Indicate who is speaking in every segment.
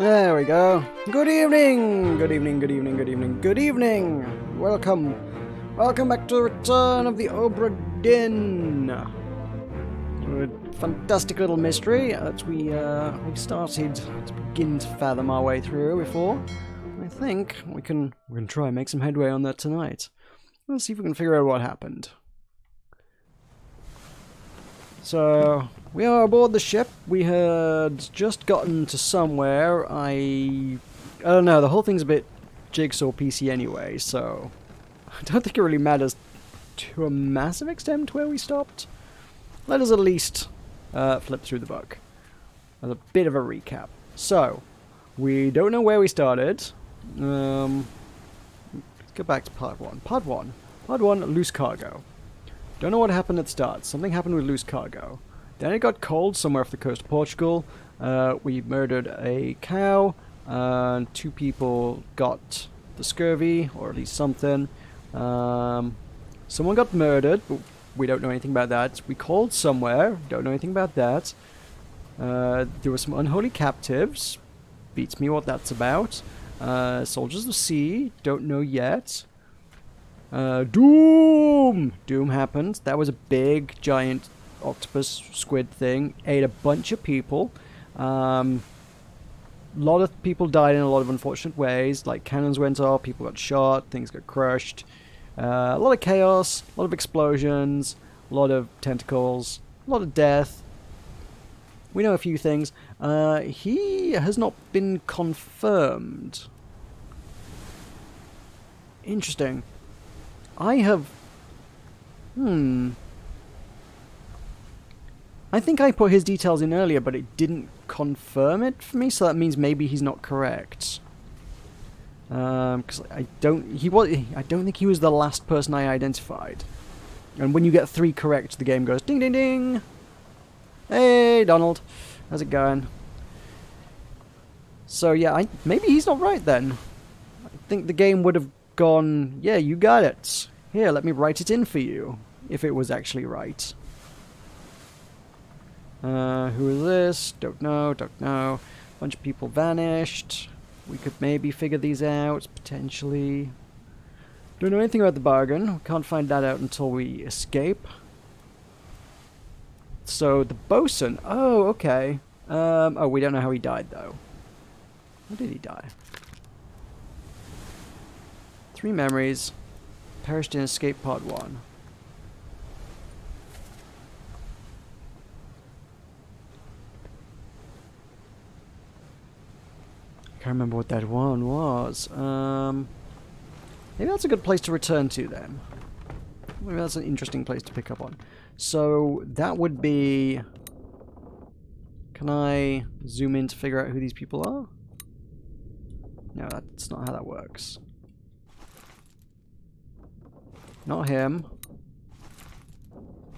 Speaker 1: There we go. Good evening! Good evening, good evening, good evening, good evening! Welcome. Welcome back to the return of the Obra Dinn. A fantastic little mystery that we started to begin to fathom our way through before. I think we're gonna try and make some headway on that tonight. Let's see if we can figure out what happened. So, we are aboard the ship. We had just gotten to somewhere. I don't know, the whole thing's a bit jigsaw piecey anyway, so I don't think it really matters to a massive extent where we stopped. Let us at least flip through the book as a bit of a recap. So, we don't know where we started. Let's go back to part one. Part one, loose cargo. Don't know what happened at the start. Something happened with loose cargo. Then it got cold somewhere off the coast of Portugal. We murdered a cow, and 2 people got the scurvy, or at least something. Someone got murdered, but we don't know anything about that. We called somewhere, don't know anything about that. There were some unholy captives. Beats me what that's about. Soldiers of the Sea, don't know yet. Doom! Doom happened. That was a big, giant octopus squid thing. Ate a bunch of people. A lot of people died in a lot of unfortunate ways. Like cannons went off, people got shot, things got crushed. A lot of chaos, a lot of explosions, a lot of tentacles, a lot of death. We know a few things. He has not been confirmed. Interesting. I have... I think I put his details in earlier, but it didn't confirm it for me, so that means maybe he's not correct. Because I don't think he was the last person I identified. And when you get 3 correct, the game goes ding ding ding. Hey Donald, how's it going? So yeah, maybe he's not right then. I think the game would have gone, yeah, you got it. Here, let me write it in for you, if it was actually right. Who is this? Don't know, don't know. Bunch of people vanished. We could maybe figure these out, potentially. Don't know anything about the bargain. We can't find that out until we escape. So, the bosun. Oh, okay. Oh, we don't know how he died, though. How did he die? 3 memories. Perished in Escape Part 1. Can't remember what that one was. Maybe that's a good place to return to then. Maybe that's an interesting place to pick up on. So that would be... Can I zoom in to figure out who these people are? No, that's not how that works. Not him.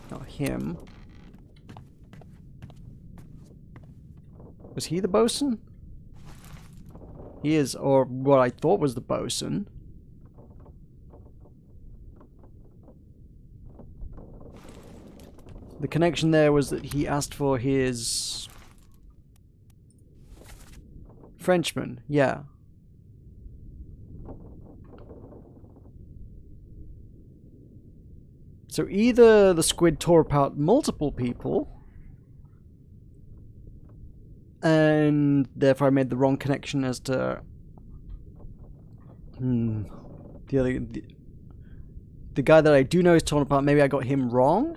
Speaker 1: Not him. Was he the bosun? He is, or what I thought was the bosun. The connection there was that he asked for his... Frenchman, yeah. So either the squid tore apart multiple people, and therefore I made the wrong connection as to the guy that I do know is torn apart. Maybe I got him wrong,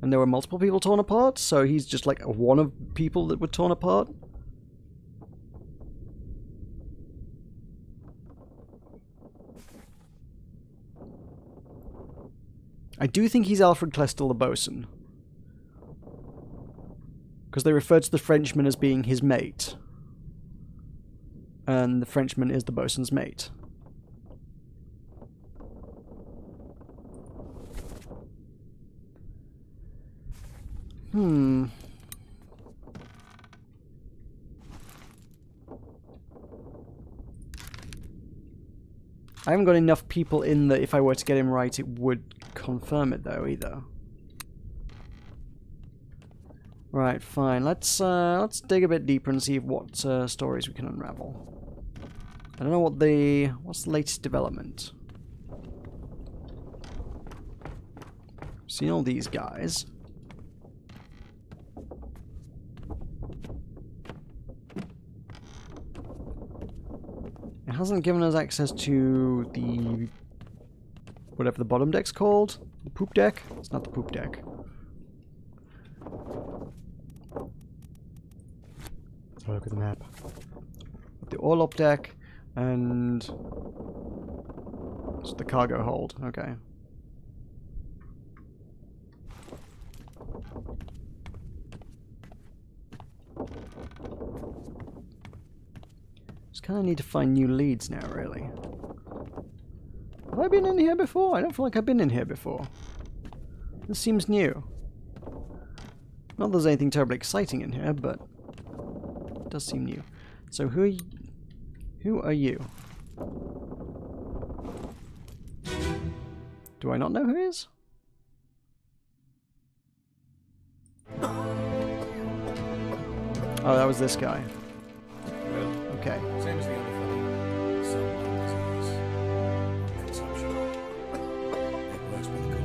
Speaker 1: and there were multiple people torn apart, so he's just like one of people that were torn apart. I do think he's Alfred Klestel the bosun. Because they refer to the Frenchman as being his mate. And the Frenchman is the bosun's mate. I haven't got enough people in that if I were to get him right, it would confirm it though, either. Right, fine. Let's dig a bit deeper and see what stories we can unravel. I don't know what's the latest development. Seen all these guys. It hasn't given us access to the whatever the bottom deck's called. The poop deck? It's not the poop deck. Let's have a look at the map. The orlop deck and it's the cargo hold. Okay. Just kind of need to find new leads now, really. Have I been in here before? I don't feel like I've been in here before. This seems new. Not that there's anything terribly exciting in here, but it does seem new. So who are you? Do I not know who he is? Oh, that was this guy. Okay.
Speaker 2: Same as the other fellow. Some disease. Consumption. It works with the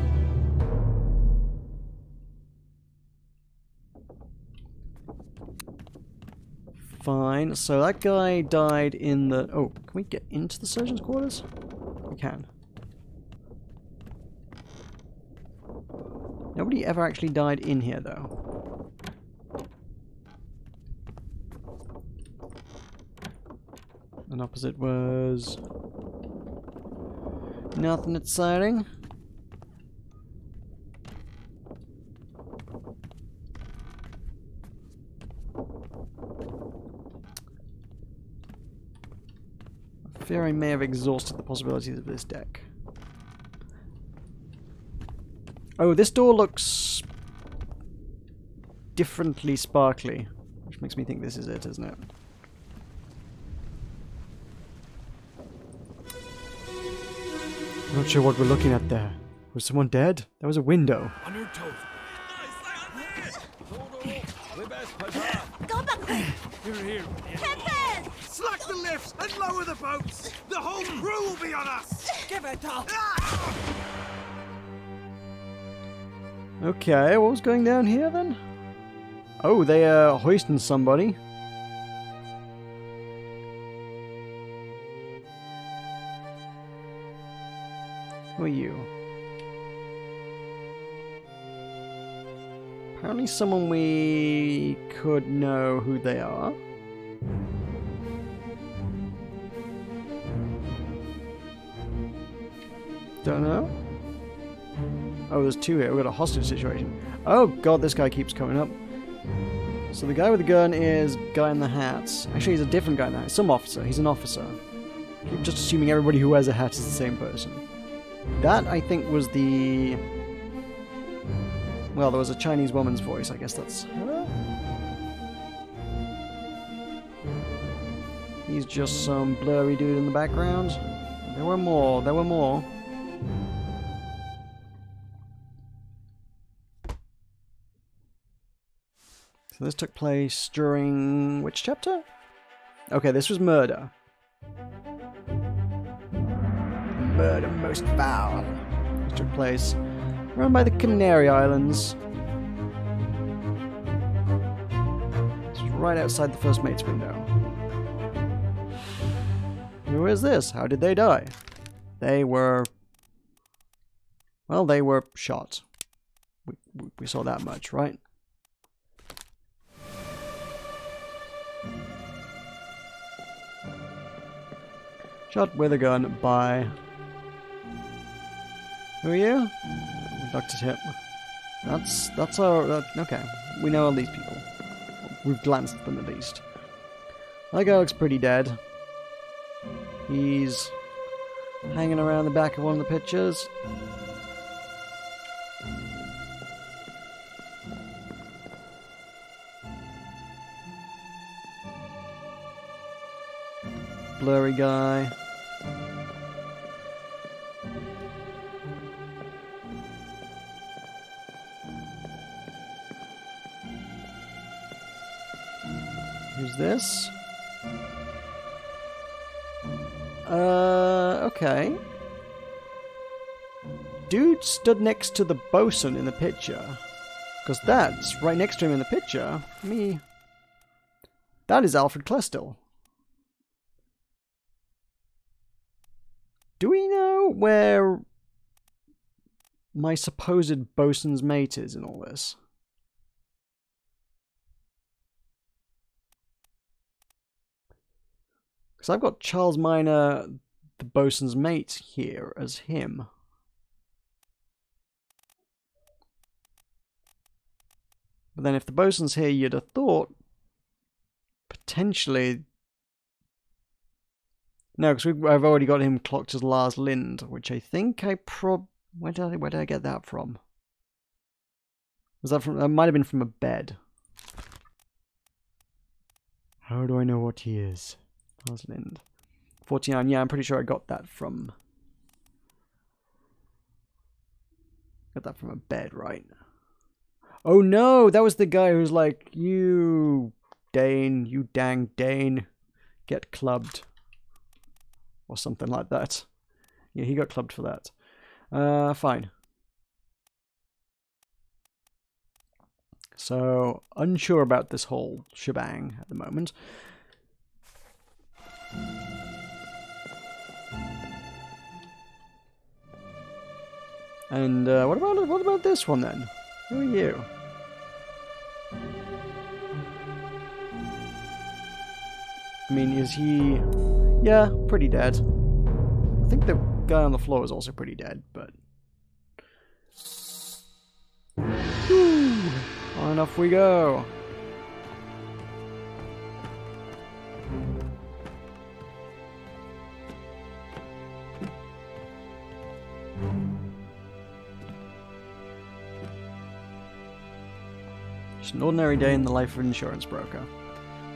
Speaker 1: Fine. So that guy died in the... Oh, can we get into the surgeon's quarters? We can. Nobody ever actually died in here, though. And opposite was... nothing exciting. I fear I may have exhausted the possibilities of this deck. Oh, this door looks differently sparkly, which makes me think this is it, isn't it? I'm not sure what we're looking at there. Was someone dead? There was a window.
Speaker 2: On your toes.
Speaker 3: Go back there!
Speaker 2: Here.
Speaker 3: Thickens!
Speaker 2: Slack the lifts and lower the boats. The whole crew will be on us.
Speaker 3: Give it up!
Speaker 1: Okay, what was going down here then? Oh, they are hoisting somebody. Who are you? Apparently someone we could know who they are. Don't know. Oh, there's two here. We've got a hostage situation. Oh god, this guy keeps coming up. So the guy with the gun is guy in the hats. Actually, he's a different guy in the hat. Some officer. He's an officer. Keep just assuming everybody who wears a hat is the same person. That, I think, was the... Well, there was a Chinese woman's voice. I guess that's her? He's just some blurry dude in the background. There were more. There were more. So this took place during... which chapter? Okay, this was murder. Murder most foul. This took place around by the Canary Islands. It's right outside the first mate's window. Who is this? How did they die? They were... well, they were shot. We saw that much, right? Shot with a gun by... Who are you? Dr. Tip. That's our... okay. We know all these people. We've glanced at them at least. That guy looks pretty dead. He's hanging around the back of one of the pictures. Blurry guy. Who's this? Okay. Dude stood next to the bosun in the picture. Because that's right next to him in the picture. That is Alfred Klestil. Do we know where my supposed bosun's mate is in all this? Because I've got Charles Minor, the bosun's mate, here as him. But then if the bosun's here, you'd have thought potentially... No, because I've already got him clocked as Lars Lind, which I think I where did I get that from? Was that from... That might have been from a bed. How do I know what he is? Lars Lind. 49, yeah, I'm pretty sure I got that from... Got that from a bed, right? Oh no, that was the guy who's like, you Dane, you dang Dane, get clubbed. Or something like that. Yeah, he got clubbed for that. Fine. So, unsure about this whole shebang at the moment. And what about this one then? Who are you? I mean, is he... Yeah, pretty dead. I think the guy on the floor is also pretty dead, but... Whew. On off we go. Just an ordinary day in the life of an insurance broker.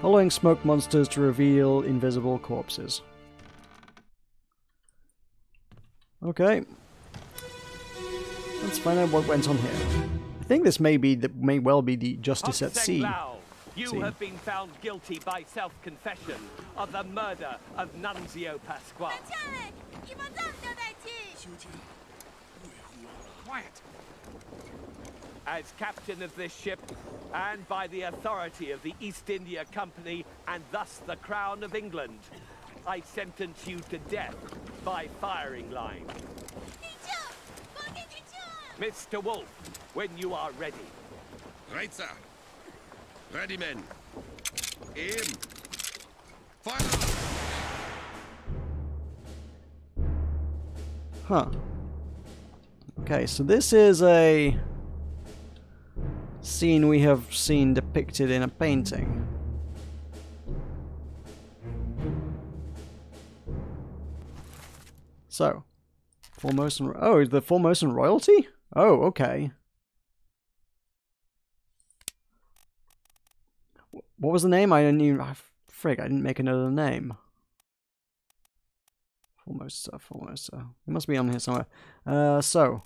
Speaker 1: Following smoke monsters to reveal invisible corpses. Okay. Let's find out what went on here. I think this may well be the Justice at Sea.
Speaker 3: You have been found guilty by self-confession of the murder of Nunzio Pasquale.
Speaker 2: Quiet.
Speaker 3: As captain of this ship, and by the authority of the East India Company, and thus the Crown of England, I sentence you to death by firing line. Mr. Wolf, when you are ready.
Speaker 2: Right, sir. Ready, men. Aim. Fire!
Speaker 1: Huh. Okay, so this is a scene we have seen depicted in a painting. So, Formosan... Oh, the Formosan royalty? Oh, okay. What was the name? I didn't even... Frig, I didn't make another name. Formosa. It must be on here somewhere. So...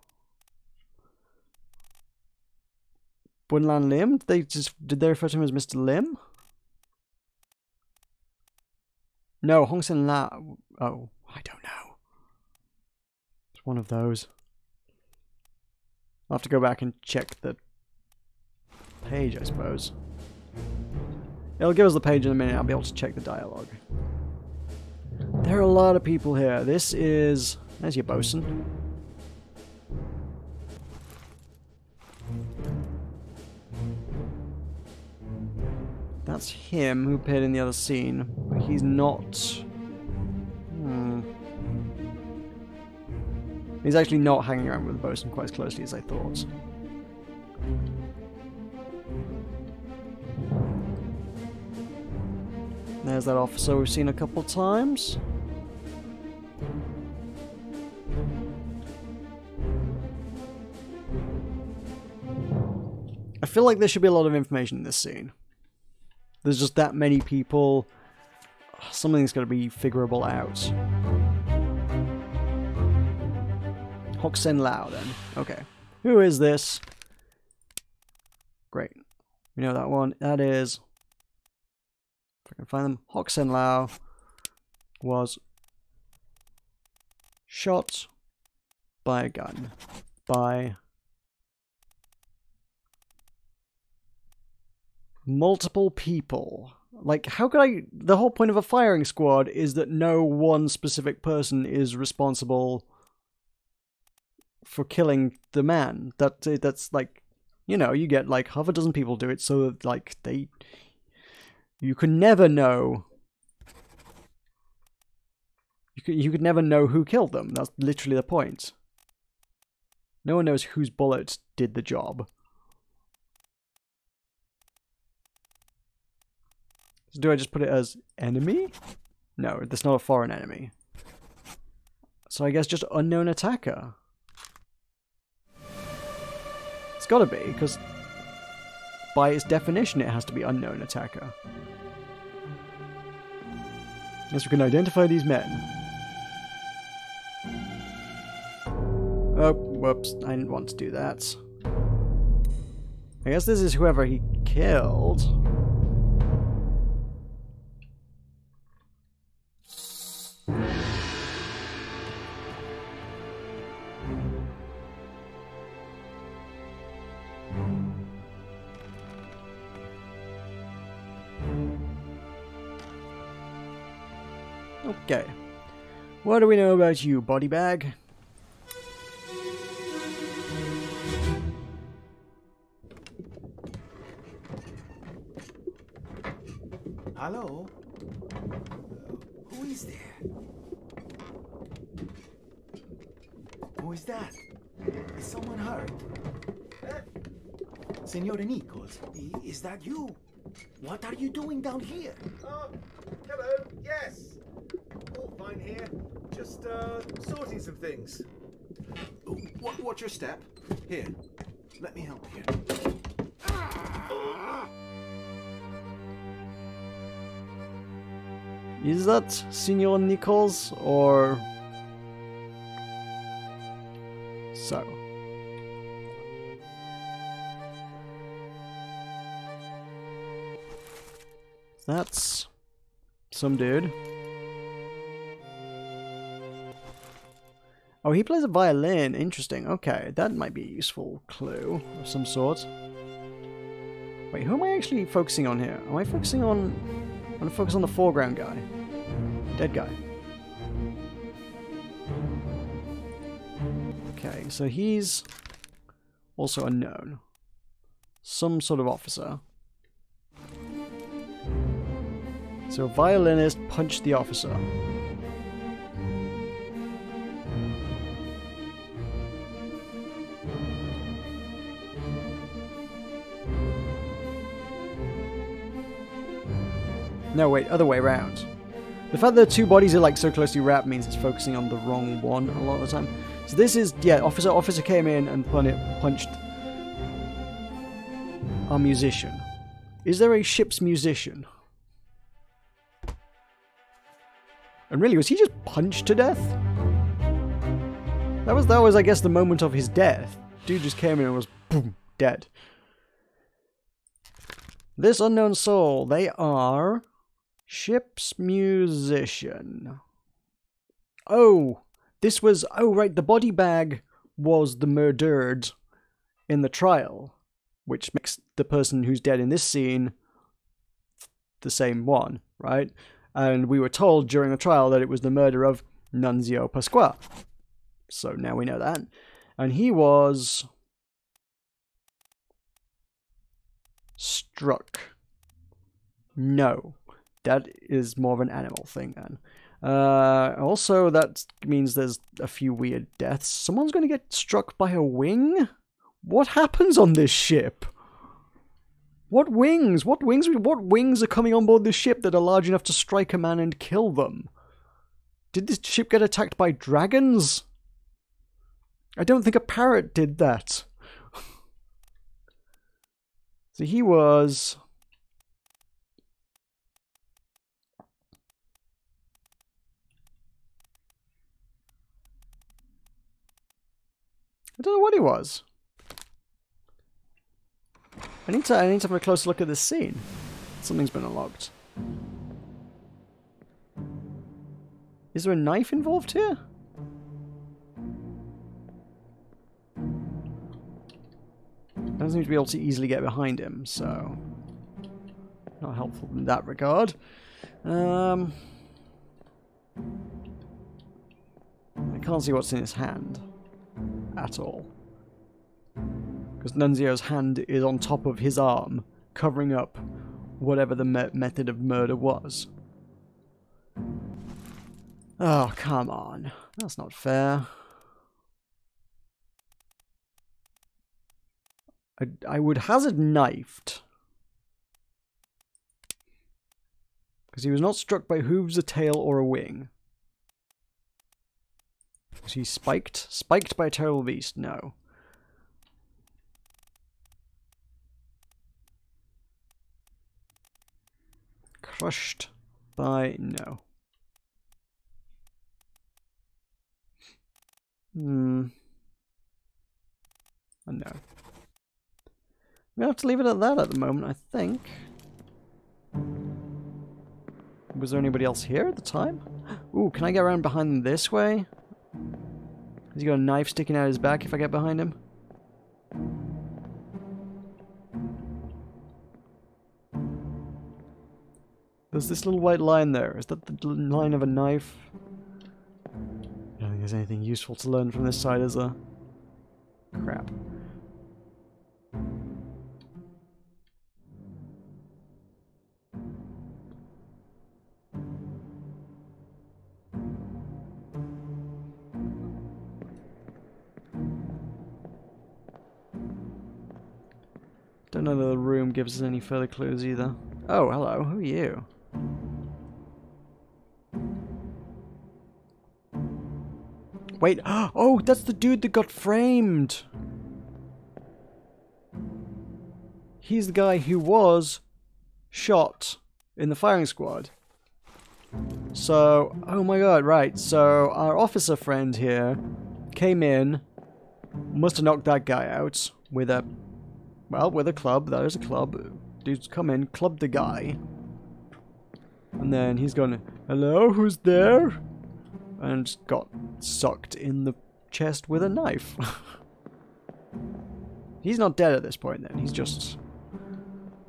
Speaker 1: Bunlan Lim? Did they refer to him as Mr. Lim? No, Hong Sen Lao. Oh, I don't know. It's one of those. I'll have to go back and check the page, I suppose. It'll give us the page in a minute. I'll be able to check the dialogue. There are a lot of people here. This is... There's your bosun. That's him who appeared in the other scene, but he's not... He's actually not hanging around with the bosun quite as closely as I thought. There's that officer we've seen a couple times. I feel like there should be a lot of information in this scene. There's just that many people. Something's got to be figurable out. Hock Sen Lao, then. Okay. Who is this? Great. We know that one. That is can find them. Hoxenlau was shot by a gun by multiple people. Like, how could I... The whole point of a firing squad is that no one specific person is responsible for killing the man. That's like, you know, you get like half a dozen people do it, so that, like, you can never know. You could never know who killed them. That's literally the point. No one knows whose bullet did the job. So do I just put it as enemy? No, that's not a foreign enemy. So I guess just unknown attacker. It's gotta be, because by its definition it has to be unknown attacker. Yes, we can identify these men. Oh, whoops, I didn't want to do that. I guess this is whoever he killed. Okay. What do we know about you, body bag?
Speaker 2: Hello? Who is there? Who is that? Is someone hurt? Signore Nichols, is that you? What are you doing down here?
Speaker 4: Oh, hello, yes. All fine here. Just, sorting some things.
Speaker 2: What's your step? Here, let me help you.
Speaker 1: Is that Signor Nichols, or... So. That's some dude. Oh, he plays a violin. Interesting. Okay, that might be a useful clue of some sort. Wait, who am I actually focusing on here? Am I focusing on... I'm gonna focus on the foreground guy. Dead guy. Okay, so he's also unknown. Some sort of officer. So a violinist punched the officer. No, wait, other way around. The fact that the two bodies are like so closely wrapped means it's focusing on the wrong one a lot of the time. So this is, yeah, officer came in and punched our musician. Is there a ship's musician? And really, was he just punched to death? That was, I guess, the moment of his death. Dude just came in and was, boom, dead. This unknown soul, they are... Ship's musician. Oh, this was... Oh, right, the body bag was the murdered in the trial, which makes the person who's dead in this scene the same one, right? And we were told during the trial that it was the murder of Nunzio Pasqua. So now we know that. And he was... struck. No. That is more of an animal thing, then. Also, that means there's a few weird deaths. Someone's going to get struck by a wing? What happens on this ship? What wings? What wings are coming on board this ship that are large enough to strike a man and kill them? Did this ship get attacked by dragons? I don't think a parrot did that. So he was... I don't know what he was. I need to have a closer look at this scene. Something's been unlocked. Is there a knife involved here? Doesn't seem to be able to easily get behind him, so not helpful in that regard. I can't see what's in his hand at all, because Nunzio's hand is on top of his arm, covering up whatever the method of murder was. Oh, come on. That's not fair. I would hazard knifed. Because he was not struck by hooves, a tail, or a wing. Was he spiked? Spiked by a terrible beast? No. Crushed by... no. No. I'm gonna have to leave it at that at the moment, I think. Was there anybody else here at the time? Ooh, can I get around behind them this way? Has he got a knife sticking out his back if I get behind him? There's this little white line there. Is that the line of a knife? I don't think there's anything useful to learn from this side, is there? Crap. Don't know that the room gives us any further clues either. Oh, hello. Who are you? Wait. Oh, that's the dude that got framed. He's the guy who was shot in the firing squad. So, oh my god, right. So, our officer friend here came in, must have knocked that guy out with a... well, with a club. There's a club. Dude's come in, clubbed the guy. And then he's gone, hello, who's there? And got sucked in the chest with a knife. He's not dead at this point then. He's just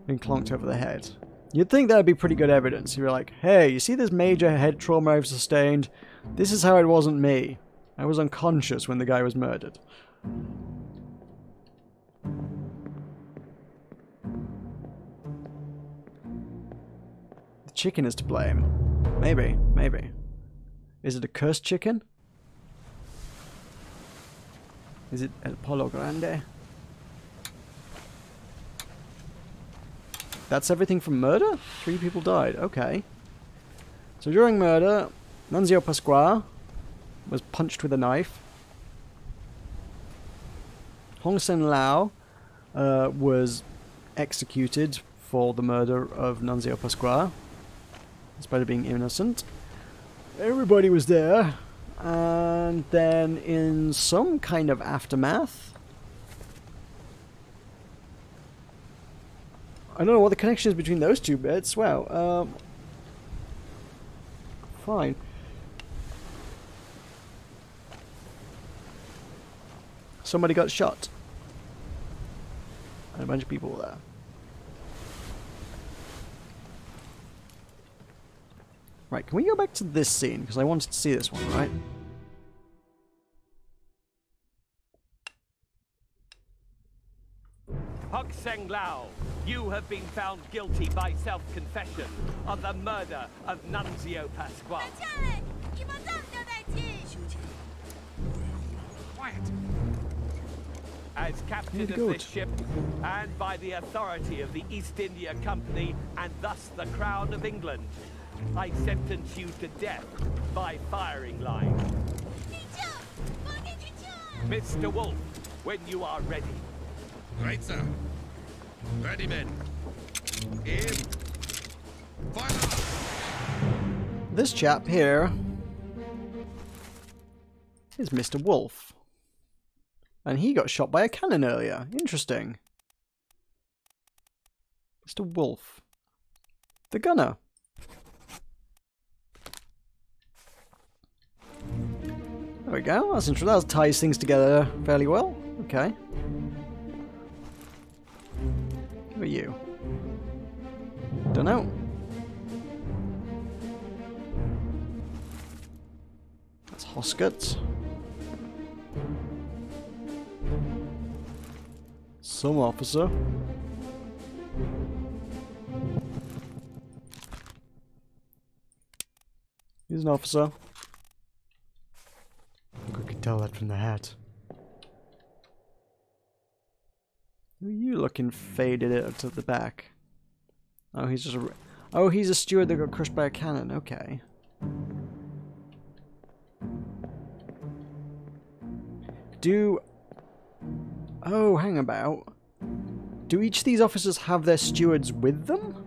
Speaker 1: been clonked over the head. You'd think that'd be pretty good evidence. You're like, hey, you see this major head trauma I've sustained? This is how it wasn't me. I was unconscious when the guy was murdered. The chicken is to blame. Maybe, maybe. Is it a cursed chicken? Is it El Polo Grande? That's everything from murder? 3 people died. Okay. So during murder, Nunzio Pasqua was punched with a knife. Hong Sen Lao was executed for the murder of Nunzio Pasqua, despite being innocent. Everybody was there. And then in some kind of aftermath, I don't know what the connection is between those two bits. Wow. Fine. Somebody got shot. And a bunch of people were there. Right, can we go back to this scene? Because I wanted to see this one, right?
Speaker 3: Hok Seng Lao, you have been found guilty by self-confession of the murder of Nunzio Pasqua.
Speaker 2: Quiet.
Speaker 3: As captain of this ship, and by the authority of the East India Company, and thus the Crown of England, I sentence you to death by firing line. Mr. Wolf, when you are ready.
Speaker 2: Right, sir. Ready, men. Aim. Fire!
Speaker 1: This chap here is Mr. Wolf. And he got shot by a cannon earlier. Interesting. Mr. Wolf. The gunner. There we go. That's interesting. That ties things together fairly well. Okay. Who are you? Don't know. That's Hoskett. Some officer. He's an officer. I could tell that from the hat. Who are you looking faded out to the back? Oh, he's just a... Oh, he's a steward that got crushed by a cannon. Okay. Oh, hang about. Do each of these officers have their stewards with them?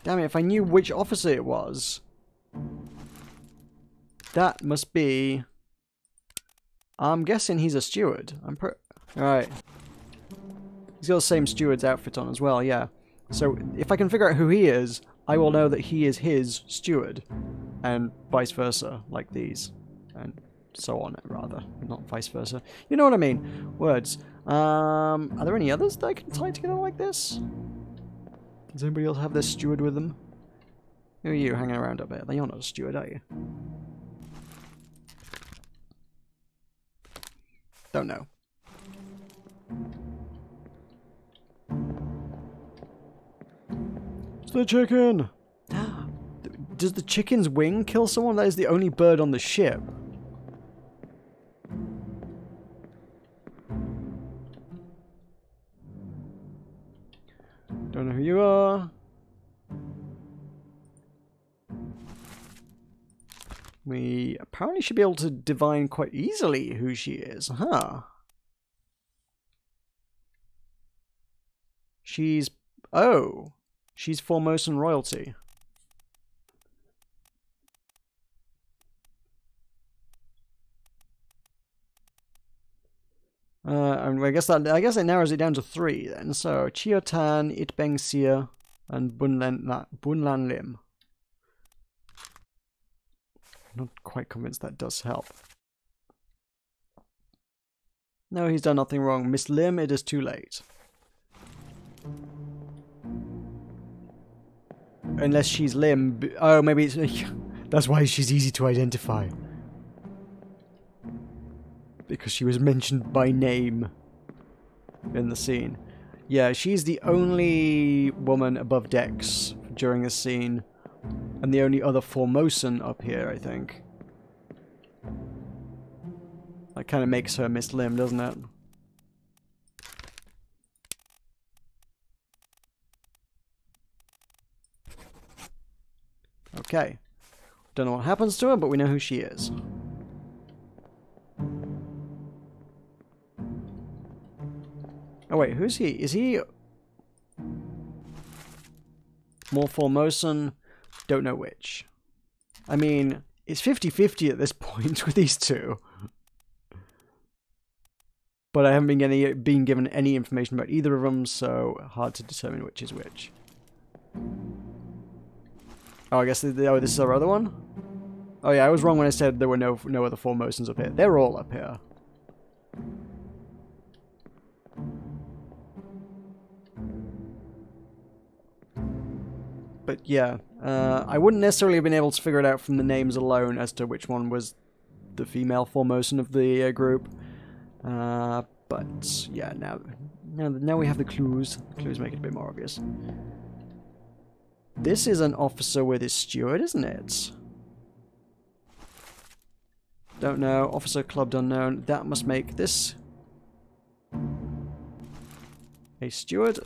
Speaker 1: Damn it, if I knew which officer it was. That must be... I'm guessing he's a steward. Alright. He's got the same steward's outfit on as well, yeah. So, if I can figure out who he is, I will know that he is his steward. And vice versa, like these. And so on, rather. Not vice versa. You know what I mean? Words. Are there any others that I can tie together like this? Does anybody else have their steward with them? Who are you hanging around up here? You're not a steward, are you? Don't know. It's the chicken! Does the chicken's wing kill someone? That is the only bird on the ship. Don't know who you are. We apparently should be able to divine quite easily who she is, huh? She's... Oh! She's Formosan royalty. I guess it narrows it down to 3 then. So Chiotan, Itbengsia, and Bunlan Lim. I'm not quite convinced that does help. No, he's done nothing wrong. Miss Lim, it is too late. Unless she's Lim. Oh, maybe it's... That's why she's easy to identify. Because she was mentioned by name in the scene. Yeah, she's the only woman above decks during the scene. And the only other Formosan up here, I think. That kind of makes her Miss Lim, doesn't it? Okay. Don't know what happens to her, but we know who she is. Oh wait, who's he? Is he more Formosan? Don't know which. I mean, it's 50-50 at this point with these two. But I haven't been given any information about either of them, so hard to determine which is which. Oh, I guess this is our other one? Oh yeah, I was wrong when I said there were no other Formosans up here. They're all up here. But yeah, I wouldn't necessarily have been able to figure it out from the names alone as to which one was the female Formosan of the group. But yeah, now we have the clues. The clues make it a bit more obvious. This is an officer with his steward, isn't it? Don't know. Officer clubbed unknown. That must make this a steward.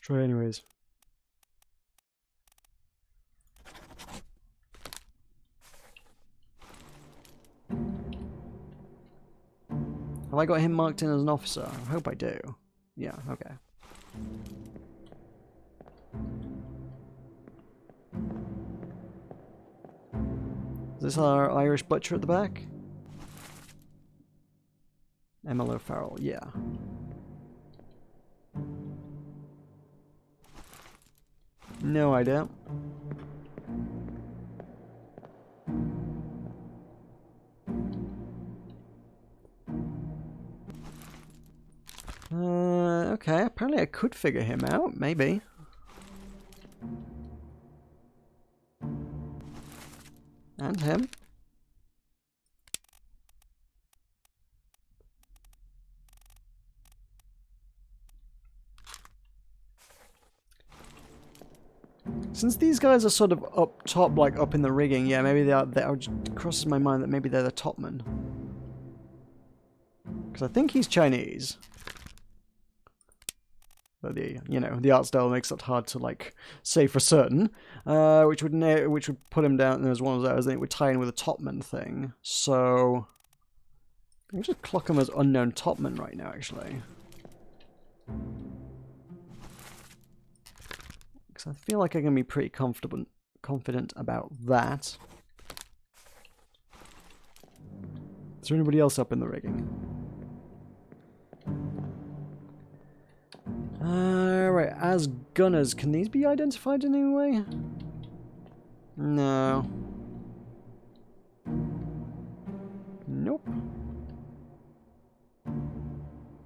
Speaker 1: Try anyways. Have I got him marked in as an officer? I hope I do. Yeah, okay. Is this our Irish butcher at the back? Emma O'Farrell, yeah. No idea. Okay, apparently I could figure him out, maybe. And him. Since these guys are sort of up top, like up in the rigging, yeah, maybe they are. It crosses my mind that maybe they're the topmen. Because I think he's Chinese. But the art style makes it hard to like say for certain. Which would put him down as one of those, and it would tie in with a topman thing. So I can just clock him as unknown topman right now, actually. Because I feel like I can be pretty confident about that. Is there anybody else up in the rigging? Right, as gunners, can these be identified in any way? No. Nope.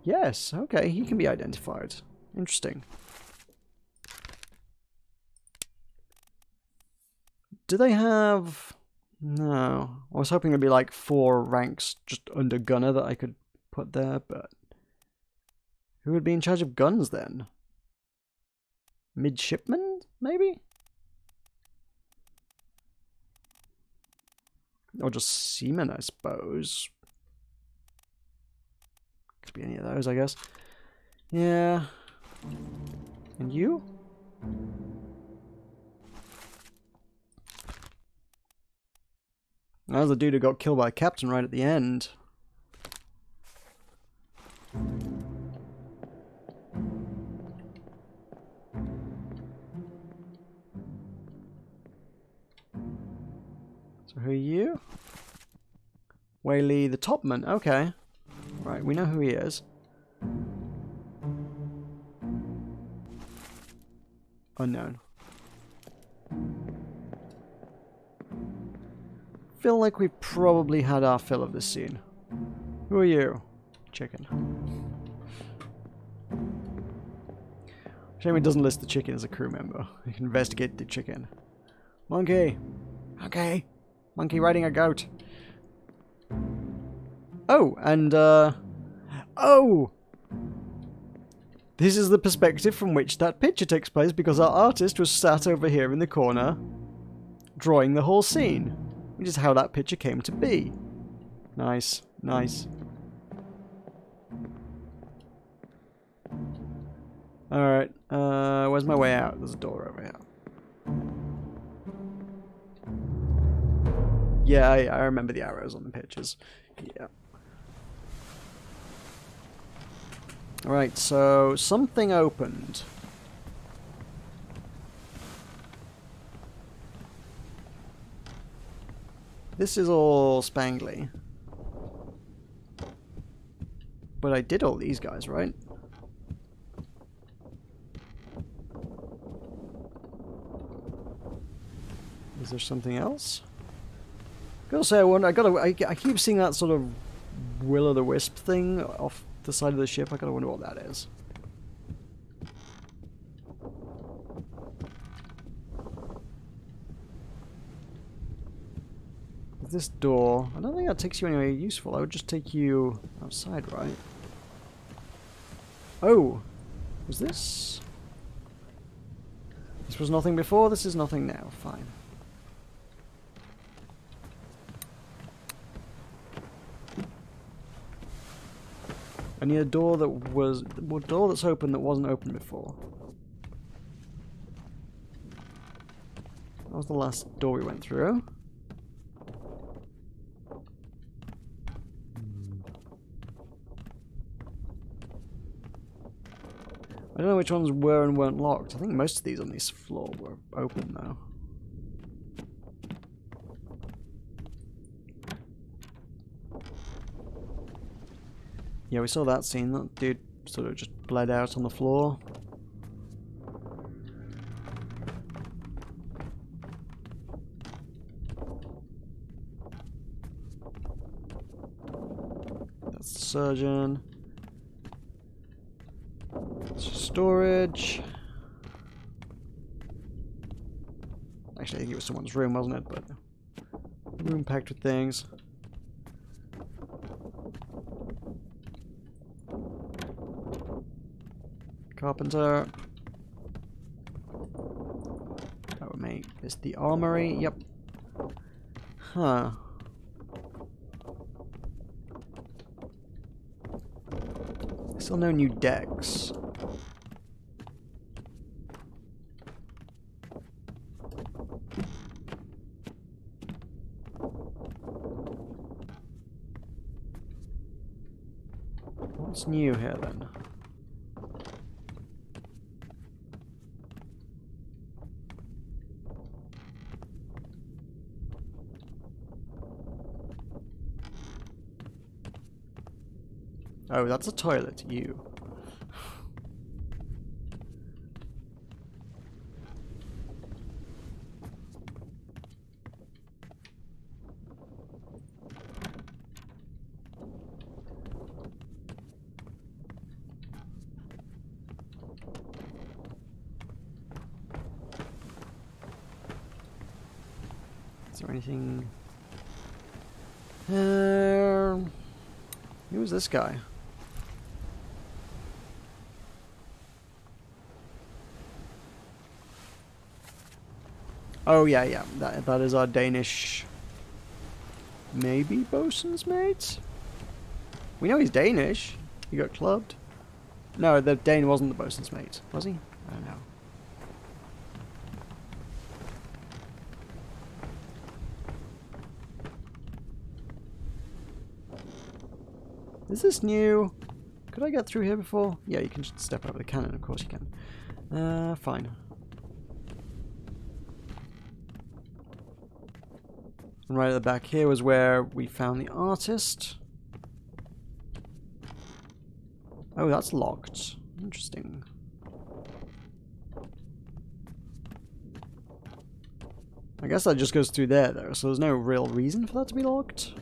Speaker 1: Yes, okay, he can be identified. Interesting. Do they have... No. I was hoping there'd be like 4 ranks just under gunner that I could put there, but... Who would be in charge of guns then? Midshipman, maybe? Or just seamen, I suppose. Could be any of those, I guess. Yeah. And you? That was the dude who got killed by a captain right at the end. So who are you? Whaley the topman, okay. Right, we know who he is. Unknown. Feel like we've probably had our fill of this scene. Who are you? Chicken. Shame it doesn't list the chicken as a crew member. You can investigate the chicken. Monkey! Okay. Monkey riding a goat. Oh, and oh! This is the perspective from which that picture takes place because our artist was sat over here in the corner drawing the whole scene. Which is how that picture came to be. Nice, nice. Alright, where's my way out? There's a door over here. Yeah, I remember the arrows on the pictures. Yeah. Alright, so something opened. This is all spangly. But I did all these guys, right? Is there something else? Gotta say, I keep seeing that sort of will-o'-the-wisp thing off the side of the ship. I gotta wonder what that is. This door, I don't think that takes you anywhere useful. I would just take you outside, right? Oh, was this? This was nothing before, this is nothing now. Fine. I need a door that's open that wasn't open before. That was the last door we went through. I don't know which ones were and weren't locked. I think most of these on this floor were open though. Yeah, we saw that scene. That dude sort of just bled out on the floor. surgeon. Storage. Actually, I think it was someone's room, wasn't it? But room packed with things. Carpenter. Oh, mate. It's the armory. Yep. Huh. Still no new decks. What's new here then? Oh, that's a toilet, you. Is there anything... who is this guy? Oh yeah, that is our Danish, maybe bosun's mate? We know he's Danish. He got clubbed. No, the Dane wasn't the bosun's mate, was he? I don't know. Is this new? Could I get through here before? Yeah, you can just step over the cannon, of course you can. Fine. And right at the back here was where we found the artist. Oh, that's locked. Interesting. I guess that just goes through there, though, so there's no real reason for that to be locked.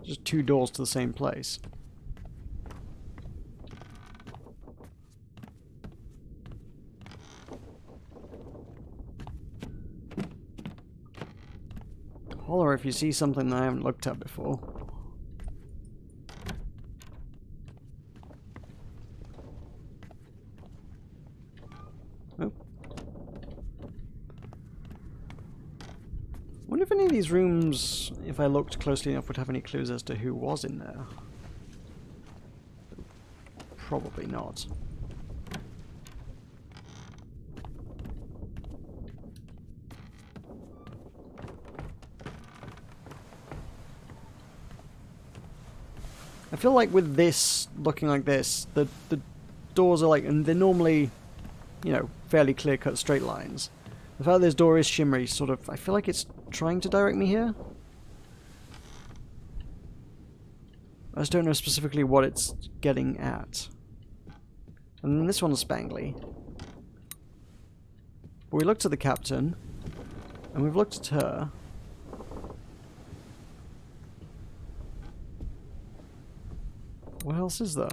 Speaker 1: Just two doors to the same place. Holler if you see something that I haven't looked at before. Oh. Wonder if any of these rooms, if I looked closely enough, would have any clues as to who was in there. Probably not. I feel like with this looking like this, the doors are like, and they're normally, you know, fairly clear-cut straight lines. The fact that this door is shimmery, sort of, I feel like it's trying to direct me here. I just don't know specifically what it's getting at. And then this one's spangly. But we looked at the captain, and we've looked at her. What else is there?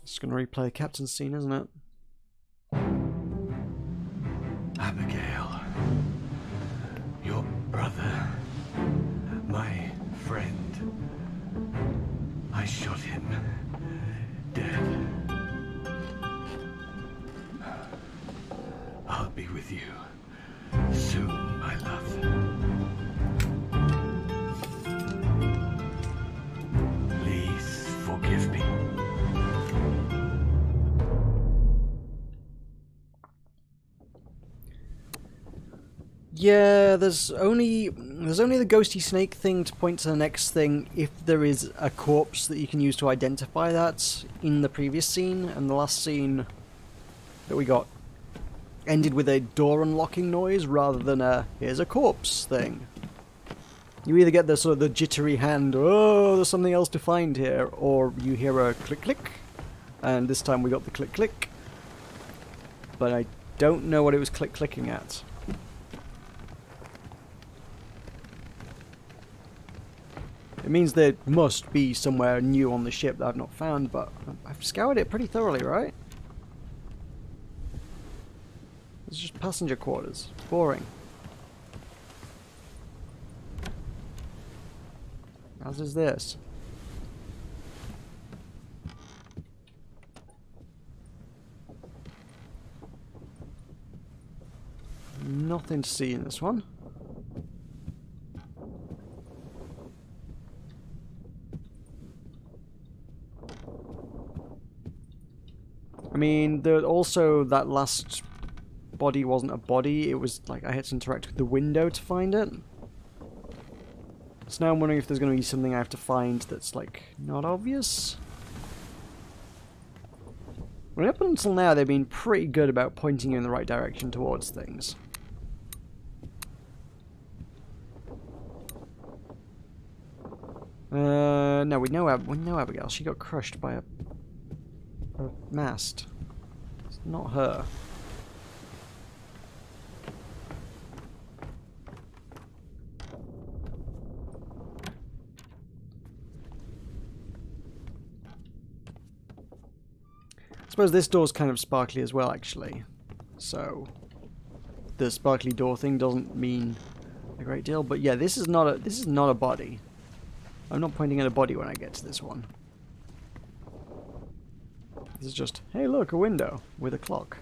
Speaker 1: Just gonna replay the captain's scene, isn't it?
Speaker 2: Abigail, your brother, my friend. I shot him dead. I'll be with you soon, my love. Please forgive me.
Speaker 1: Yeah, there's only the ghosty snake thing to point to the next thing if there is a corpse that you can use to identify that in the previous scene, and the last scene that we got ended with a door unlocking noise rather than a here's a corpse thing. You either get the sort of the jittery hand, oh, there's something else to find here, or you hear a click click, and this time we got the click click, but I don't know what it was clicking at. It means there must be somewhere new on the ship that I've not found, but I've scoured it pretty thoroughly, right? It's just passenger quarters. It's boring. As is this. Nothing to see in this one. I mean, there also that last body wasn't a body, it was like I had to interact with the window to find it. So now I'm wondering if there's going to be something I have to find that's, like, not obvious. Well, up until now, they've been pretty good about pointing you in the right direction towards things. No, we know Abigail. She got crushed by a mast. It's not her. I suppose this door's kind of sparkly as well, actually. So the sparkly door thing doesn't mean a great deal, but yeah, this is not a body. I'm not pointing at a body when I get to this one. This is just, hey look, a window with a clock.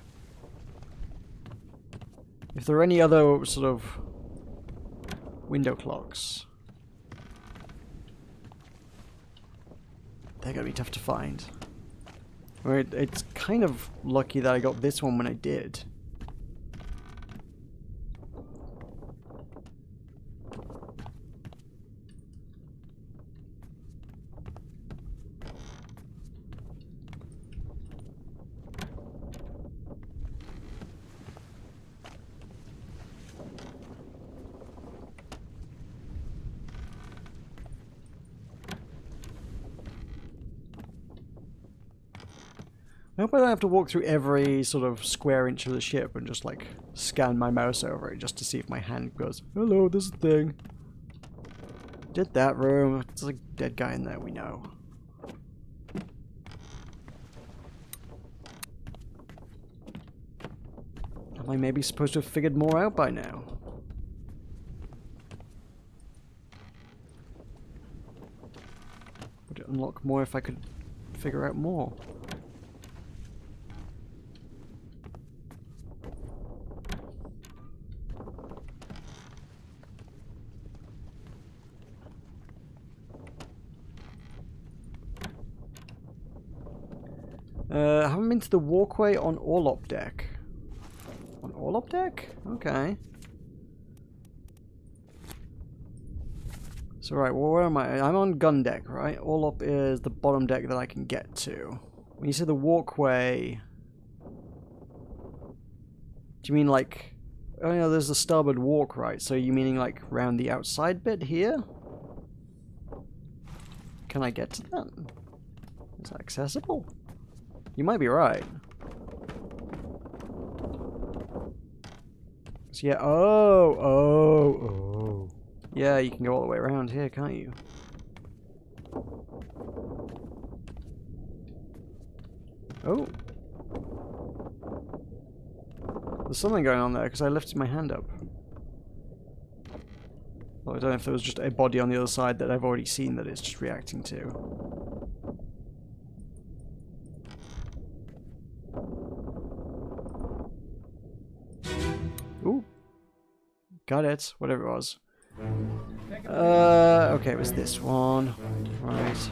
Speaker 1: If there are any other sort of window clocks, they're gonna be tough to find. It's kind of lucky that I got this one when I did. I hope I don't have to walk through every sort of square inch of the ship and just like scan my mouse over it just to see if my hand goes, hello, there's a thing. Did that room. There's a dead guy in there, we know. Am I maybe supposed to have figured more out by now? Would it unlock more if I could figure out more? I haven't been to the walkway on Orlop deck. On Orlop deck? Okay. So right, well, where am I? I'm on gun deck, right? Orlop is the bottom deck that I can get to. When you say the walkway, do you mean like... Oh yeah, there's the starboard walk, right? So you meaning like round the outside bit here? Can I get to that? Is that accessible? You might be right. So yeah, oh. Yeah, you can go all the way around here, can't you? Oh. There's something going on there, because I lifted my hand up. Well, I don't know if there was just a body on the other side that I've already seen that it's just reacting to. Ooh. Got it. Whatever it was. Okay, it was this one. Right.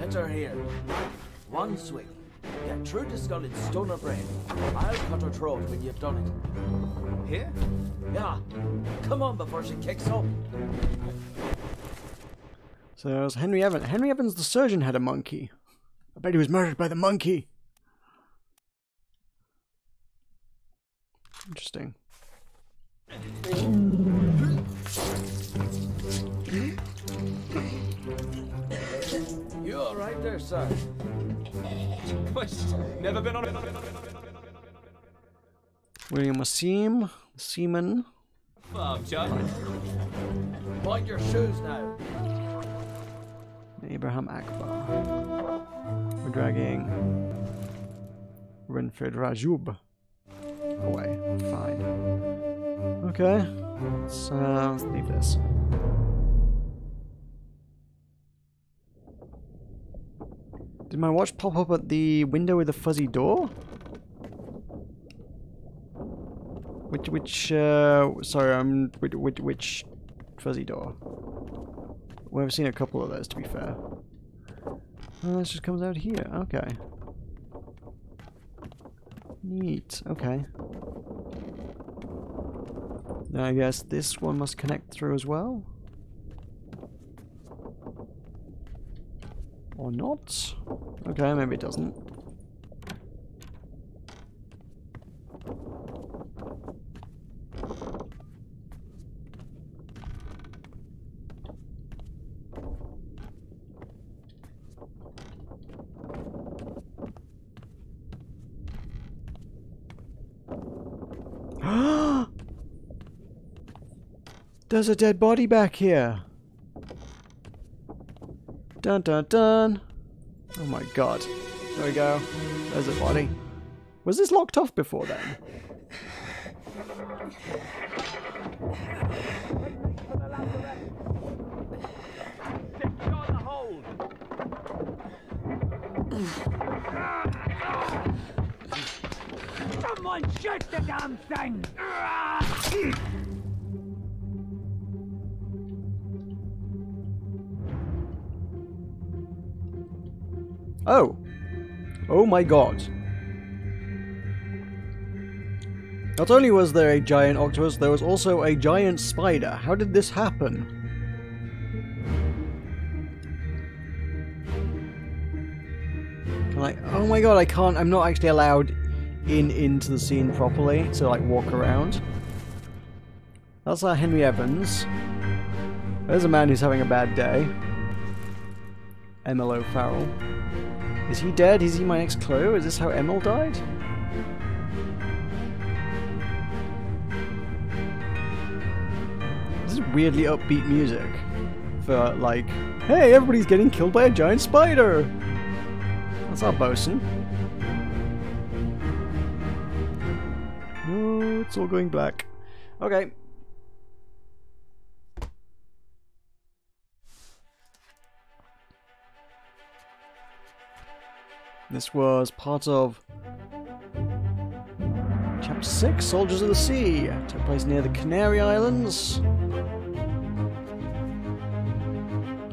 Speaker 5: Enter here. One swing. Get through the skull in stone or brain. I'll cut her throat when you've done it. Here? Yeah. Come on before she kicks up.
Speaker 1: So it was Henry Evans. Henry Evans, the surgeon, had a monkey. I bet he was murdered by the monkey. Interesting.
Speaker 5: You all right there, sir?
Speaker 3: Never been on
Speaker 1: William Wasim, Seaman.
Speaker 3: farm, John.
Speaker 5: Mind your shoes now.
Speaker 1: Abraham Akbar. We're dragging Renfred Rajub away. Fine. Okay. Let's leave this. Did my watch pop up at the window with the fuzzy door? Which fuzzy door? Well, I've seen a couple of those, to be fair. Oh, this just comes out here. Okay. Neat. Okay. Now I guess this one must connect through as well? Or not? Okay, maybe it doesn't. There's a dead body back here. Dun dun dun. Oh my god. There we go. There's a body. Was this locked off before then?
Speaker 3: Secure the hold. Someone shoot the damn thing!
Speaker 1: Oh! Oh my god. Not only was there a giant octopus, there was also a giant spider. How did this happen? Oh my god, I can't, I'm not actually allowed into the scene properly to like walk around. That's our Henry Evans. There's a man who's having a bad day. Emil O'Farrell. Is he dead? Is he my next clue? Is this how Emil died? This is weirdly upbeat music for like, hey, everybody's getting killed by a giant spider. That's our bosun. No, it's all going black. Okay. This was part of Chapter 6, Soldiers of the Sea. Took place near the Canary Islands.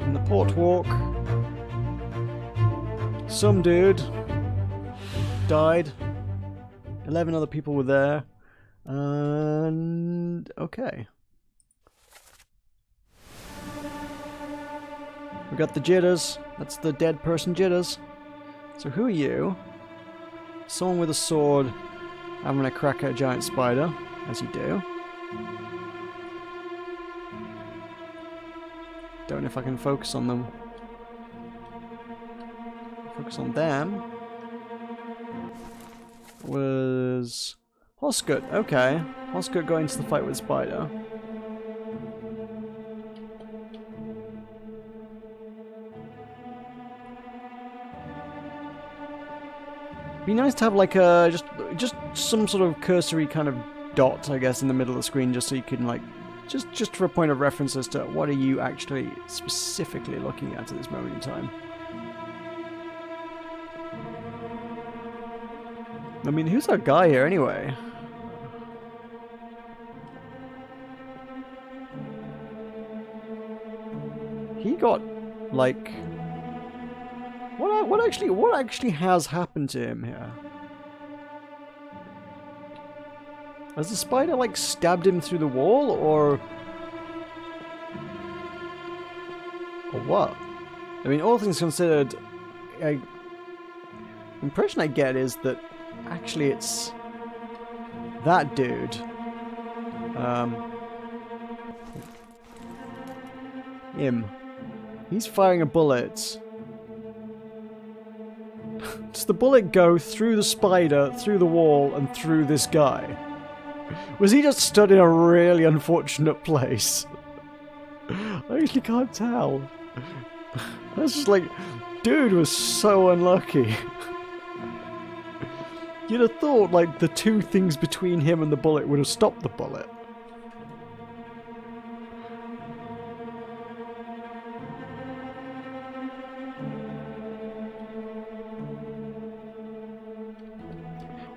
Speaker 1: In the Port Walk. Some dude died. 11 other people were there. And okay. We got the jitters. That's the dead person jitters. So who are you? Someone with a sword having a crack at a giant spider, as you do. Don't know if I can focus on them. Focus on them. Was Hoscut, okay. Hoscut got into the fight with Spider. Be nice to have like a just some sort of cursory kind of dot, I guess, in the middle of the screen, just so you can like just for a point of reference as to what are you actually specifically looking at this moment in time. I mean, who's our guy here anyway? He got like what actually has happened to him here? Has the spider like stabbed him through the wall or what? I mean, all things considered, the impression I get is that actually it's that dude. Him. He's firing a bullet. Does the bullet go through the spider, through the wall, and through this guy? Was he just stood in a really unfortunate place? I actually can't tell. That's just like, dude was so unlucky. You'd have thought like the two things between him and the bullet would have stopped the bullet.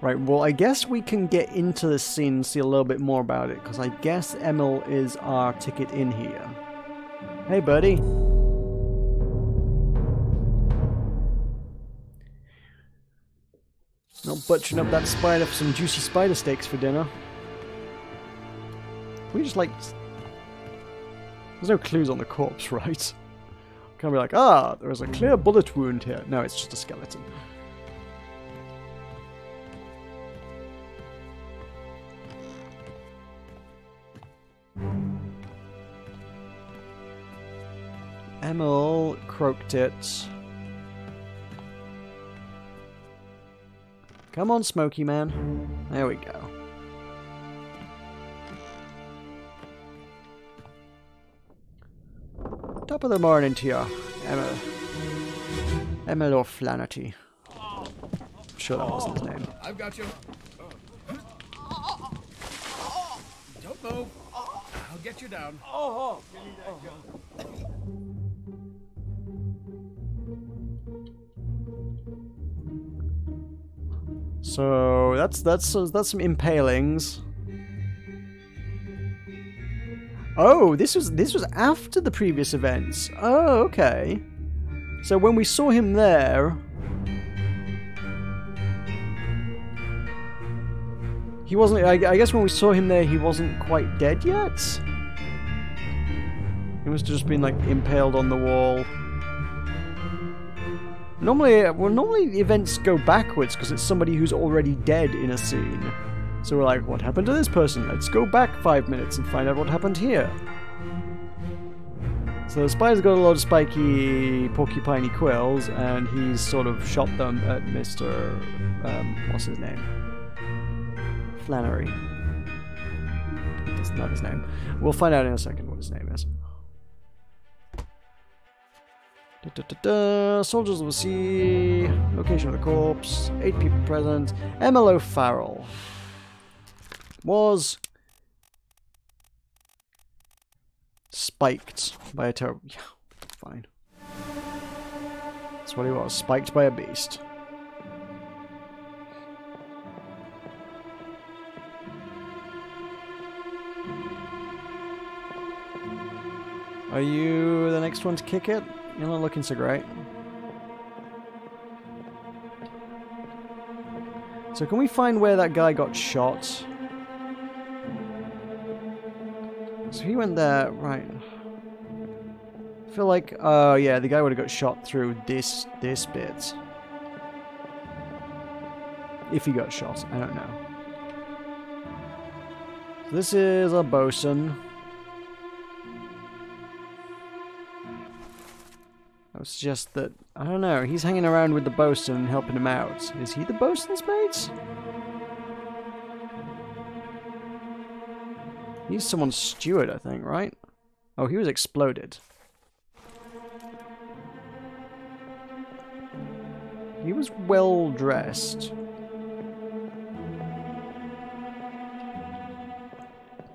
Speaker 1: Right, well, I guess we can get into this scene and see a little bit more about it, because I guess Emil is our ticket in here. Hey, buddy. Not butchering up that spider for some juicy spider steaks for dinner. We just like... There's no clues on the corpse, right? Can't be like, ah, there is a clear bullet wound here. No, it's just a skeleton. Emil croaked it. Come on, Smoky Man. There we go. Top of the morning to you, Emil. Emil O'Flaherty. I'm sure that wasn't his name.
Speaker 2: I've got you. Don't move. I'll get you down.
Speaker 1: So that's some impalings. Oh, this was after the previous events. Oh, okay. So when we saw him there, he wasn't. I guess when we saw him there, he wasn't quite dead yet. He must have just been like impaled on the wall. Normally the events go backwards because it's somebody who's already dead in a scene. So we're like, what happened to this person? Let's go back 5 minutes and find out what happened here. So the spider's got a lot of spiky, porcupiney quills, and he's sort of shot them at Mr. What's his name? Flannery. That's not his name. We'll find out in a second what his name is. Soldiers of the sea. Location of the corpse. 8 people present. Emil O'Farrell was spiked by a terrible... Yeah, fine. That's what he was. Spiked by a beast. Are you the next one to kick it? You're not looking so great. So can we find where that guy got shot? So he went there, right. I feel like, oh yeah, the guy would have got shot through this bit. If he got shot, I don't know. So this is a bosun. I would suggest that, I don't know, he's hanging around with the bosun and helping him out. Is he the bosun's mate? He's someone's steward, I think, right? Oh, he was exploded. He was well dressed.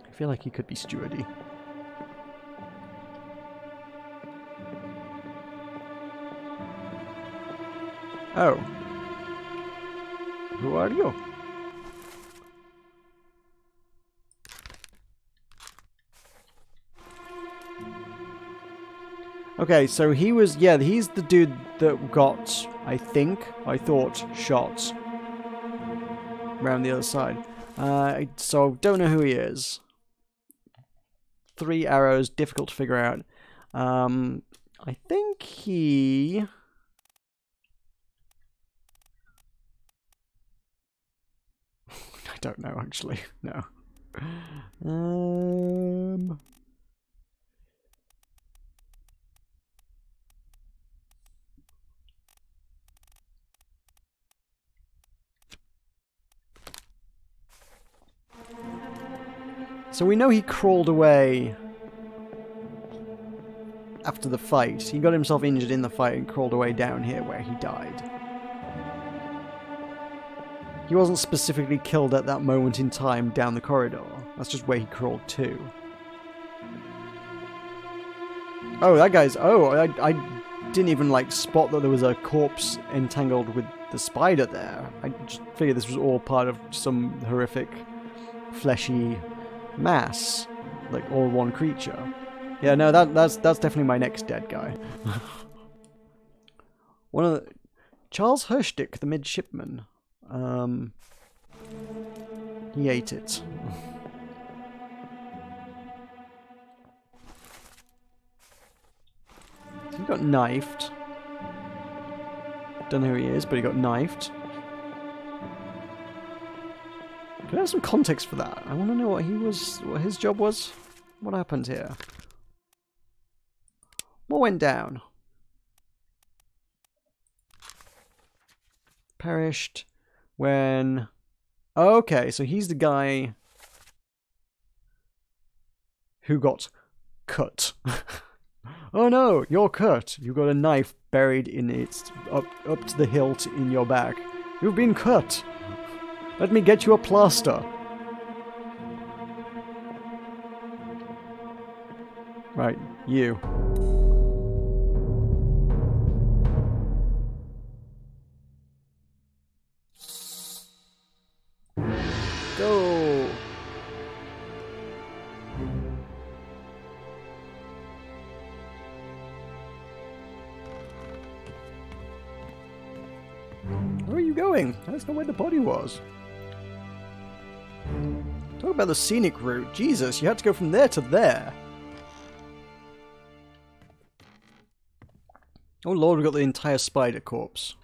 Speaker 1: I feel like he could be stewardy. Oh. Who are you? Okay, so he was, yeah, he's the dude that got, I thought, shot around the other side. So, don't know who he is. 3 arrows, difficult to figure out. I think he... I don't know, actually. No. So we know he crawled away after the fight. He got himself injured in the fight and crawled away down here where he died. He wasn't specifically killed at that moment in time down the corridor. That's just where he crawled to. Oh, that guy's... Oh, I didn't even, like, spot that there was a corpse entangled with the spider there. I just figured this was all part of some horrific, fleshy mass. Like, all one creature. Yeah, no, that's definitely my next dead guy. One of the... Charles Hershdick, the midshipman. He ate it. He got knifed. Don't know who he is, but he got knifed. Can I have some context for that? I want to know what his job was. What happened here? What went down? Perished when... Okay, so he's the guy who got cut. Oh no, you're cut. You've got a knife buried in it, up to the hilt in your back. You've been cut. Let me get you a plaster. Right, you. Go. Where are you going? That's not where the body was. Talk about the scenic route. Jesus, you had to go from there to there. Oh lord, we got the entire spider corpse.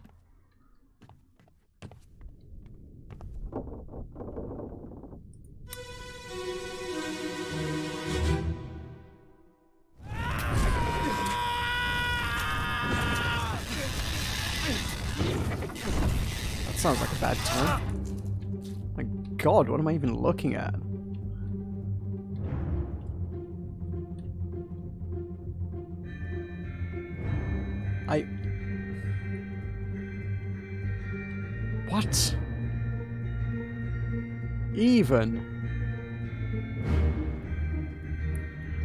Speaker 1: That sounds like a bad time. My god, what am I even looking at? What? Even?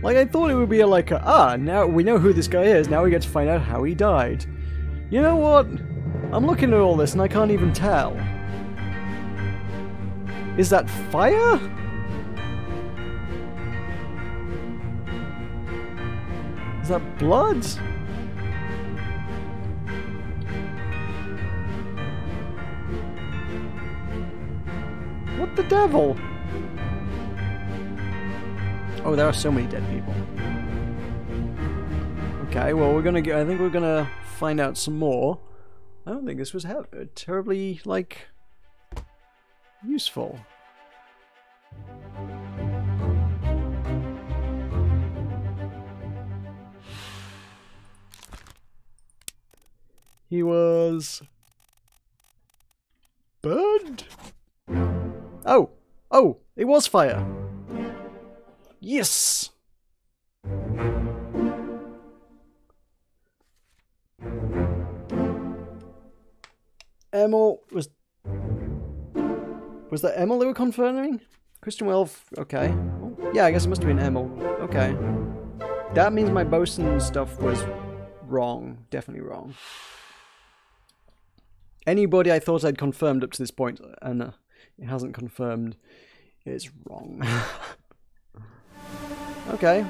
Speaker 1: Like, I thought it would be like a, now we know who this guy is, now we get to find out how he died. You know what? I'm looking at all this and I can't even tell. Is that fire? Is that blood? What the devil? Oh, there are so many dead people. Okay, well, I think we're gonna find out some more. I don't think this was terribly, like, useful. He was... burned? Oh! Oh! It was fire! Yes! Emil was... Was that Emil they were confirming? Christian Welf, okay. Yeah, I guess it must have been Emil. Okay. That means my bosun stuff was wrong. Definitely wrong. Anybody I thought I'd confirmed up to this point, and it hasn't confirmed, is wrong. Okay.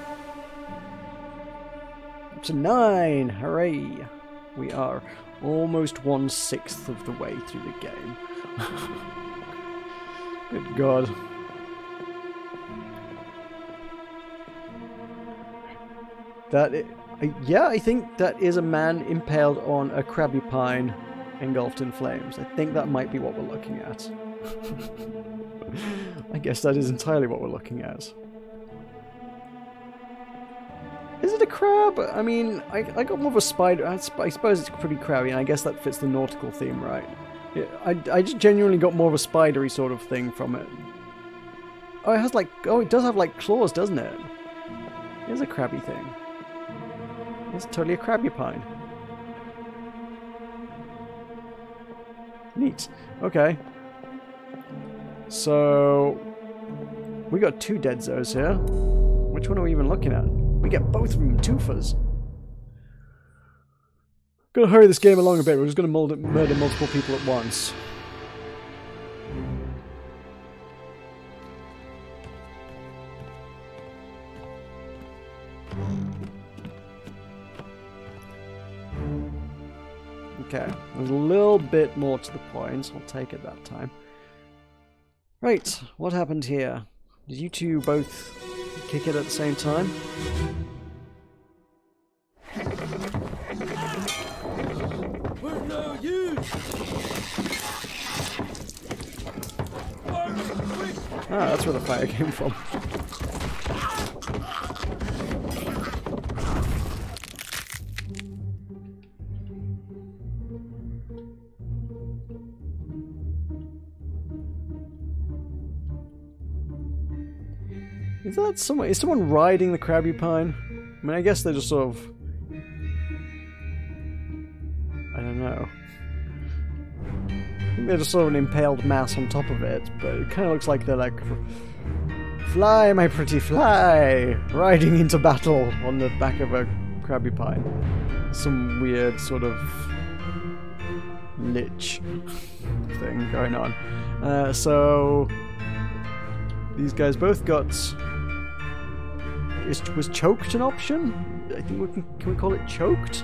Speaker 1: Up to 9! Hooray! We are almost 1/6 of the way through the game. Good God. Yeah, I think that is a man impaled on a crabby pine engulfed in flames. I think that might be what we're looking at. I guess that is entirely what we're looking at. Is it a crab? I mean, I got more of a spider. I suppose it's pretty crabby, and I guess that fits the nautical theme, right? Yeah, I just genuinely got more of a spidery sort of thing from it. Oh, it has like... Oh, it does have like claws, doesn't it? It's a crabby thing. It's totally a crabby pine. Neat. Okay. So... we got 2 dead zoos here. Which one are we even looking at? We get both of them twofers. Gotta hurry this game along a bit. We're just gonna murder multiple people at once. Okay, there's a little bit more to the point. I'll take it that time. Right, what happened here? Did you two both kick it at the same time?
Speaker 5: We're no use!
Speaker 1: Ah, that's where the fire came from. Is that someone? Is someone riding the Krabby Pine? I mean, I guess they're just sort of... I don't know. I think they're just sort of an impaled mass on top of it, but it kind of looks like they're like... Fly, my pretty fly! Riding into battle on the back of a Krabby Pine. Some weird sort of... lich thing going on. So... these guys both got... Was choked an option? I think we can we call it choked?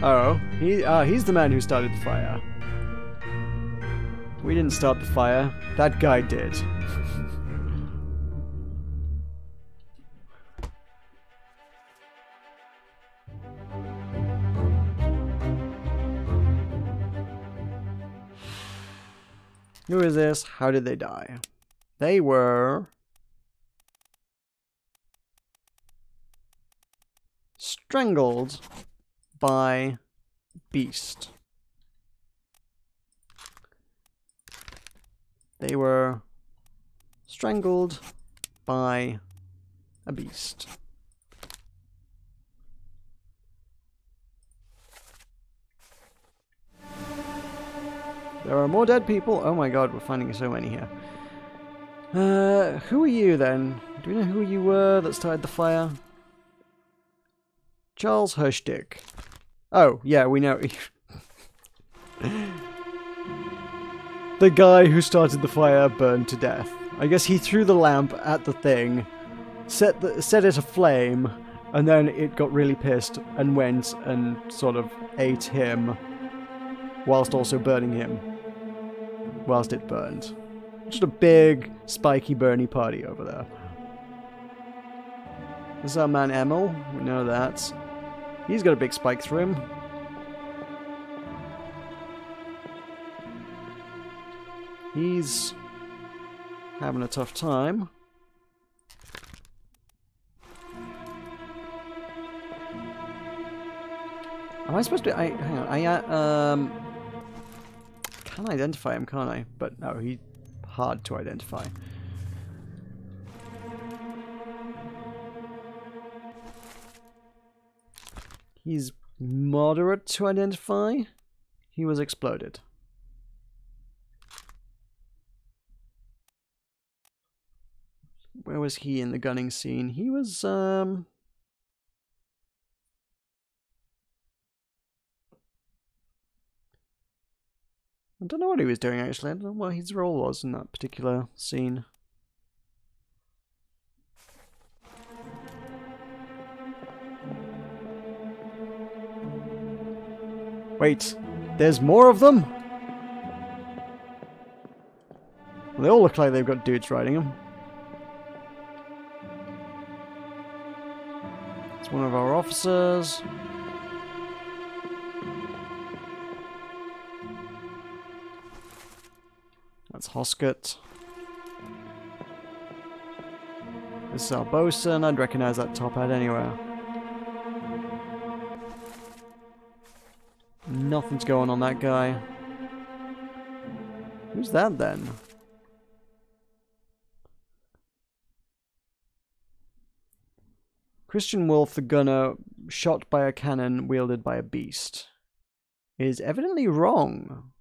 Speaker 1: Oh, he's the man who started the fire. We didn't start the fire. That guy did. Who is this? How did they die? They were... strangled by beast. They were strangled by a beast. There are more dead people. Oh my god, we're finding so many here. Who are you then? Do we know who you were that started the fire? Charles Hirschdick. Oh, yeah, we know. The guy who started the fire burned to death. I guess he threw the lamp at the thing, set it aflame, and then it got really pissed and went and sort of ate him, whilst also burning him, whilst it burned. Just a big, spiky, burny party over there. This is our man Emil. We know that. He's got a big spike through him. He's having a tough time. Am I supposed to... hang on. Can identify him, can't I? But no, he's hard to identify. He's moderate to identify. He was exploded. Where was he in the gunning scene? He was, I don't know what he was doing, actually. I don't know what his role was in that particular scene. Wait, there's more of them? Well, they all look like they've got dudes riding them. It's one of our officers. That's Hoskett. This is our bosun. I'd recognize that top hat anywhere. Nothing's going on that guy. Who's that then? Christian Wolf, the gunner, shot by a cannon wielded by a beast, is evidently wrong.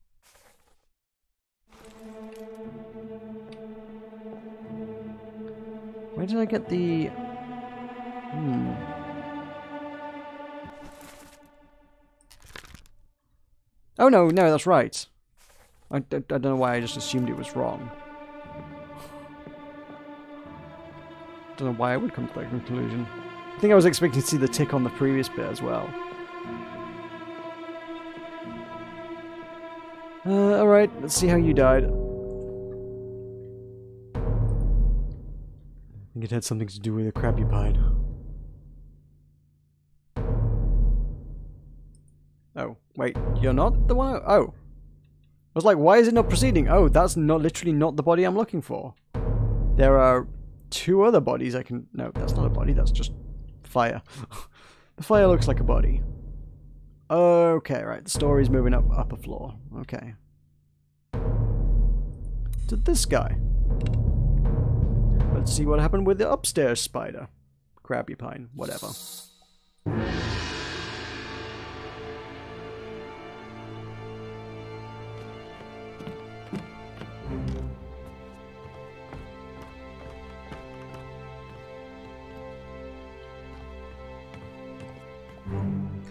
Speaker 1: Where did I get the... Oh, no, that's right. I don't know why I just assumed it was wrong. Don't know why I would come to that conclusion. I think I was expecting to see the tick on the previous bit as well. Alright, let's see how you died. I think it had something to do with the crab you pied. Oh, wait, you're not the one? Oh. I was like, why is it not proceeding? Oh, that's not literally not the body I'm looking for. There are 2 other bodies I can... No, that's not a body, that's just fire. The fire looks like a body. Okay, right, the story's moving up a floor. Okay. To this guy. Let's see what happened with the upstairs spider. Crabby pine, whatever.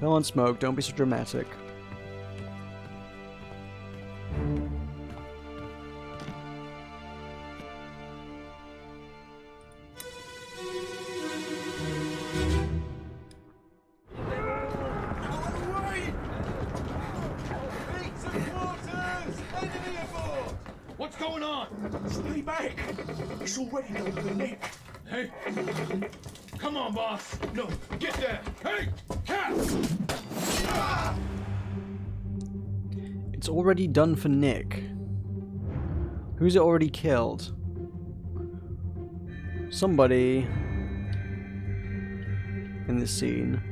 Speaker 1: Come on, Smoke, don't be so dramatic.
Speaker 2: What's going on?
Speaker 4: Stay back! It's already done for Nick.
Speaker 2: Hey! Come on, boss! No, get there! Hey! Cats!
Speaker 1: It's already done for Nick. Who's it already killed? Somebody in this scene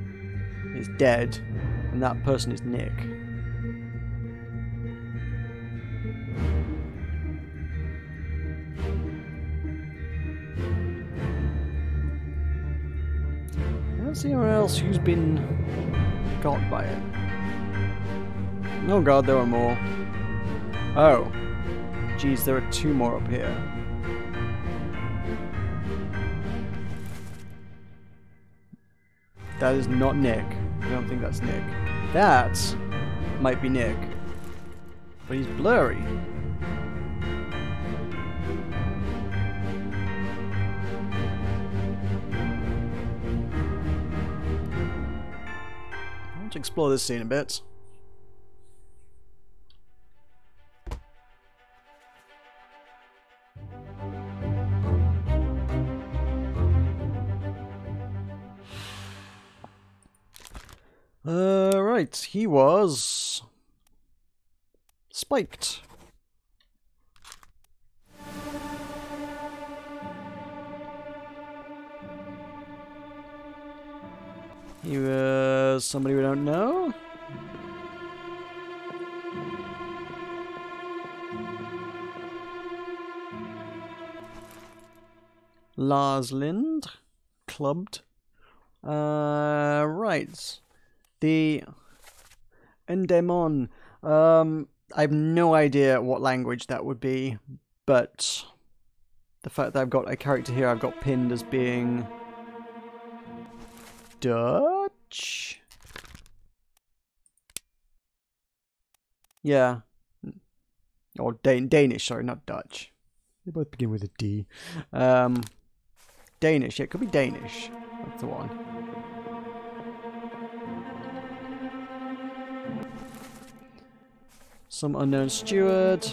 Speaker 1: is dead, and that person is Nick. I don't see anyone else who's been got by it. Oh god, there are more. Oh. Geez, there are 2 more up here. That is not Nick. I don't think that's Nick. That might be Nick. But he's blurry. Let's explore this scene a bit. Right, he was spiked. He was somebody we don't know. Lars Lind, clubbed. Right. The Endemon. I have no idea what language that would be, but the fact that I've got a character here I've got pinned as being Dutch? Yeah. Or Danish, sorry, not Dutch. They both begin with a D. Danish, yeah, it could be Danish. That's the one. Some unknown steward.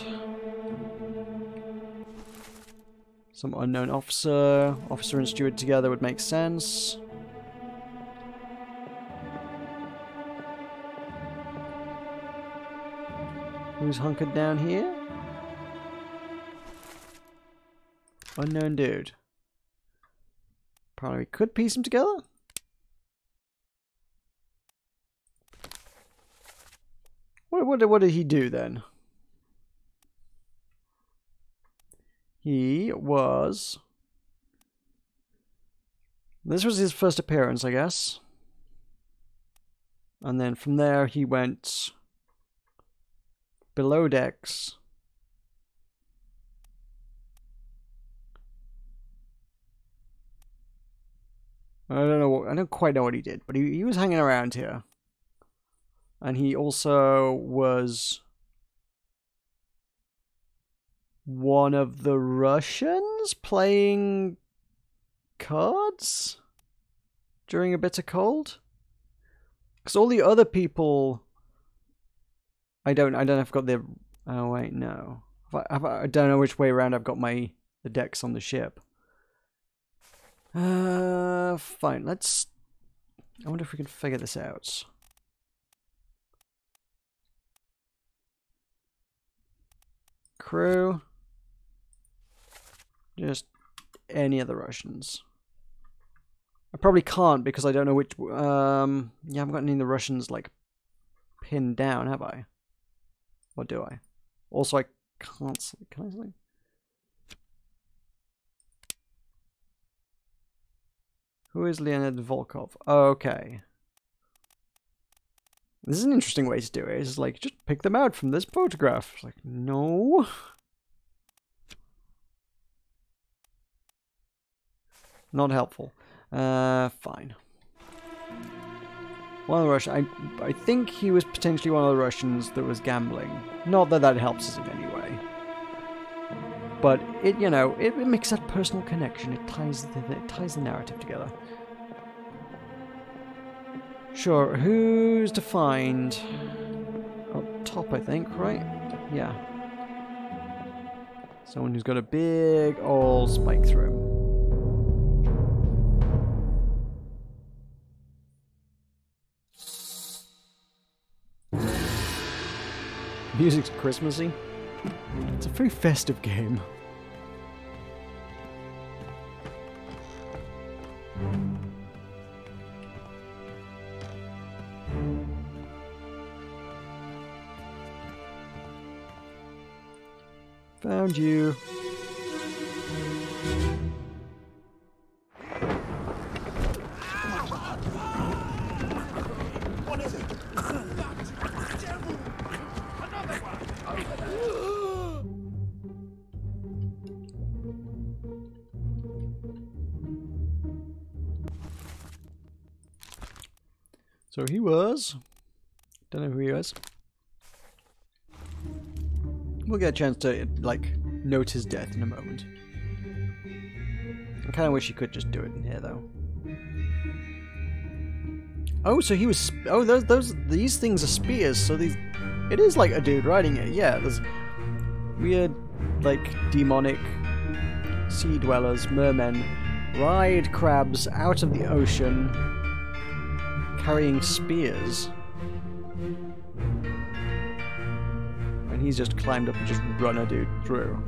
Speaker 1: Some unknown officer. Officer and steward together would make sense. Who's hunkered down here? Unknown dude. Probably could piece them together. What did he do then? He was... This was his first appearance, I guess. And then from there he went below decks. I don't quite know what he did, but he was hanging around here. And he also was one of the Russians playing cards during a bitter cold. Because all the other people, I don't know if I've got the. Oh wait, no. I don't know which way around I've got the decks on the ship. Fine. Let's. I wonder if we can figure this out. Crew. Just any of the Russians. I probably can't because I don't know which. Yeah, I haven't got any of the Russians like pinned down, have I? Or do I? Also, I can't see. Can I see? Who is Leonid Volkov? Okay. This is an interesting way to do it. It's like, just pick them out from this photograph. It's like, no. Not helpful. Fine. One of the Russians. I think he was potentially one of the Russians that was gambling. Not that that helps us in any way. But it, you know, it makes that personal connection. It ties the narrative together. Sure, who's to find? Up top, I think, right? Yeah. Someone who's got a big old spike through him. Music's Christmassy. It's a very festive game. Found you.
Speaker 2: What is it? Another one.
Speaker 1: So he was. Don't know who he is. We'll get a chance to, like, note his death in a moment. I kind of wish you could just do it in here, though. Oh, so he was. Oh, these things are spears. So these. It is like a dude riding it. Yeah, there's weird, like, demonic sea dwellers, mermen, ride crabs out of the ocean, carrying spears. He's just climbed up and just run a dude through.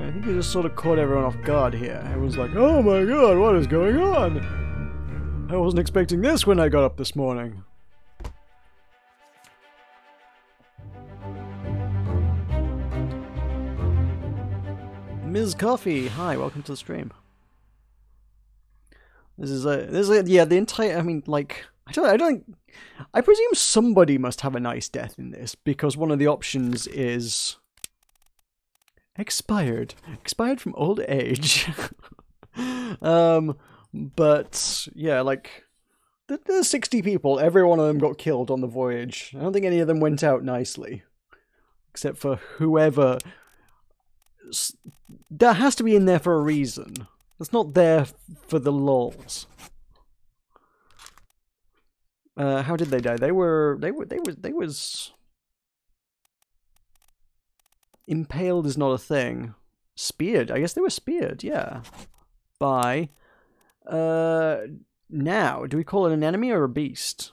Speaker 1: I think he just sort of caught everyone off guard here. Everyone's like, oh my god, what is going on? I wasn't expecting this when I got up this morning. Ms. Coffee, hi, welcome to the stream. This is yeah, the entire, I mean, like, I presume somebody must have a nice death in this, because one of the options is expired from old age. But yeah, like, there's 60 people, every one of them got killed on the voyage. I don't think any of them went out nicely, except for whoever. That has to be in there for a reason. It's not there for the lulz. How did they die? They was impaled is not a thing. Speared. I guess they were speared. Yeah, by Now, do we call it an enemy or a beast?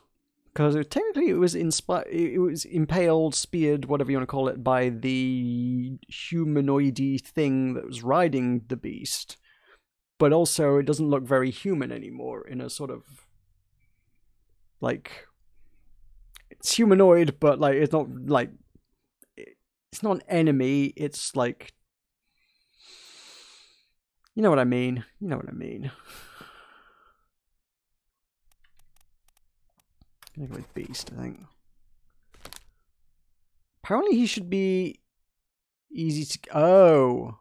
Speaker 1: Because technically it was impaled, speared, whatever you want to call it, by the humanoidy thing that was riding the beast. But also it doesn't look very human anymore in a sort of, like, it's humanoid, but like it's not like, it's not an enemy, it's like, you know what I mean, you know what I mean. I'm gonna go with beast, I think. Apparently he should be easy to... Oh.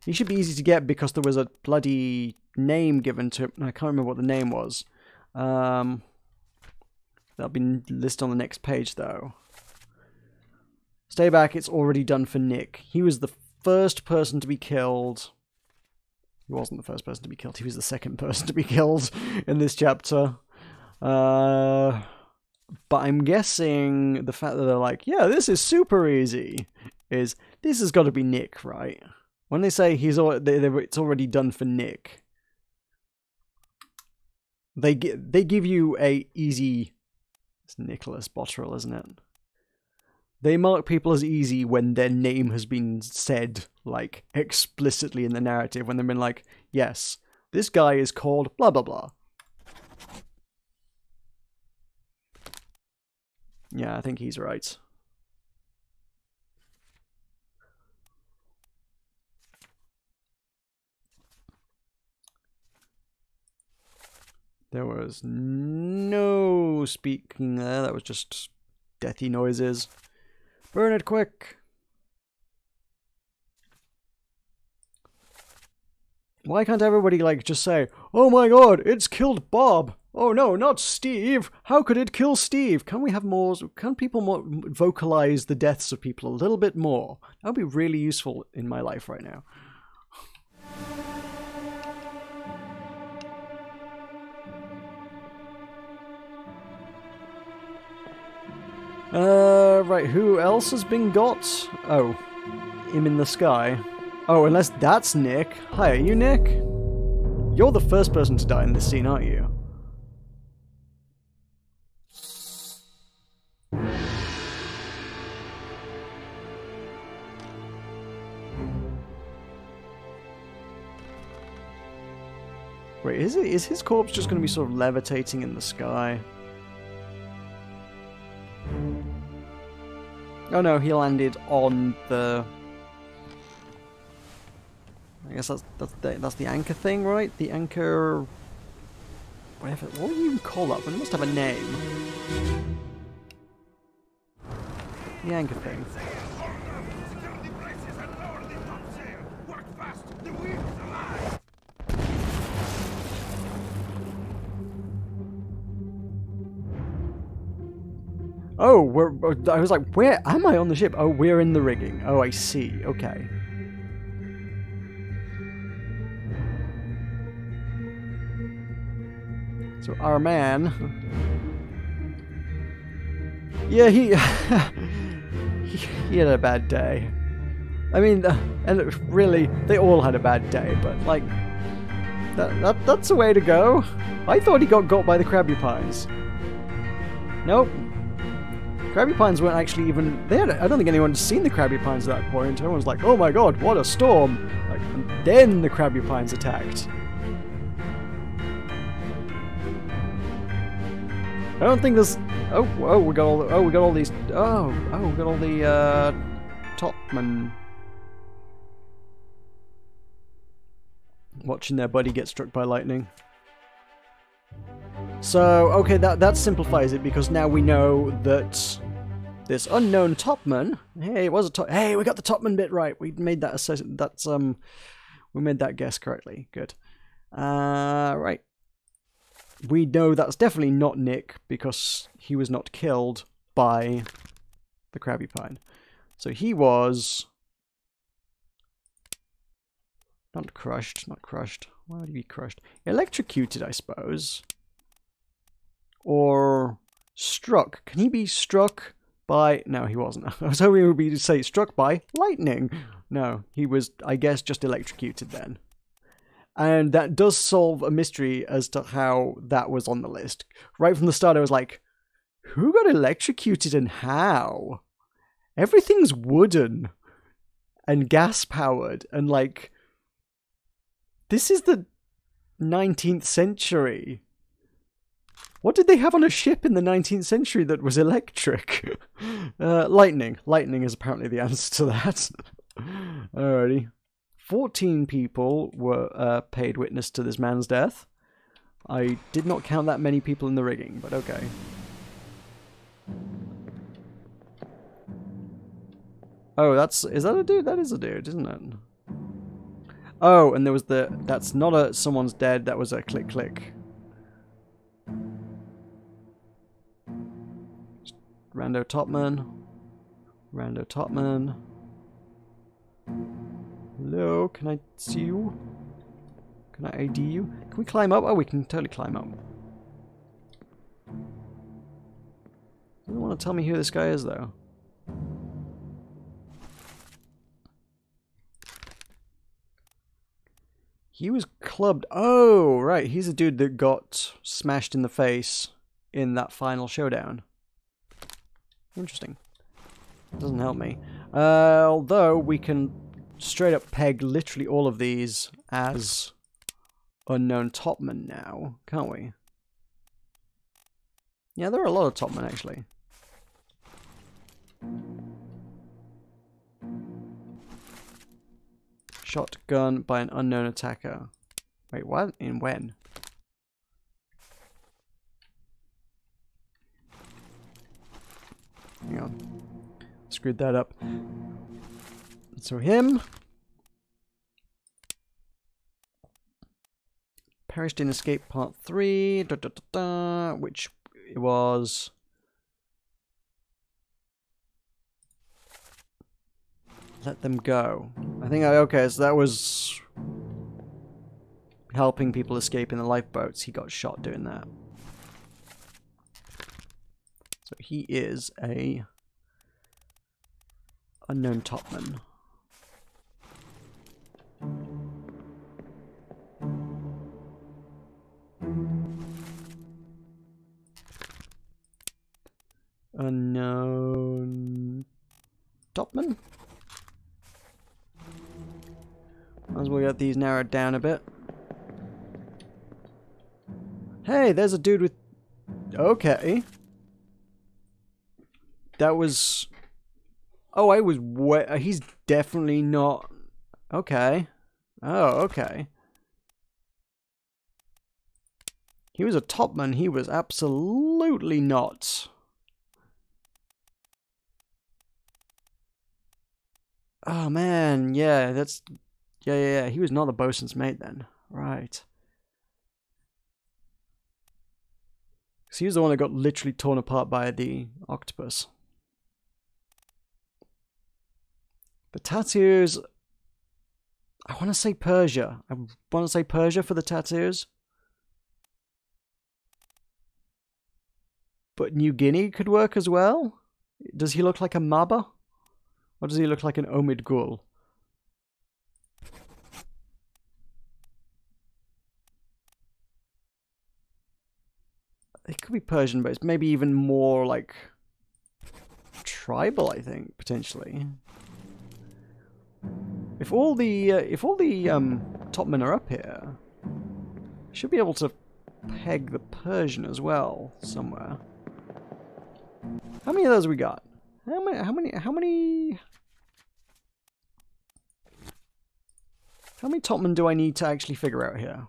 Speaker 1: He should be easy to get because there was a bloody name given to him. I can't remember what the name was. That'll be listed on the next page, though. Stay back, it's already done for Nick. He was the first person to be killed. He wasn't the first person to be killed. He was the second person to be killed in this chapter. But I'm guessing the fact that they're like, yeah, this is super easy, is this has got to be Nick, right? When they say it's already done for Nick, they give you a easy. It's Nicholas Botterill, isn't it? They mark people as easy when their name has been said, like, explicitly in the narrative, when they've been like, yes, this guy is called blah blah blah. Yeah, I think he's right. There was no speaking there, that was just deathy noises. Burn it quick! Why can't everybody, like, just say, oh my god, it's killed Bob! Oh no, not Steve! How could it kill Steve? Can we have more... Can people more vocalize the deaths of people a little bit more? That would be really useful in my life right now. Right, who else has been got? Oh, him in the sky. Oh, unless that's Nick. Hi, are you Nick? You're the first person to die in this scene, aren't you? Wait, is his corpse just going to be sort of levitating in the sky? Oh no, he landed on the... I guess that's the anchor thing, right? The anchor... Whatever. What do you even call that? It must have a name. The anchor thing. Oh, I was like, where am I on the ship? Oh, we're in the rigging. Oh, I see. Okay. So our man... Yeah, he had a bad day. I mean, and really, they all had a bad day, but, like, that's the way to go. I thought he got by the Krabby Pines. Nope. Krabby Pines weren't actually even... I don't think anyone's seen the Krabby Pines at that point. Everyone's like, oh my god, what a storm! Like, and then the Krabby Pines attacked. I don't think there's... Oh, we got all these... we got all the, topmen watching their buddy get struck by lightning. So, okay, that simplifies it, because now we know that this unknown topman... Hey, it was a top... Hey, we got the topman bit right. We made that we made that guess correctly. Good. Right. We know that's definitely not Nick, because he was not killed by the Krabby Pine. So he was... Not crushed. Why would he be crushed? Electrocuted, I suppose. Or struck. Can he be struck by... No, he wasn't. I was hoping it would be to say struck by lightning. No, he was, I guess, just electrocuted then. And that does solve a mystery as to how that was on the list. Right from the start, I was like, who got electrocuted and how? Everything's wooden and gas-powered. And, like, this is the 19th century. What did they have on a ship in the 19th century that was electric? Lightning. Lightning is apparently the answer to that. Alrighty. 14 people were paid witness to this man's death. I did not count that many people in the rigging, but okay. Oh, is that a dude? That is a dude, isn't it? Oh, and there was that's not a someone's dead, that was a click click. Rando Topman. Rando Topman. Hello, can I see you? Can I ID you? Can we climb up? Oh, we can totally climb up. Doesn't want to tell me who this guy is, though. He was clubbed. Oh, right. He's a dude that got smashed in the face in that final showdown. Interesting. Doesn't help me. Although we can straight up peg literally all of these as unknown topmen now, can't we? Yeah, there are a lot of topmen actually. Shotgun by an unknown attacker. Wait, what? In when? Hang on. Screwed that up. So him. Perished in Escape Part 3. Which it was... Let them go. I think okay, so that was helping people escape in the lifeboats. He got shot doing that. So he is a unknown topman. Unknown topman. Might as well get these narrowed down a bit. Hey, there's a dude with... Okay. That was... Oh, I was way... He's definitely not... Okay. Oh, okay. He was a topman. He was absolutely not. Oh, man. Yeah, that's... Yeah. He was not the bosun's mate then. Right. So he was the one that got literally torn apart by the octopus. The tattoos... I want to say Persia. I want to say Persia for the tattoos. But New Guinea could work as well? Does he look like a Maba? Or does he look like an Omid Gul? It could be Persian, but it's maybe even more like tribal, I think, potentially. If all the topmen are up here, I should be able to peg the Persian as well somewhere. How many of those we got? How many topmen do I need to actually figure out here?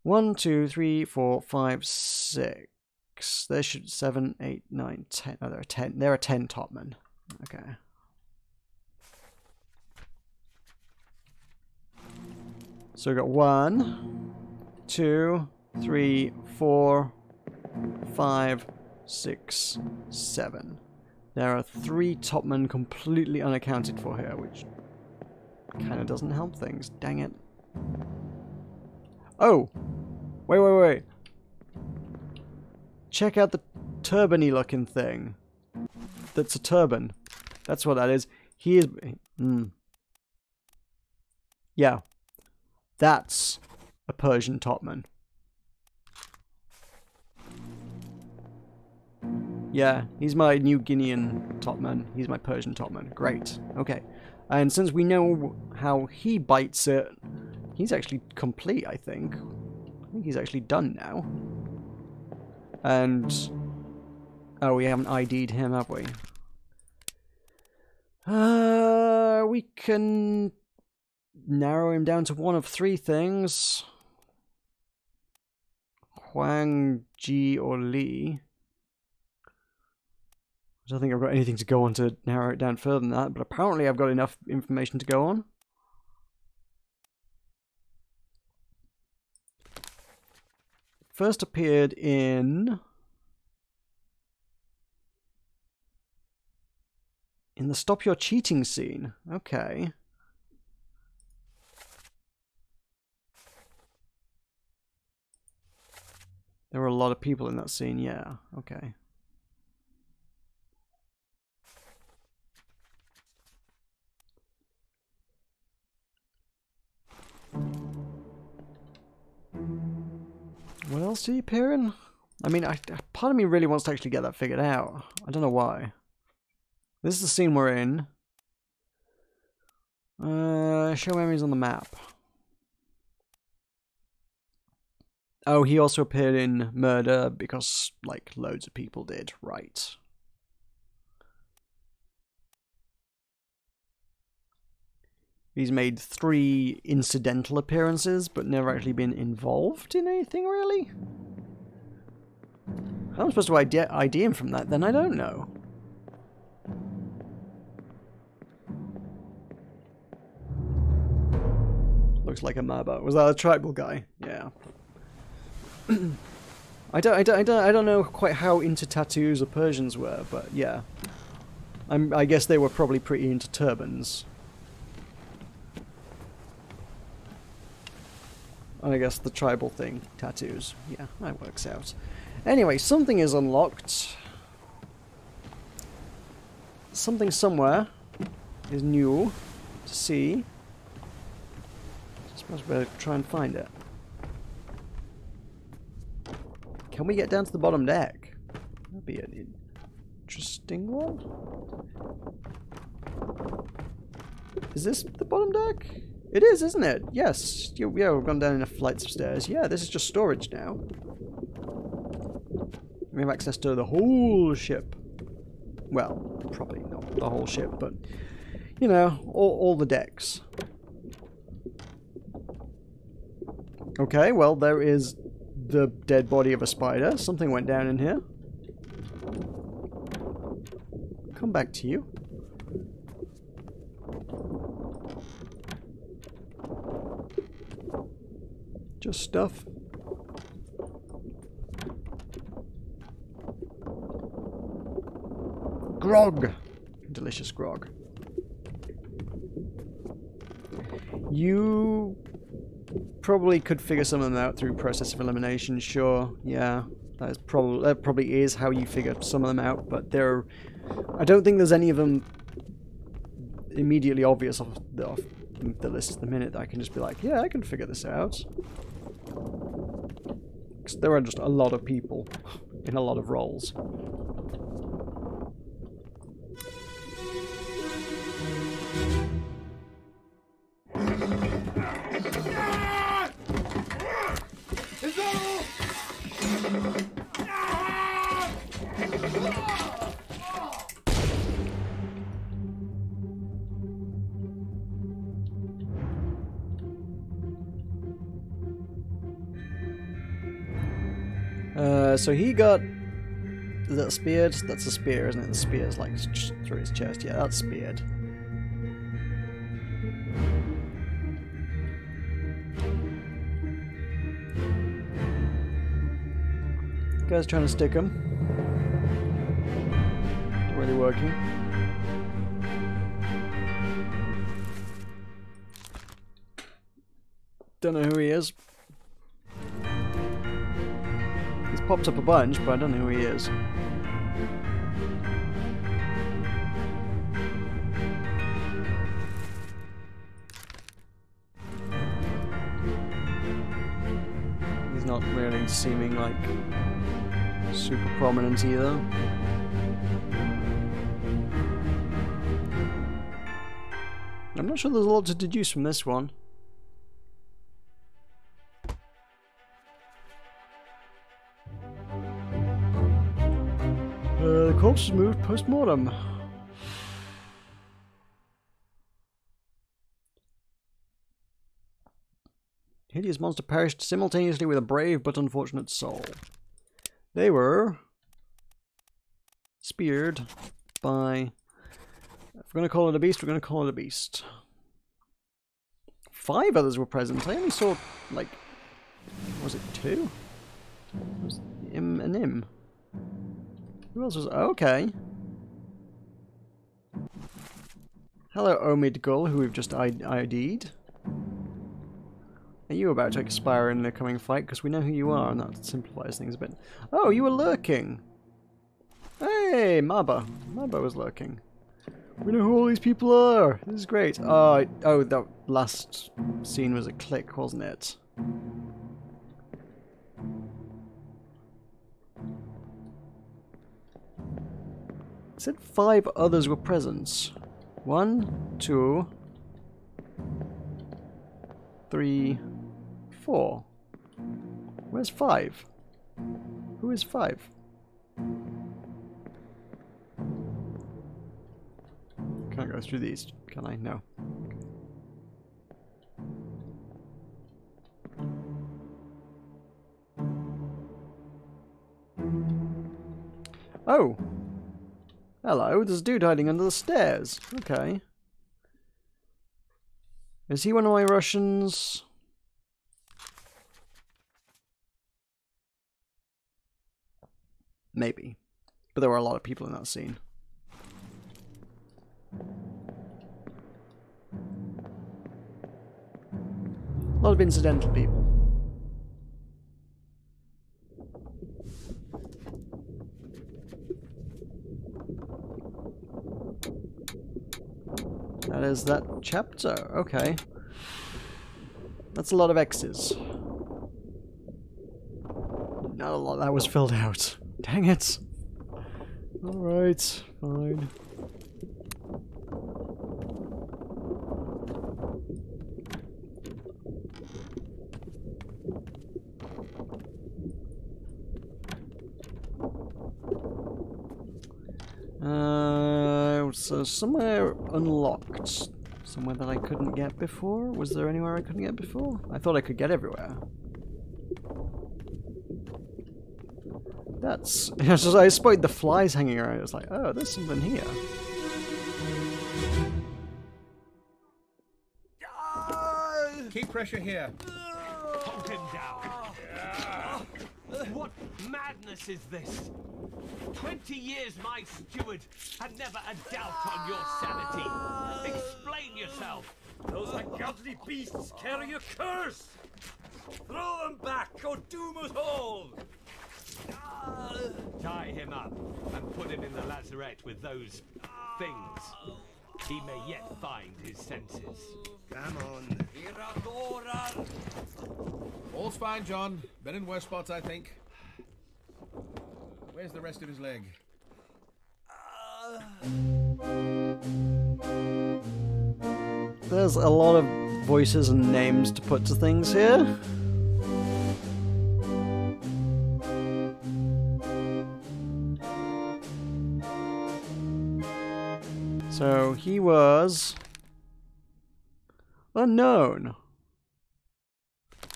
Speaker 1: 1, 2, 3, 4, 5, 6. There should 7, 8, 9, 10. Oh, there are 10. There are 10 topmen. Okay. So we got 1, 2, 3, 4, 5, 6, 7. There are 3 topmen completely unaccounted for here, which kind of doesn't help things. Dang it. Oh! Wait. Check out the turban-y looking thing. That's a turban. That's what that is. He is... Yeah. That's a Persian topman. Yeah, he's my New Guinean topman. He's my Persian topman. Great. Okay. And since we know how he bites it, he's actually complete, I think. I think he's actually done now. And... oh, we haven't ID'd him, have we? We can narrow him down to one of three things. Huang, Ji, or Li. I don't think I've got anything to go on to narrow it down further than that, but apparently I've got enough information to go on. First appeared in the Stop Your Cheating scene. Okay. There were a lot of people in that scene, yeah. Okay. What else did he appear in? I mean, part of me really wants to actually get that figured out. I don't know why. This is the scene we're in. Show memories on the map. Oh, he also appeared in Murder because, like, loads of people did. Right. He's made 3 incidental appearances, but never actually been involved in anything, really? How am I supposed to ID him from that, then? I don't know. Looks like a Maba. Was that a tribal guy? Yeah. I don't know quite how into tattoos the Persians were, but yeah. I guess they were probably pretty into turbans. And I guess the tribal thing, tattoos. Yeah, that works out. Anyway, something is unlocked. Something somewhere is new to see. I suppose we better try and find it. Can we get down to the bottom deck? That'd be an interesting one. Is this the bottom deck? It is, isn't it? Yes. Yeah, we've gone down enough flights of stairs. Yeah, this is just storage now. We have access to the whole ship. Well, probably not the whole ship, but, you know, all the decks. Okay, well, there is the dead body of a spider. Something went down in here. Come back to you. Just stuff. Grog! Delicious grog. You probably could figure some of them out through process of elimination, sure, yeah. That probably is how you figure some of them out, but I don't think there's any of them immediately obvious off the list at the minute that I can just be like, yeah, I can figure this out. Because there are just a lot of people in a lot of roles. So he got... Is that speared? That's a spear, isn't it? The spear's like just through his chest. Yeah, that's speared. Guy's trying to stick him. Not really working. Don't know who he is. He's popped up a bunch, but I don't know who he is. not really seeming like super prominent either. I'm not sure there's a lot to deduce from this one. The corpse was moved post-mortem. Hideous monster perished simultaneously with a brave but unfortunate soul. They were speared by... If we're going to call it a beast, we're going to call it a beast. 5 others were present. I only saw, like... Was it 2? It was Im and Im. Who else was... Oh, okay. Hello, Omid Gull, who we've just ID'd. Are you about to expire in the coming fight? Because we know who you are, and that simplifies things a bit. Oh, you were lurking! Hey, Maba. Maba was lurking. We know who all these people are! This is great. Oh, that last scene was a click, wasn't it? It said 5 others were present. 1, 2, 3, 4. Where's 5? Who is 5? Can't go through these, can I? No. Oh! Hello, there's a dude hiding under the stairs. Okay. Is he one of my Russians? Maybe. But there were a lot of people in that scene. A lot of incidental people. That is that chapter. Okay. That's a lot of X's. Not a lot that was filled out. Dang it. Alright, fine. So somewhere unlocked. Somewhere that I couldn't get before? Was there anywhere I couldn't get before? I thought I could get everywhere. That's... I spotted the flies hanging around. It was like, oh, there's something here.
Speaker 2: Keep pressure here.
Speaker 3: Hold him down. What madness is this? 20 years my steward had never a doubt on your sanity. Explain yourself.
Speaker 6: Those ungodly beasts carry a curse! Throw them back or doom us all!
Speaker 3: Tie him up and put him in the lazarette with those things. He may yet find his senses.
Speaker 2: Come on. All's fine, John. Been in worse spots, I think. Where's the rest of his leg?
Speaker 1: There's a lot of voices and names to put to things here. So he was unknown,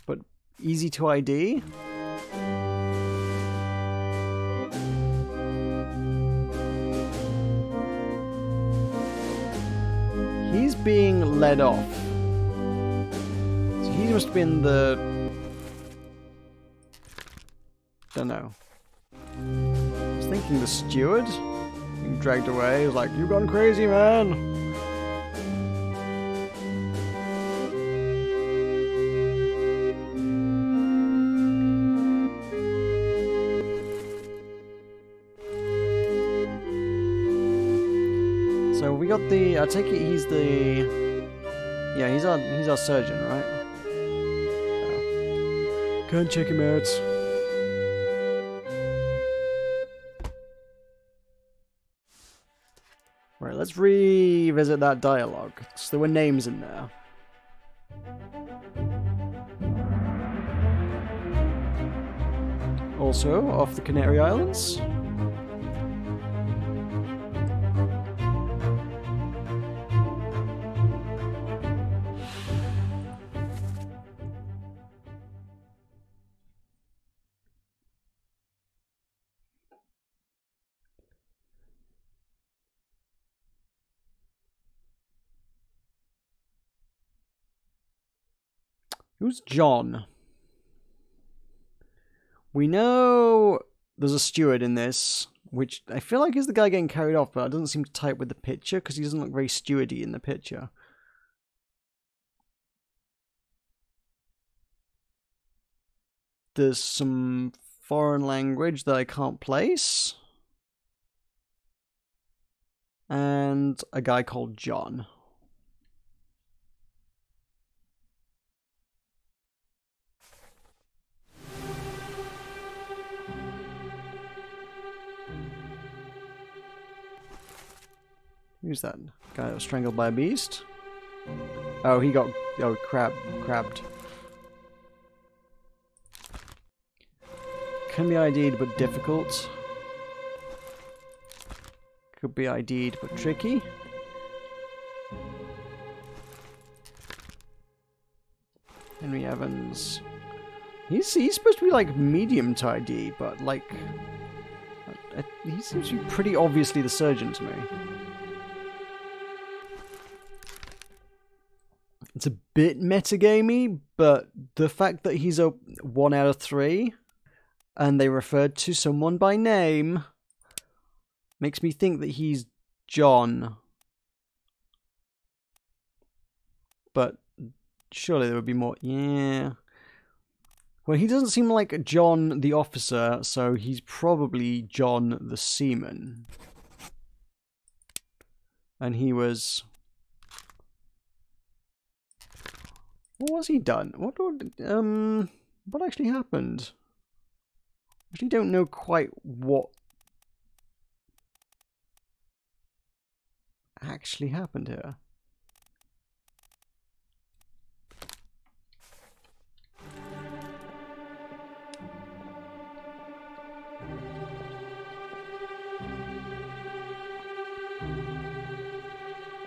Speaker 1: but easy to ID. He's being led off. So he must have been the... don't know. I was thinking the steward? Being dragged away. He was like, "You've gone crazy, man!" So we got the... I take it he's the... Yeah, he's our surgeon, right? Can't check him out. Right, let's revisit that dialogue. So there were names in there. Also, off the Canary Islands. Who's John? We know there's a steward in this, which I feel like is the guy getting carried off, but it doesn't seem to type with the picture because he doesn't look very stewardy in the picture. There's some foreign language that I can't place. And a guy called John. Who's that guy that was strangled by a beast? Oh, he got crabbed. Can be ID'd but difficult. Could be ID'd but tricky. Henry Evans. He's supposed to be like medium to ID, but like he seems to be pretty obviously the surgeon to me. It's a bit metagamey, but the fact that he's a 1 out of 3 and they referred to someone by name makes me think that he's John. But surely there would be more. Yeah. Well, he doesn't seem like John the officer, so he's probably John the seaman. And he was... What was he done? What actually happened? I actually don't know quite what actually happened here.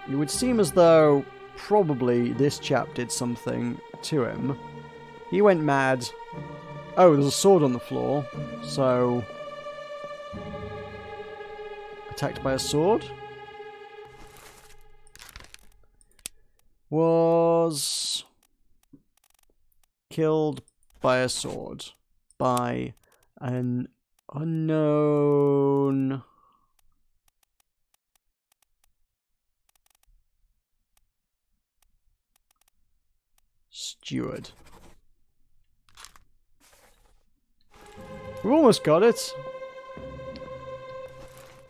Speaker 1: It would seem as though probably this chap did something to him. He went mad. Oh, there's a sword on the floor. So... attacked by a sword? Was... killed by a sword. By an unknown... steward. We almost got it.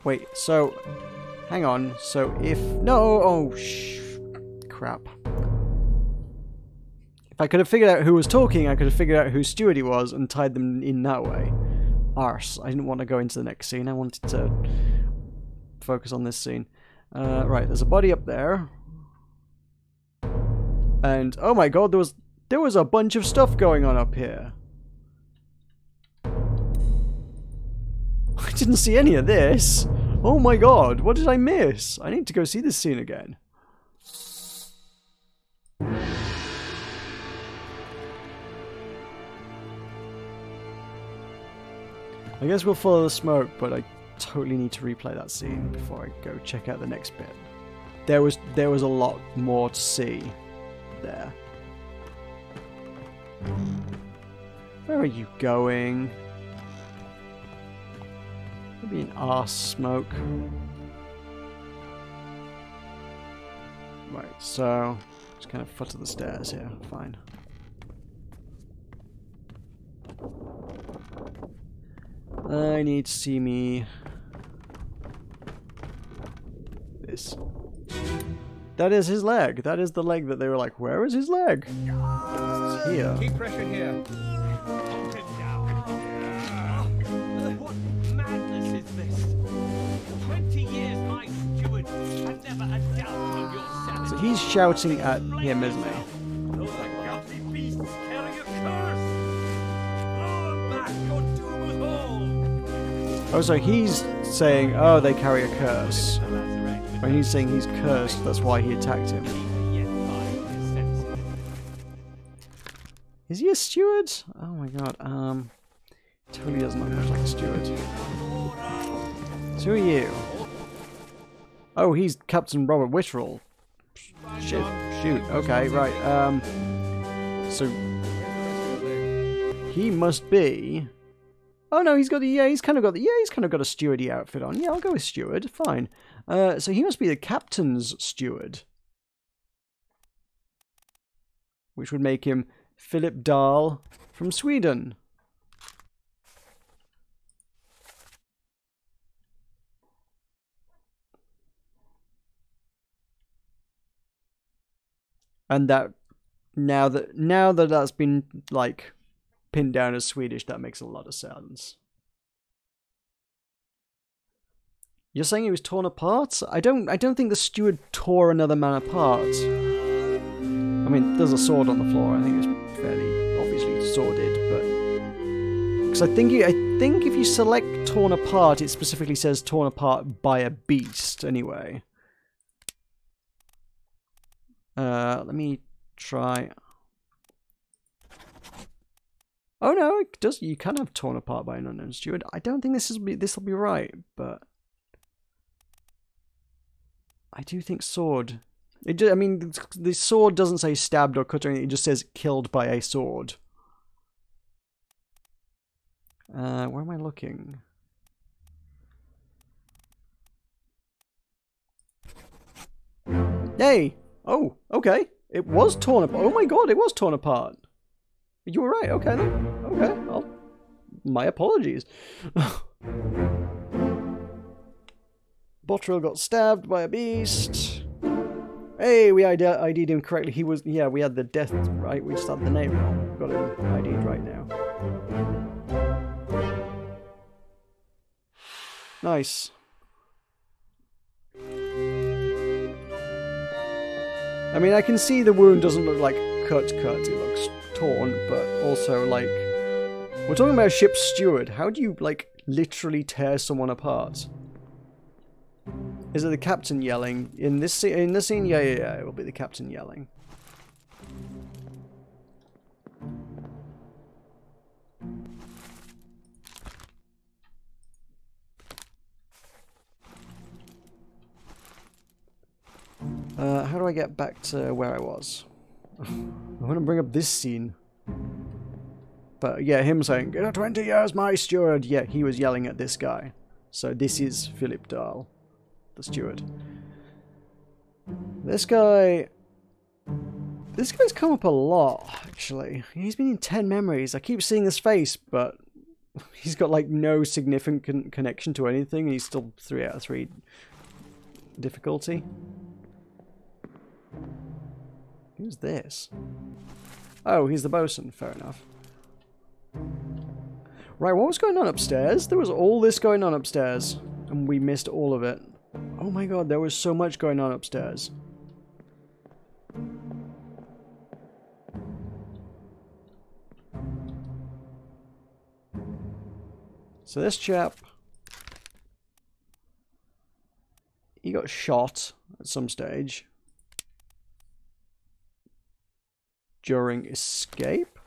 Speaker 1: Wait, so... hang on. So if... no! Oh, crap. If I could have figured out who was talking, I could have figured out who steward he was and tied them in that way. Arse. I didn't want to go into the next scene. I wanted to focus on this scene. Right, there's a body up there. And, oh my god, there was a bunch of stuff going on up here. I didn't see any of this. Oh my god, what did I miss? I need to go see this scene again. I guess we'll follow the smoke, but I totally need to replay that scene before I go check out the next bit. There was a lot more to see there. Where are you going? Maybe an arse smoke. Right, so just kind of foot of the stairs here. Fine. I need to see me this. That is his leg. That is the leg that they were like, where is his leg? It's here.
Speaker 4: Keep pressure here.
Speaker 1: So he's shouting at him, isn't he?
Speaker 6: Those ungodly beasts carry a curse! Throw them back, or doom us all!
Speaker 1: Oh, so he's saying, oh, they carry a curse. When he's saying he's cursed, that's why he attacked him. Is he a steward? Oh my god, totally doesn't look much like a steward. So who are you? Oh, he's Captain Robert Witterell. Shit, shoot, okay, right, so he must be... Oh no, he's got the, he's kind of got a stewardy outfit on. Yeah, I'll go with steward, fine. So he must be the captain's steward. Which would make him Philip Dahl from Sweden. And that now that that's been like pinned down as Swedish, that makes a lot of sense. You're saying he was torn apart? I don't think the steward tore another man apart. I mean, there's a sword on the floor. I think it's fairly obviously sworded, but because I think if you select torn apart, it specifically says torn apart by a beast. Anyway, let me try. Oh no, it does. You can have torn apart by an unknown steward. I don't think this will be right, but I do think sword. I mean, the sword doesn't say stabbed or cut or anything. It just says killed by a sword. Where am I looking? Hey! Oh, okay. It was torn apart. Oh my god, it was torn apart. You were right. Okay then. Okay. Well, my apologies. Bottrell got stabbed by a beast. Hey, we ID'd him correctly. He was, yeah, we had the death right. We just had the name wrong. We've got him ID'd right now. Nice. I mean, I can see the wound doesn't look like cut. It looks torn, but also, like, we're talking about a ship's steward. How do you, like, literally tear someone apart? Is it the captain yelling? In this scene? Yeah, it will be the captain yelling. How do I get back to where I was? I want to bring up this scene. But yeah, him saying, "Get 20 years, my steward." Yeah, he was yelling at this guy. So this is Philip Dahl, the steward. This guy's come up a lot, actually. He's been in 10 memories. I keep seeing his face, but he's got like no significant connection to anything. He's still 3 out of 3 difficulty. Who's this? Oh, he's the bosun. Fair enough. Right, what was going on upstairs? There was all this going on upstairs, and we missed all of it. Oh my god, there was so much going on upstairs. So this chap, he got shot at some stage during escape.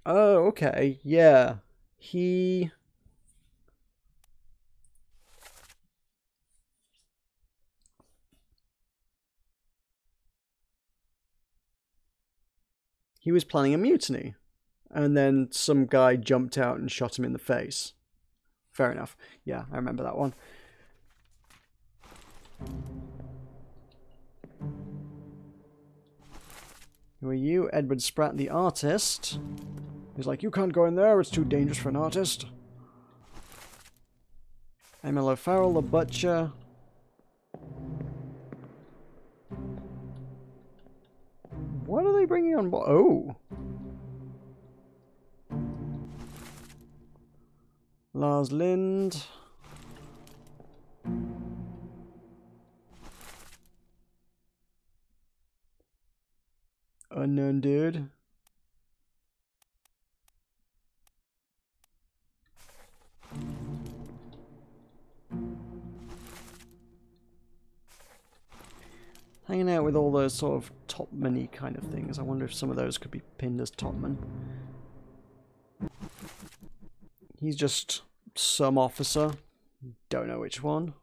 Speaker 1: Oh, okay, yeah. He was planning a mutiny, and then some guy jumped out and shot him in the face. Fair enough. Yeah, I remember that one. Who are you? Edward Spratt, the artist. He's like, "You can't go in there, it's too dangerous for an artist." Emil O'Farrell, the butcher. What are they bringing on board? Oh. Lars Lind. Unknown dude. Hanging out with all those sort of topman-y kind of things. I wonder if some of those could be pinned as topman. He's just some officer. Don't know which one.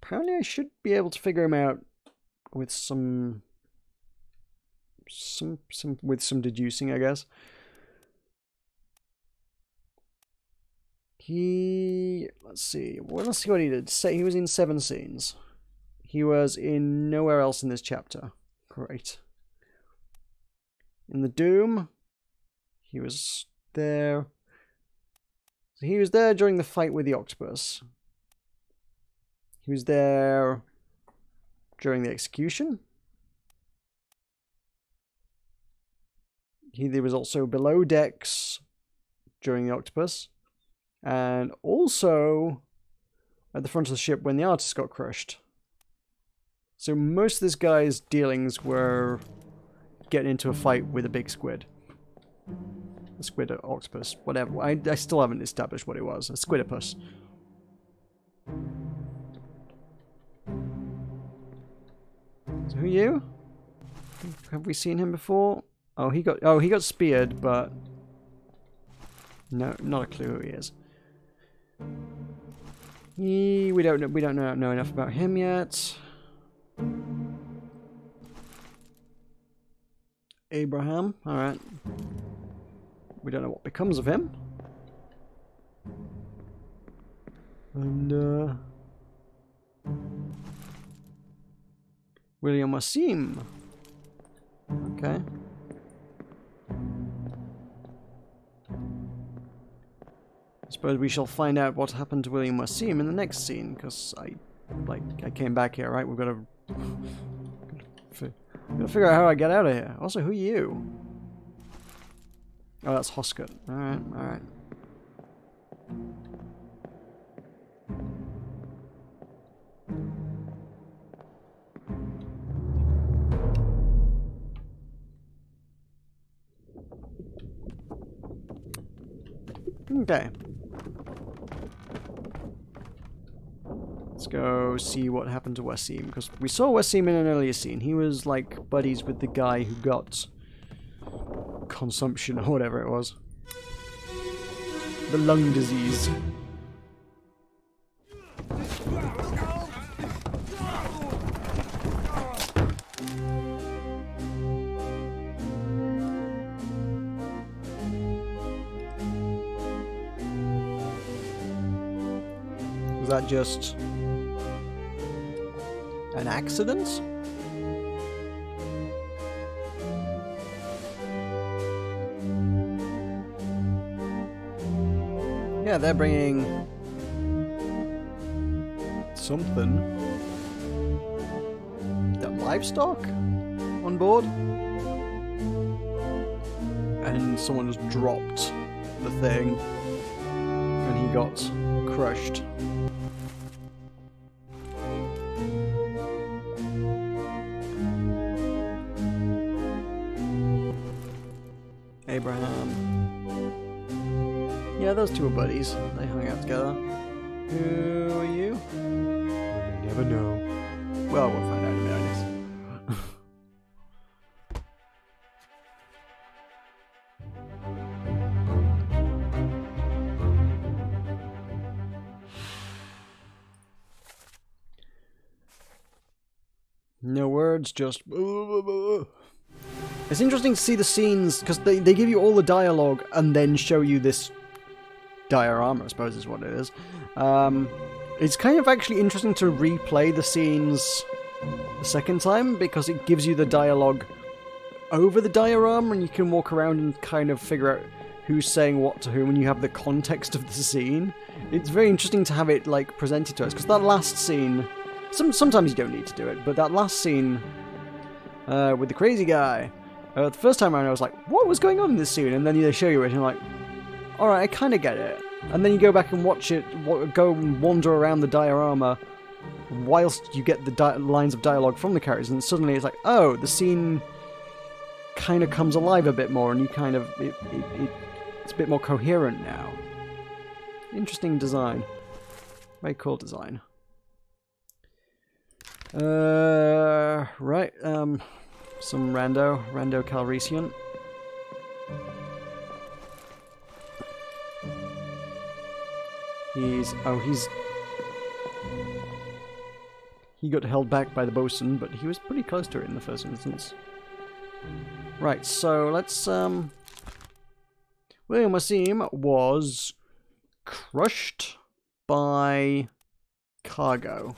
Speaker 1: Apparently I should be able to figure him out with some deducing, I guess. Let's see what he did. Say he was in 7 scenes. He was in nowhere else in this chapter. Great. In the Doom, he was there. So he was there during the fight with the octopus. He was there during the execution. There was also below decks during the octopus. And also at the front of the ship when the artist got crushed. So most of this guy's dealings were getting into a fight with a big squid. A squid or octopus, whatever. I still haven't established what it was. A squidopus. So who are you? Have we seen him before? Oh, he got speared, but no, not a clue who he is. We don't know enough about him yet. Abraham, alright. We don't know what becomes of him. And, William Wasim. Okay. I suppose we shall find out what happened to William Wasim in the next scene, because I came back here, right? We've got to figure out how I get out of here. Also, who are you? Oh, that's Hoskett. Alright, alright. Okay. Let's go see what happened to Wasim, because we saw Wasim in an earlier scene. He was like buddies with the guy who got consumption or whatever it was. The lung disease. Was that just an accident? Yeah, they're bringing something. That livestock on board? And someone just dropped the thing and he got crushed. Abraham. Yeah, those two are buddies. They hung out together. Who are you? We may never know. Well, we'll find out in a minute, I guess. No words, just... It's interesting to see the scenes, because they give you all the dialogue and then show you this diorama, I suppose is what it is. It's kind of actually interesting to replay the scenes the second time, because it gives you the dialogue over the diorama, and you can walk around and kind of figure out who's saying what to whom, and you have the context of the scene. It's very interesting to have it like presented to us, because that last scene... Sometimes you don't need to do it, but that last scene with the crazy guy, the first time around I was like, what was going on in this scene? And then they show you it and you're like, alright, I kind of get it. And then you go back and watch it, go and wander around the diorama whilst you get the lines of dialogue from the characters, and suddenly it's like, oh, the scene kind of comes alive a bit more, and you kind of, it's a bit more coherent now. Interesting design. Very cool design. Right, some Rando Calrissian. He got held back by the bosun, but he was pretty close to it in the first instance. Right, so let's, William Wasim was crushed by cargo.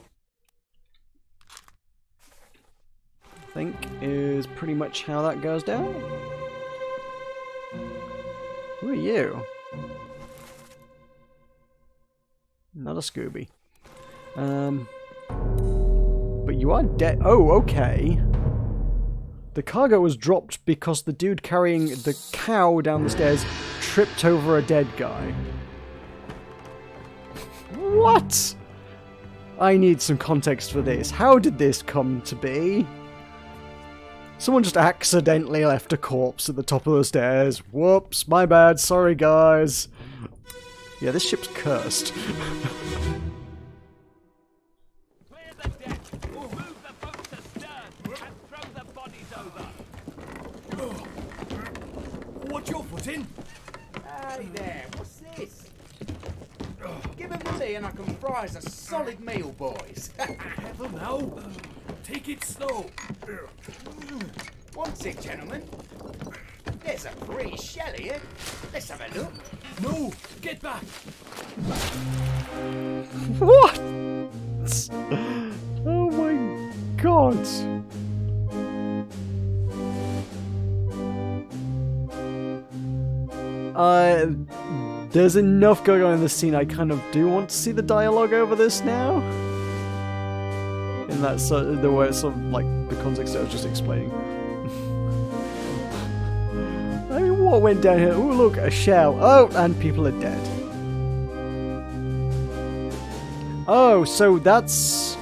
Speaker 1: I think is pretty much how that goes down. Who are you? Not a Scooby. But you are dead. Oh, okay. The cargo was dropped because the dude carrying the cow down the stairs tripped over a dead guy. What? I need some context for this. How did this come to be? Someone just accidentally left a corpse at the top of the stairs. Whoops, my bad, sorry guys. Yeah, this ship's cursed.
Speaker 3: Clear the deck. Move the boats astern and throw the bodies over.
Speaker 6: What's your foot in?
Speaker 7: Hey there, what's this? Give him to me and I can fry us a solid meal, boys.
Speaker 6: Careful now. Take it slow.
Speaker 7: What's it, gentlemen? There's a pretty shell here. Let's have a look.
Speaker 6: No, get back.
Speaker 1: What? Oh my god. There's enough going on in this scene. I kind of do want to see the dialogue over this now. In that the way it's sort of like the context I was just explaining. I mean, what went down here? Oh, look, a shell. Oh, and people are dead. Oh, so that's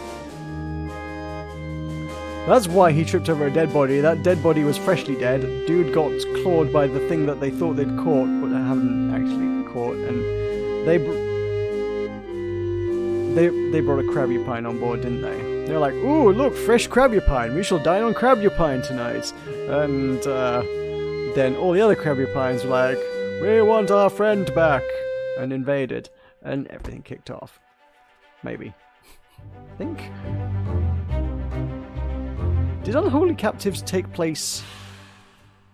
Speaker 1: why he tripped over a dead body. That dead body was freshly dead. Dude got clawed by the thing that they thought they'd caught, but haven't actually caught, and they brought a crabby-pine on board, didn't they? They're like, ooh, look, fresh crabby-pine. We shall dine on crabby-pine tonight. And then all the other crabby-pines were like, we want our friend back, and invaded, and everything kicked off. Maybe. I think. Did Unholy Captives take place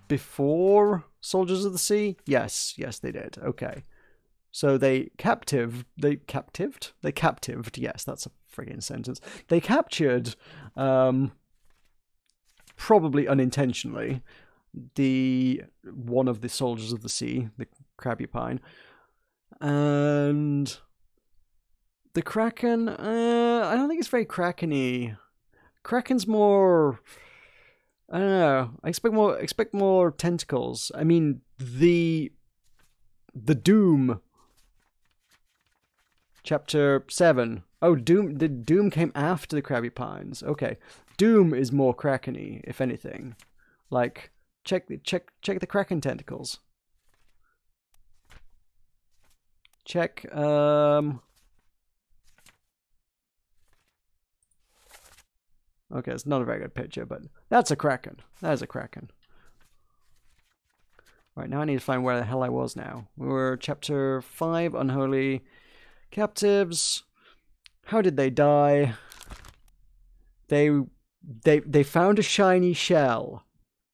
Speaker 1: before Soldiers of the Sea? Yes, they did. Okay. So they captived, yes, that's a friggin' sentence. They captured, probably unintentionally, one of the Soldiers of the Sea, the Crabby-Pine, and the Kraken, I don't think it's very Kraken-y. Kraken's more, I don't know, I expect more tentacles. I mean, the Doom, Chapter 7. Oh, Doom came after the Krabby Pines. Okay. Doom is more Kraken-y, if anything. Like, check the Kraken tentacles. Check, okay, it's not a very good picture, but that's a Kraken. That is a Kraken. Right, now I need to find where the hell I was now. We were Chapter 5, Unholy Captives. How did they die? They found a shiny shell,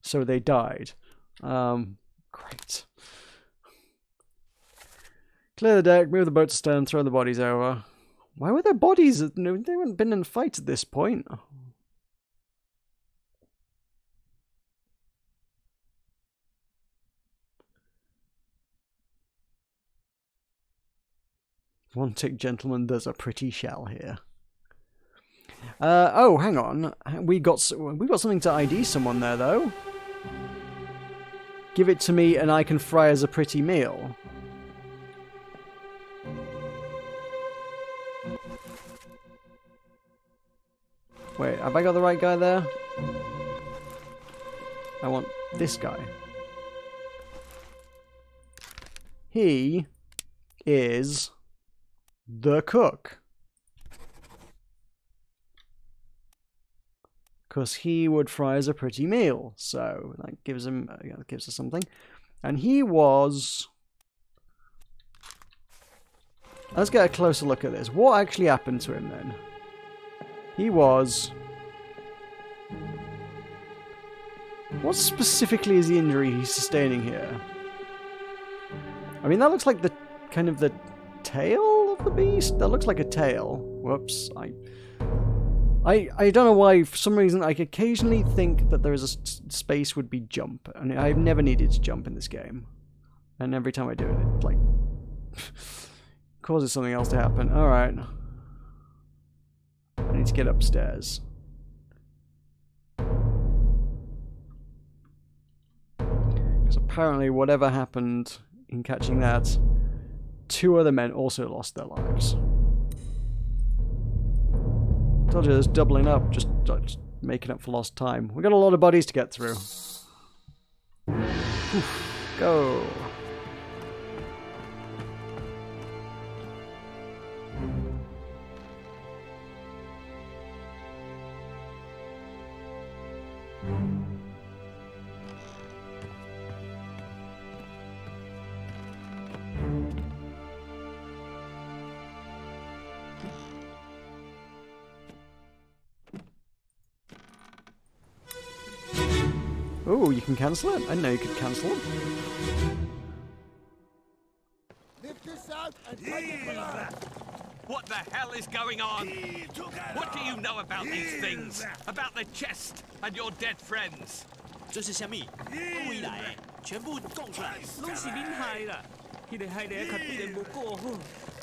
Speaker 1: so they died. Great. Clear the deck, move the boat to stern, throw the bodies over. Why were there bodies? No, they haven't been in a fight at this point. One tick, gentlemen, there's a pretty shell here. Oh, hang on. We got something to ID someone there, though. Give it to me and I can fry as a pretty meal. Wait, have I got the right guy there? I want this guy. He is the cook. Because he would fry us a pretty meal. So that gives him, gives us something. And he was... Let's get a closer look at this. What actually happened to him then? He was... What specifically is the injury he's sustaining here? I mean, that looks like the kind of the tail of the beast. That looks like a tail. Whoops. I don't know why, for some reason, I occasionally think that there is a space would be jump. And I've never needed to jump in this game. And every time I do it, it, like, causes something else to happen. Alright. I need to get upstairs. Because apparently whatever happened in catching that, 2 other men also lost their lives. Told you there's doubling up, just making up for lost time. We got a lot of bodies to get through. Oof, go. Oh, you can cancel it? I didn't know you could cancel it.
Speaker 3: What the hell is going on? What do you know about these things? About the chest and your dead friends?
Speaker 8: 这是虾米？回来，全部供出来，拢是恁害啦！迄个害得较比人无过好，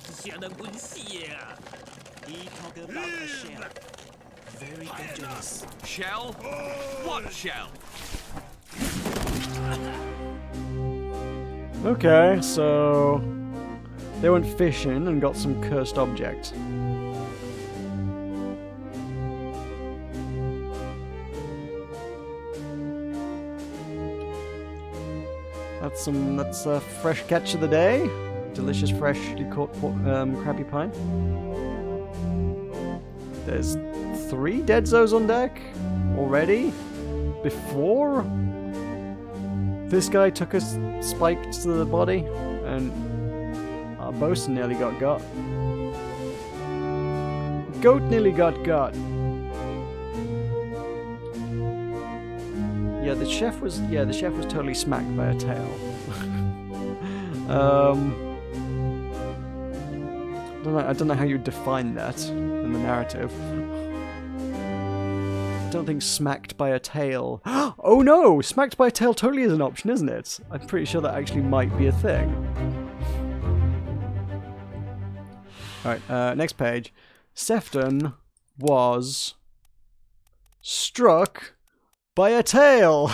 Speaker 8: 是啥人温死的啊？He talk about a shell, very dangerous.
Speaker 3: Shell? What shell?
Speaker 1: Okay, so they went fishing and got some cursed object. That's a fresh catch of the day. Delicious, freshly caught crappie pine. There's 3 dead zoos on deck already. Before this guy took a spike to the body, and our bosun nearly got got. Goat nearly got got. Yeah, the chef was totally smacked by a tail. I don't know how you define that in the narrative. I don't think smacked by a tail. Oh no! Smacked by a tail totally is an option, isn't it? I'm pretty sure that actually might be a thing. Alright, next page. Sefton was struck by a tail!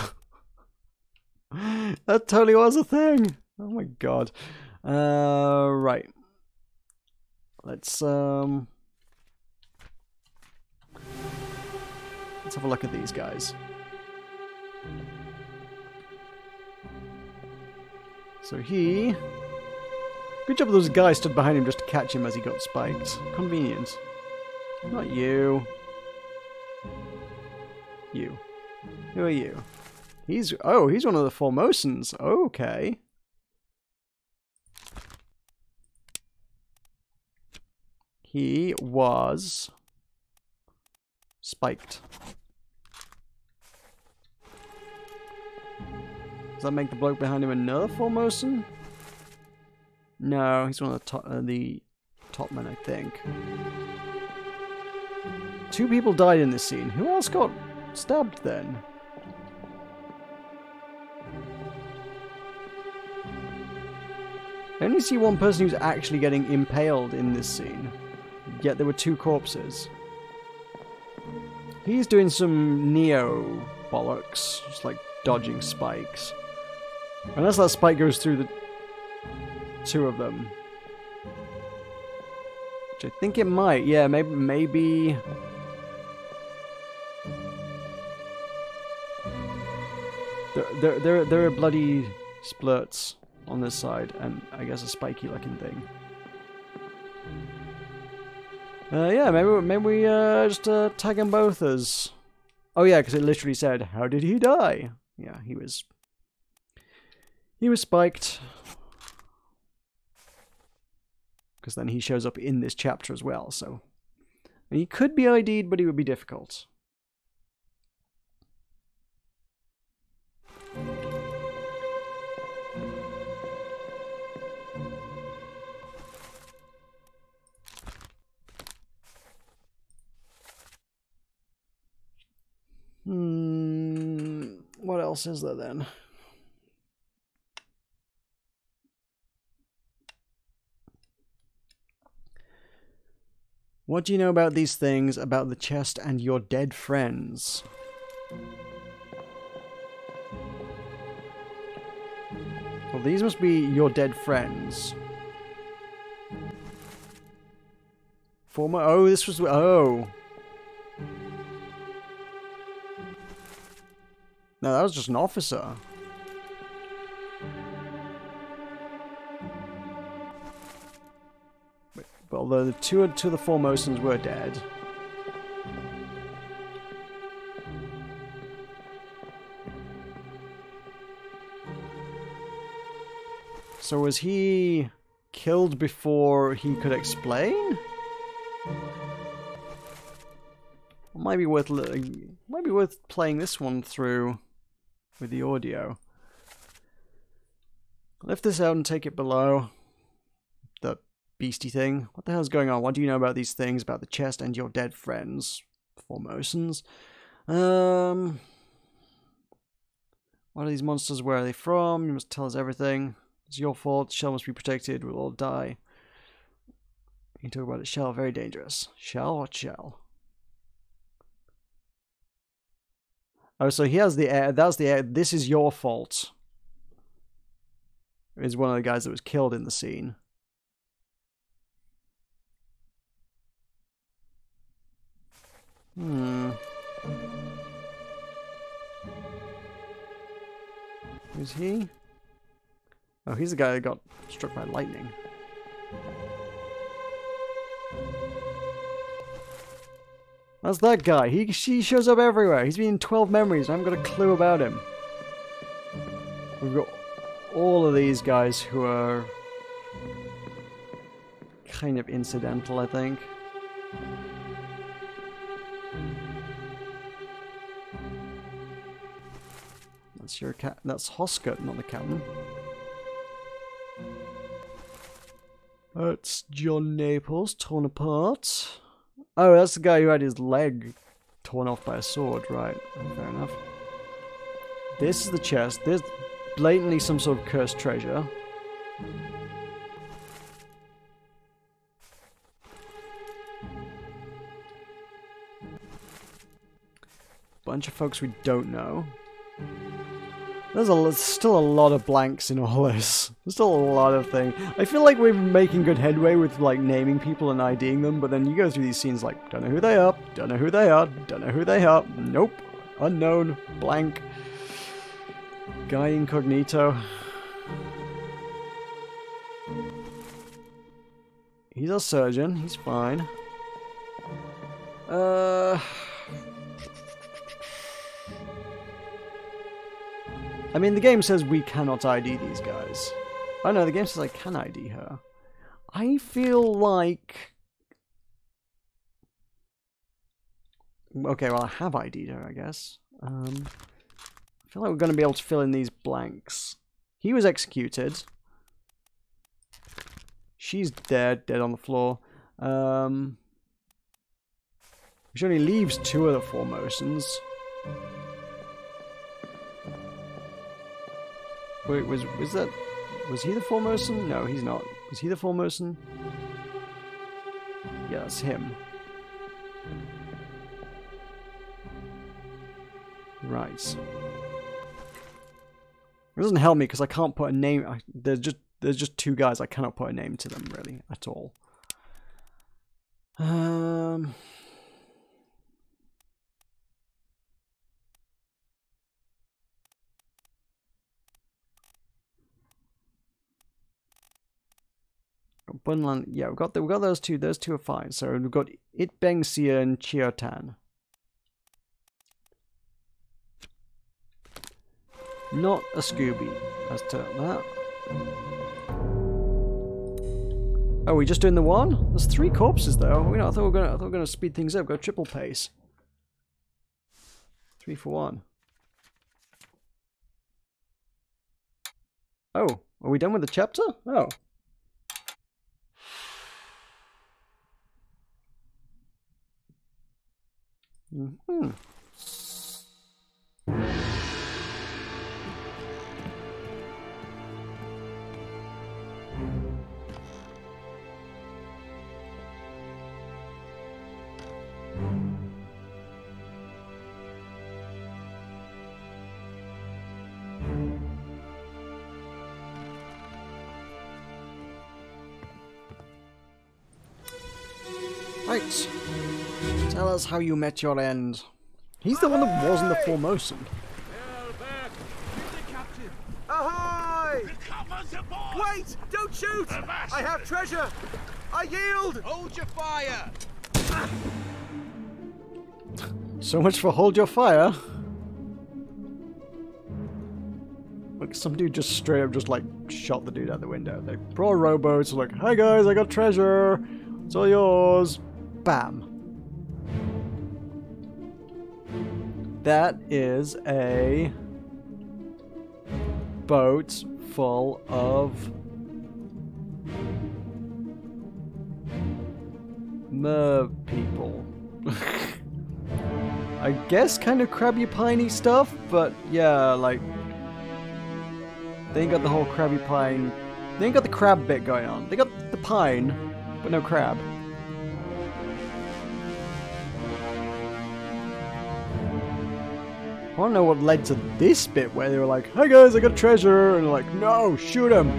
Speaker 1: That totally was a thing! Oh my god. Right. Let's have a look at these guys. So he... Good job those guys stood behind him just to catch him as he got spiked. Convenient. Not you. You. Who are you? He's one of the Formosans. Okay. He was spiked. Does that make the bloke behind him another Formosan? No, he's one of the top men, I think. 2 people died in this scene. Who else got stabbed then? I only see one person who's actually getting impaled in this scene. Yet there were 2 corpses. He's doing some Neo bollocks, just like dodging spikes. Unless that spike goes through the 2 of them. Which I think it might. Yeah, maybe there are bloody splurts on this side, and I guess a spiky looking thing. Yeah, maybe we just tag them both as. Oh yeah, because it literally said, "How did he die?" Yeah, he was spiked. Because then he shows up in this chapter as well. So he could be ID'd, but he would be difficult. What else is there then? What do you know about these things, about the chest and your dead friends? Well, these must be your dead friends. Former... Oh, this was... Oh. No, that was just an officer. Although the two of the Formosans were dead. So was he killed before he could explain? Might be worth playing this one through with the audio. Lift this out and take it below. The beastie thing. What the hell's going on? What do you know about these things, about the chest and your dead friends? Formosans. What are these monsters? Where are they from? You must tell us everything. It's your fault. Shell must be protected. We'll all die. You can talk about it. Shell, very dangerous. Shell? What shell? Oh, so he has the air. That's the air. This is your fault. Is one of the guys that was killed in the scene. Who's he? Oh, he's the guy that got struck by lightning. That's that guy. He shows up everywhere. He's been in 12 memories. I haven't got a clue about him. We've got all of these guys who are kind of incidental, I think. That's your cat. That's Hoskett, not the captain. That's John Naples, torn apart. Oh, that's the guy who had his leg torn off by a sword, right? Fair enough. This is the chest. There's blatantly some sort of cursed treasure. Bunch of folks we don't know. There's still a lot of blanks in all this. There's still a lot of things. I feel like we're making good headway with like naming people and IDing them, but then you go through these scenes like, don't know who they are, don't know who they are, don't know who they are, nope, unknown, blank, guy incognito. He's a surgeon, he's fine. I mean, the game says we cannot ID these guys. Oh no, the game says I can ID her. I feel like... Okay, well I have ID'd her, I guess. I feel like we're going to be able to fill in these blanks. He was executed. She's dead on the floor. Which only leaves two of the Formosans. Wait, was he the Formosan? No, he's not. Was he the Formosan? Yeah, that's him. Right. It doesn't help me because I can't put a name. There's just two guys. I cannot put a name to them really at all. Bunlan, yeah, we've got those two. Those two are fine. So we've got Itbengsia and Chiotan. Not a Scooby. Let's turn that. Oh, we just doing the one? There's 3 corpses though. I thought we were gonna speed things up. Go triple pace. 3 for 1. Oh, are we done with the chapter? Oh. Mm-hmm. Right. Tell us how you met your end. He's the one that wasn't the Formosan.
Speaker 4: Ahoy! Wait! Don't shoot! I have treasure! I yield!
Speaker 7: Hold your fire!
Speaker 1: So much for hold your fire. Like some dude just straight up just like shot the dude out the window. They brought rowboats like, hi guys, I got treasure. It's all yours. Bam. That is a boat full of mer people. I guess kind of crabby piney stuff, but yeah, like they ain't got the whole crabby pine. They ain't got the crab bit going on. They got the pine, but no crab. I don't know what led to this bit where they were like, "Hey guys, I got treasure," and like, "No, shoot him."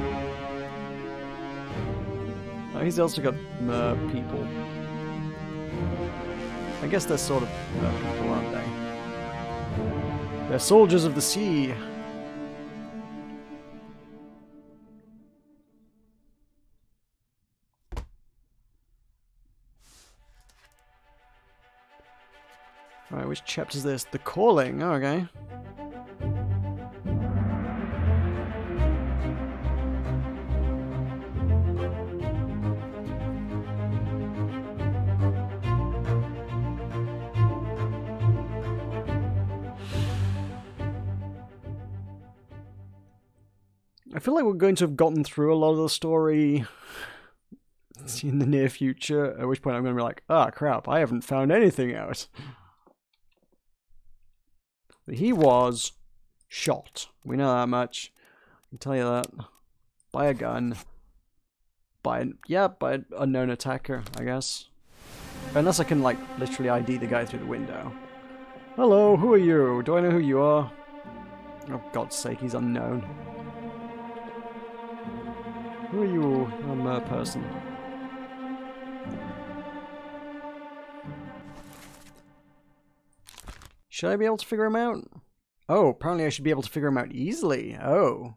Speaker 1: Oh, he's also got mer people. I guess they're sort of people, aren't they? They're soldiers of the sea. Alright, which chapter is this? The Calling. Oh, okay. I feel like we're going to have gotten through a lot of the story in the near future, at which point I'm going to be like, ah, crap, I haven't found anything out. But he was shot. We know that much. I can tell you that. By a gun. By an unknown attacker, I guess. Unless I can, like, literally ID the guy through the window. Hello, who are you? Do I know who you are? Oh, God's sake, he's unknown. Who are you? I'm a person. Should I be able to figure him out? Oh, apparently I should be able to figure him out easily. Oh.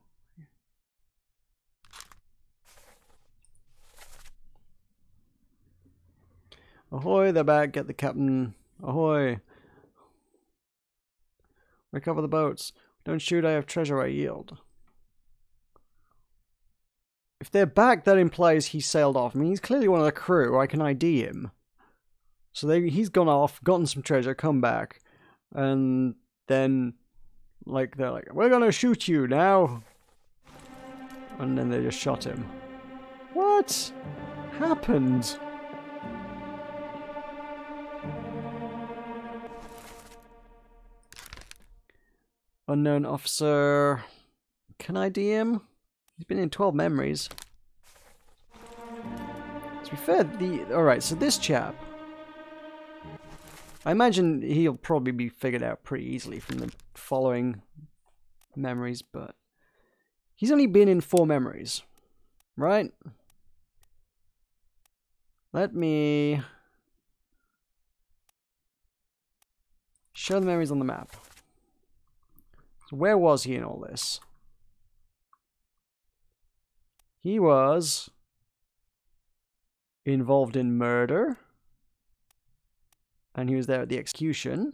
Speaker 1: Ahoy, they're back. Get the captain. Ahoy. Recover the boats. Don't shoot, I have treasure, I yield. If they're back, that implies he sailed off. I mean, he's clearly one of the crew. I can ID him. So he's gone off, gotten some treasure, come back. And then, like, they're like, we're gonna shoot you now. And then they just shot him. What happened? Unknown officer. Can I ID him? He's been in 12 memories. To be fair, alright, so this chap, I imagine he'll probably be figured out pretty easily from the following memories, but he's only been in 4 memories, right? Let me show the memories on the map. So where was he in all this? He was involved in murder. And he was there at the execution.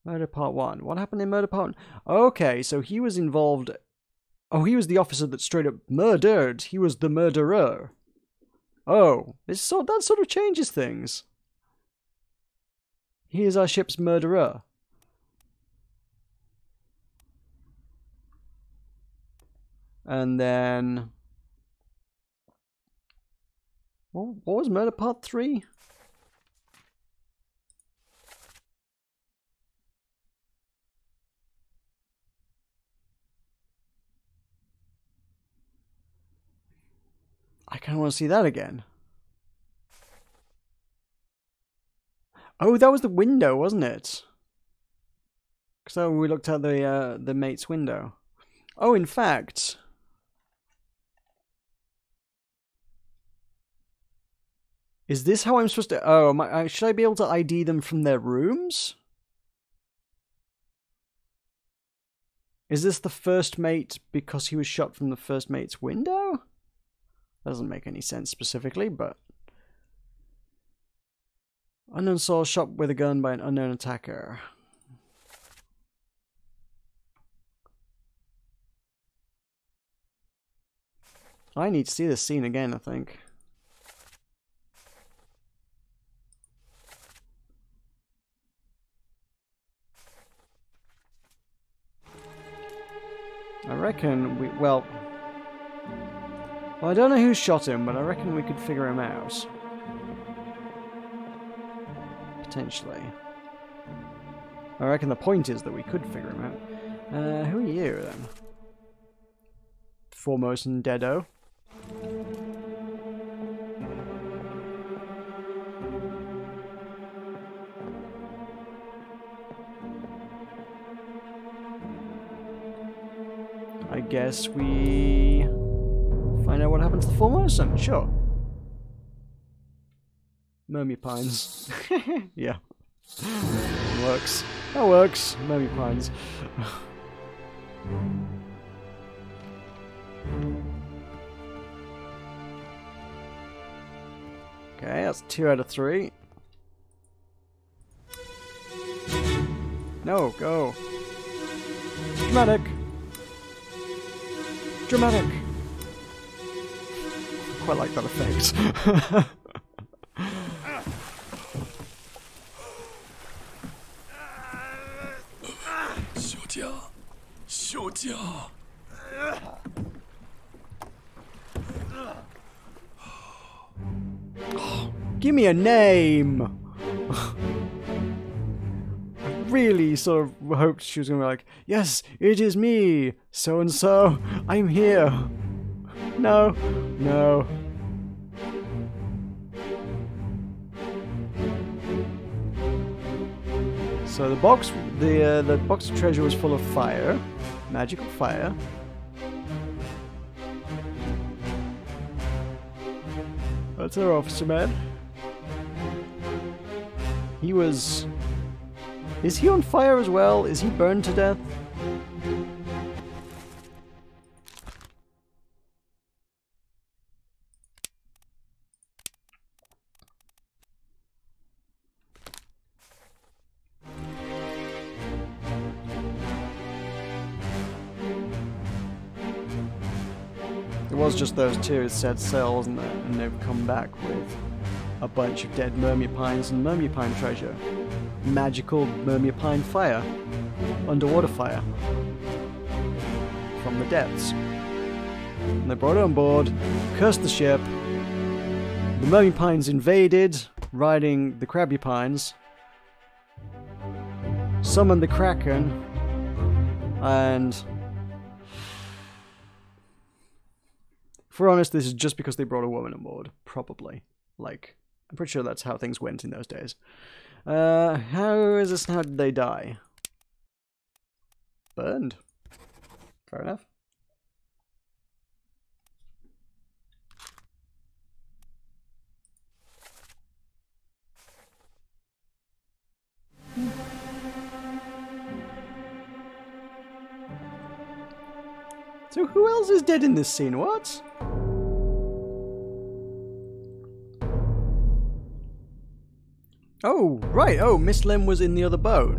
Speaker 1: Murder Part 1. What happened in Murder Part 1? Okay, so he was involved... Oh, he was the officer that straight up murdered. He was the murderer. Oh, that sort of changes things. He is our ship's murderer. And then... What was Murder Part 3? I kind of want to see that again. Oh, that was the window, wasn't it? So we looked out the mate's window. Oh, in fact... Is this how I'm supposed to... Oh, should I be able to ID them from their rooms? Is this the first mate because he was shot from the first mate's window? That doesn't make any sense specifically, but... Unknown soul shot with a gun by an unknown attacker. I need to see this scene again, I think. I reckon we... Well, I don't know who shot him, but I reckon we could figure him out. Potentially. I reckon the point is that we could figure him out. Who are you, then? Foremost and Deado. I guess we find out what happens to the Formosan. Sure. Murmy Pines. Yeah. Works. That works. Murmy Pines. Okay, that's 2 out of 3. No, go. Dramatic. Dramatic. Quite like that effect.
Speaker 2: 休假。
Speaker 1: Give me a name! I really sort of hoped she was going to be like, yes, it is me, so-and-so, I'm here. No, no. So the box of treasure was full of fire, magical fire. That's our officer man. He was... Is he on fire as well? Is he burned to death? It was just those two set sail, wasn't it? And they've come back with a bunch of dead Myrmipines and Myrmipine treasure. Magical Myrmipine fire. Underwater fire. From the depths. And they brought it on board, cursed the ship. The Myrmipines invaded, riding the Crabby Pines. Summoned the Kraken. And... if we're honest, this is just because they brought a woman on board. Probably. Like, I'm pretty sure that's how things went in those days. How is this? How did they die? Burned. Fair enough. So who else is dead in this scene? What? Oh, right. Oh, Miss Lim was in the other boat.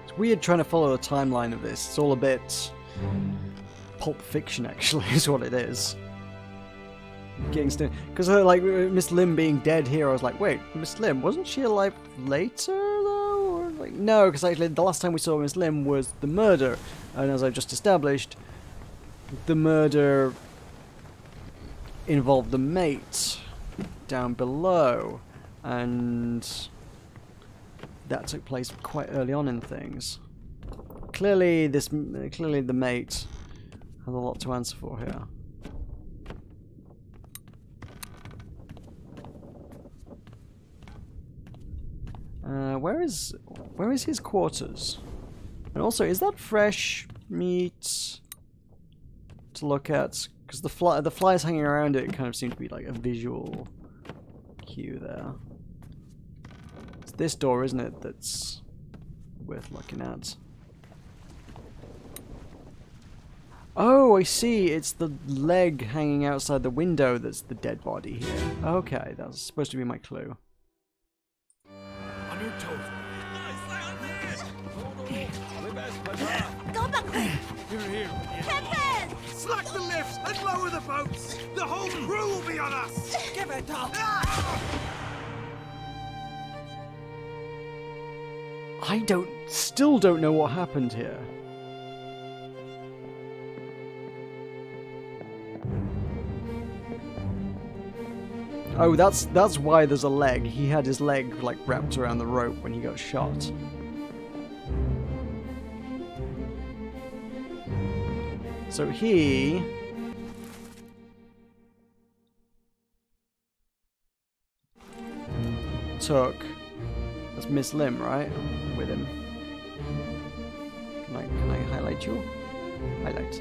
Speaker 1: It's weird trying to follow the timeline of this. It's all a bit Pulp Fiction, actually, is what it is. Because like Miss Lim being dead here, I was like, wait, Miss Lim, wasn't she alive later though? Or like, no, because actually the last time we saw Miss Lim was the murder, and as I just established, the murder involved the mate down below, and that took place quite early on in things. Clearly, the mate has a lot to answer for here. Where is his quarters? And also, is that fresh meat to look at? Because the flies hanging around it kind of seem to be like a visual cue there. It's this door, isn't it, that's worth looking at? Oh, I see. It's the leg hanging outside the window that's the dead body here. Okay, that's supposed to be my clue.
Speaker 2: On your toes.
Speaker 9: Go back!
Speaker 2: Here.
Speaker 9: Thickens!
Speaker 2: Slack the lifts and lower the boats. The whole crew will be on us.
Speaker 7: Give it up!
Speaker 1: I still don't know what happened here. Oh, that's why there's a leg. He had his leg like wrapped around the rope when he got shot. So he took, that's Miss Lim, right? With him. Can I highlight you? Highlight.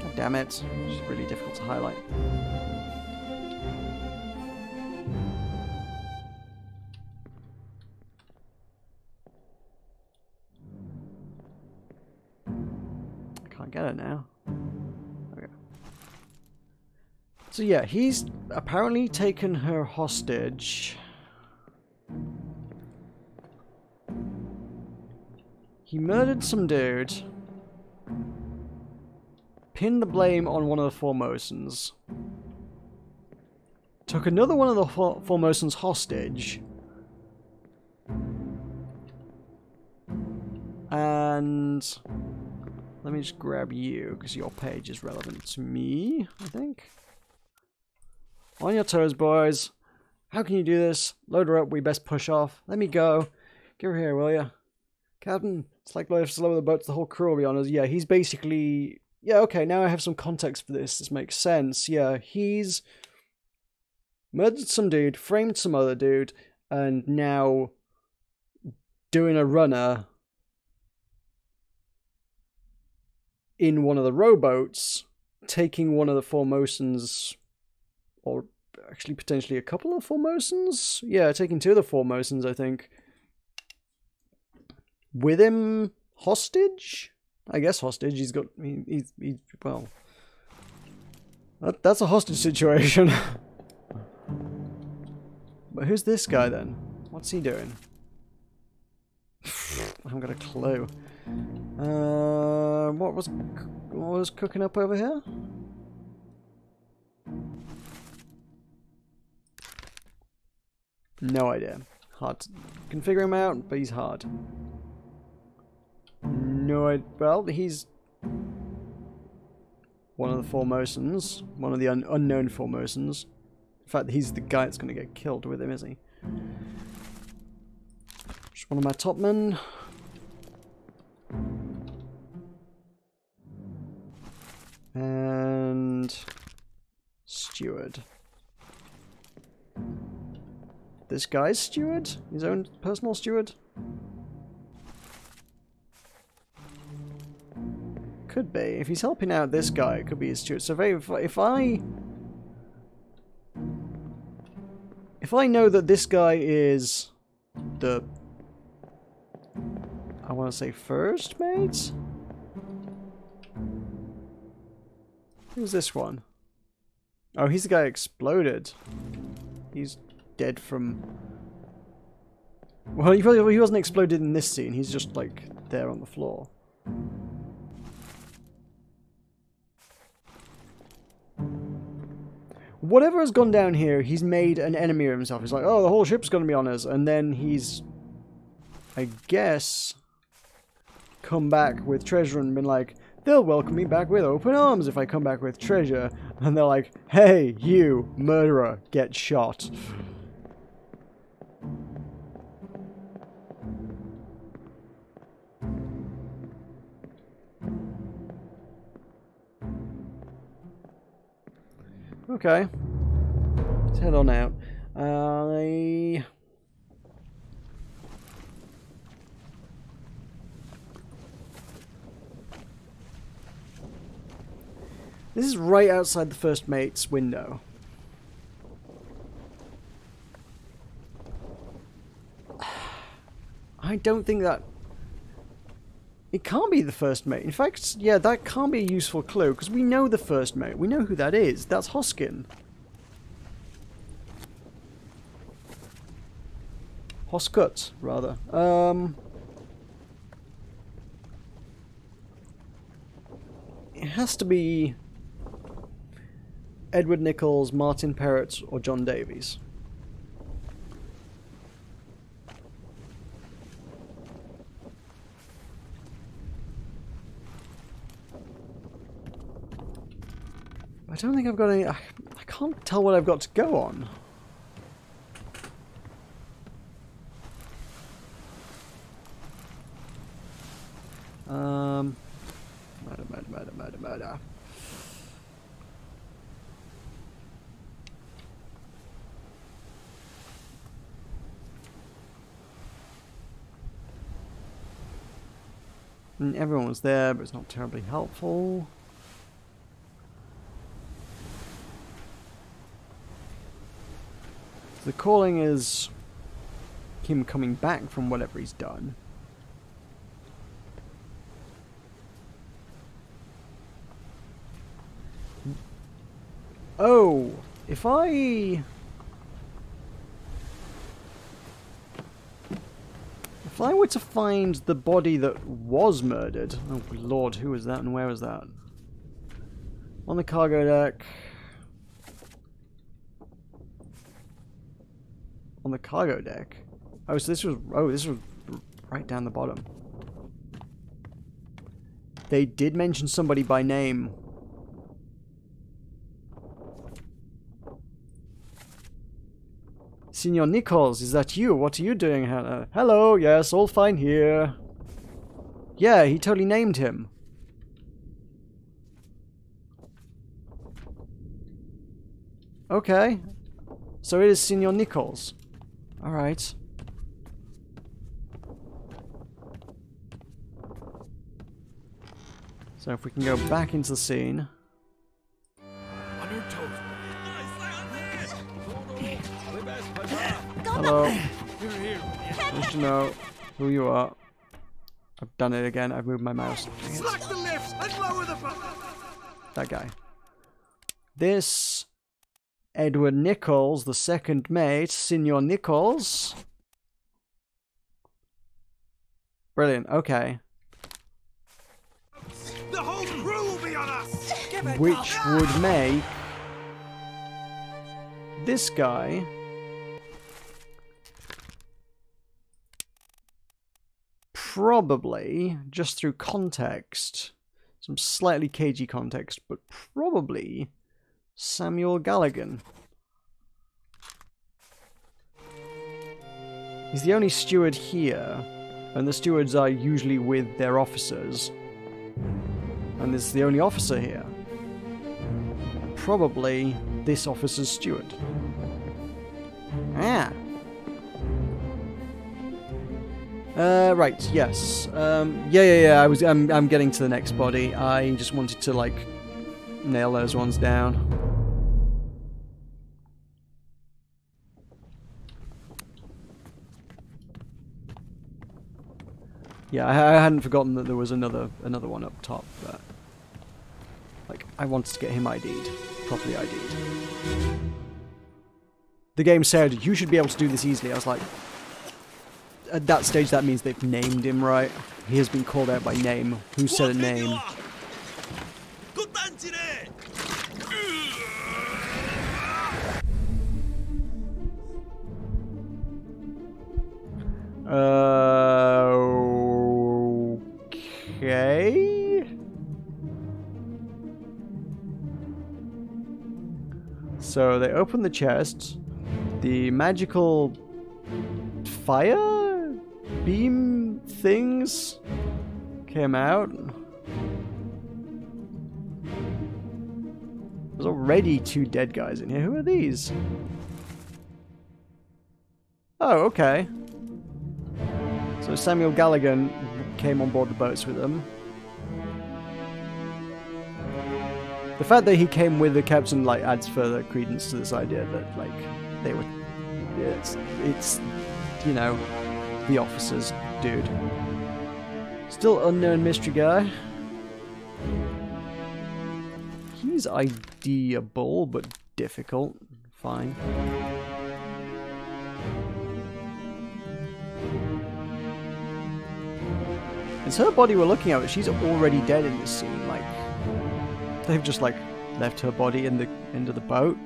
Speaker 1: God damn it. It's really difficult to highlight. Can't get it now. Okay. So yeah, he's apparently taken her hostage. He murdered some dude. Pinned the blame on one of the Formosans. Took another one of the Formosans hostage. And let me just grab you, because your page is relevant to me, I think. On your toes, boys. How can you do this? Load her up, we best push off. Let me go. Give her here, will ya? Captain, it's like lifts lower the boats, the whole crew will be on us. Yeah, he's basically... Yeah, okay, now I have some context for this. This makes sense. Yeah, he's murdered some dude, framed some other dude, and now doing a runner in one of the rowboats, taking one of the Formosans, or actually potentially a couple of Formosans? Yeah, taking two of the Formosans, I think, with him hostage? I guess hostage. He's got, he's well, that's a hostage situation. But who's this guy then? What's he doing? I haven't got a clue. What was cooking up over here? No idea. Hard to can figure him out, but he's hard. No, well, he's one of the Formosans, one of the unknown Formosans. In fact, he's the guy that's going to get killed with him, is he? Just one of my top men. And steward. This guy's steward? His own personal steward? Could be. If he's helping out this guy, it could be his steward. So if I If I know that this guy is the... I want to say first mate? Who's this one? Oh, he's the guy who exploded. He's dead from... Well, he wasn't exploded in this scene. He's just, like, there on the floor. Whatever has gone down here, he's made an enemy of himself. He's like, oh, the whole ship's going to be on us. And then he's, I guess, come back with treasure and been like, they'll welcome me back with open arms if I come back with treasure. And they're like, hey, you, murderer, get shot. Okay. Let's head on out. This is right outside the first mate's window. I don't think that... It can't be the first mate. In fact, yeah, that can't be a useful clue, because we know the first mate. We know who that is. That's Hoskin. Hoskut, rather. It has to be Edward Nichols, Martin Perrott, or John Davies. I don't think I've got any... I can't tell what I've got to go on. Murder. And everyone was there, but it's not terribly helpful. The calling is him coming back from whatever he's done. Oh, if I were to find the body that was murdered... Oh lord, who was that and where was that? On the cargo deck. On the cargo deck? Oh, so this was right down the bottom. They did mention somebody by name. Signor Nichols, is that you? What are you doing, Hannah? Hello, yes, all fine here. Yeah, he totally named him. Okay. So it is Signor Nichols. Alright. So if we can go back into the scene.
Speaker 2: On your toes.
Speaker 1: Hello.
Speaker 2: You're here.
Speaker 1: Nice to know who you are. I've done it again. I've moved my mouse.
Speaker 2: Slack the lifts and lower the button.
Speaker 1: That guy. This Edward Nichols, the second mate, Signor Nichols. Brilliant. Okay.
Speaker 2: The whole crew will be on us.
Speaker 1: Which would make this guy probably, just through context, some slightly cagey context, but probably Samuel Galligan. He's the only steward here, and the stewards are usually with their officers. And this is the only officer here. Probably this officer's steward. Ah. Right, yes. Yeah. I'm getting to the next body. I just wanted to, like, nail those ones down. Yeah, I hadn't forgotten that there was another one up top, but like I wanted to get him ID'd, properly ID'd. The game said you should be able to do this easily. I was like, at that stage, that means they've named him right. He has been called out by name. Who said a name? Okay. So they open the chest. The magical fire beam things came out. There's already 2 dead guys in here. Who are these? Oh, okay. So Samuel Gallagher came on board the boats with them. The fact that he came with the captain like adds further credence to this idea that like they were. It's you know, the officers, dude. Still unknown mystery guy. He's ideable but difficult. Fine. It's her body we're looking at, but she's already dead in this scene. Like, they've just like left her body in the end of the boat.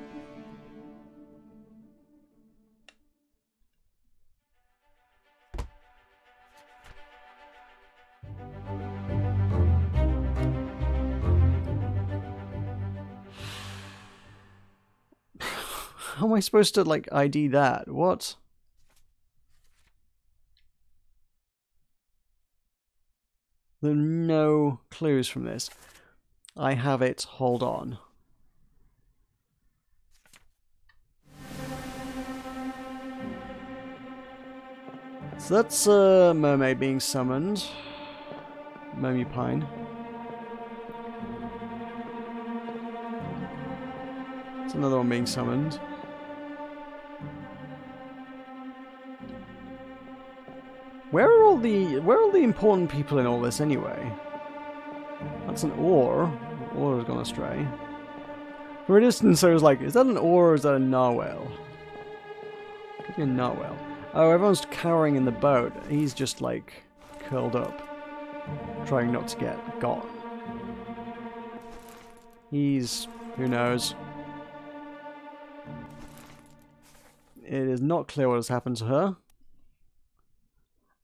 Speaker 1: How am I supposed to like ID that? What? There are no clues from this. I have it. Hold on. So that's a mermaid being summoned. Mermaid Pine. It's another one being summoned. Where are all the important people in all this anyway? That's an oar. The oar has gone astray. For a distance, I was like, is that an oar or is that a narwhal? Could be a narwhal. Oh, everyone's cowering in the boat. He's just like curled up, trying not to get got. He's who knows. It is not clear what has happened to her.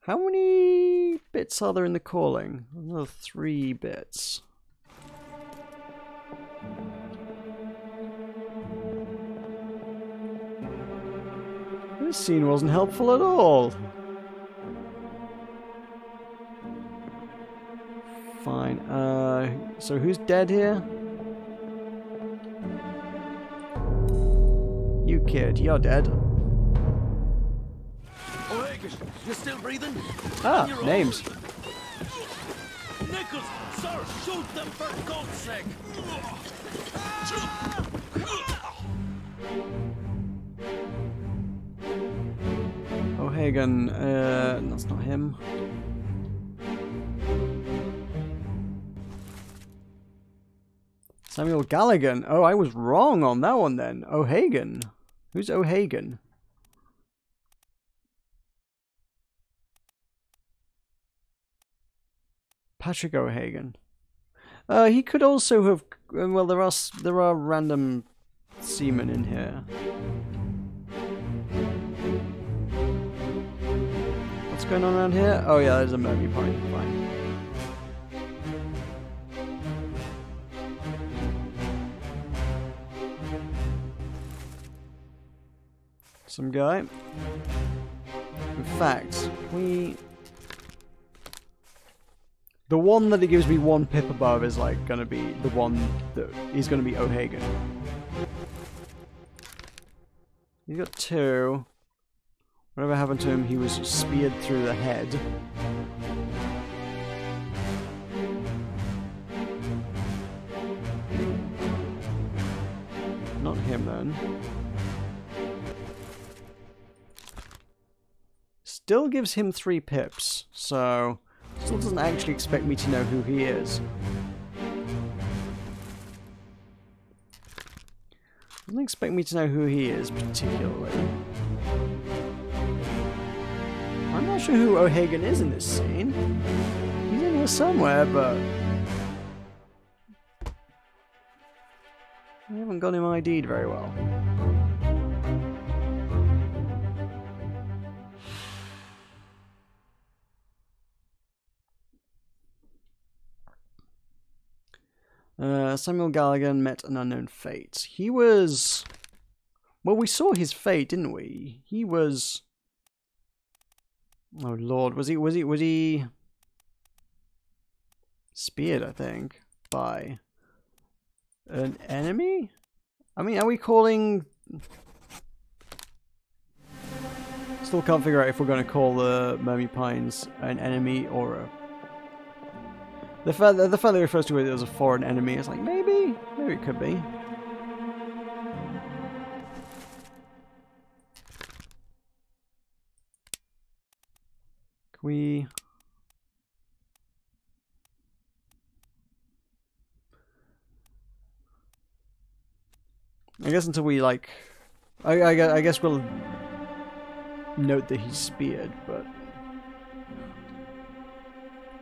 Speaker 1: How many bits are there in the calling? Another 3 bits. This scene wasn't helpful at all. Fine. So who's dead here? You kid, you're dead.
Speaker 5: You still breathing?
Speaker 1: Ah, names.
Speaker 6: Nichols, sir, shoot them for God's sake!
Speaker 1: O'Hagan, that's not him. Samuel Gallagher. Oh, I was wrong on that one then. O'Hagan. Who's O'Hagan? Patrick O'Hagan. He could also have. Well, there are random seamen in here. What's going on around here? Oh yeah, there's a mermaid point. Fine. Some guy. In fact, the one that it gives me 1 pip above is like gonna be the one that is gonna be O'Hagan. He's got 2. Whatever happened to him, he was speared through the head. Not him then. Still gives him 3 pips, so Still doesn't actually expect me to know who he is. Doesn't expect me to know who he is particularly. I'm not sure who O'Hagan is in this scene. He's in here somewhere, but I haven't got him ID'd very well. Samuel Gallagher met an unknown fate. He was... Well, we saw his fate, didn't we? He was... Oh Lord, was he speared, I think, by an enemy? I mean, are we calling... Still can't figure out if we're going to call the Mermy Pines an enemy or a... The fact that he refers to it as a foreign enemy is like, maybe it could be. Can we... I guess until we, like... I guess we'll note that he's speared, but...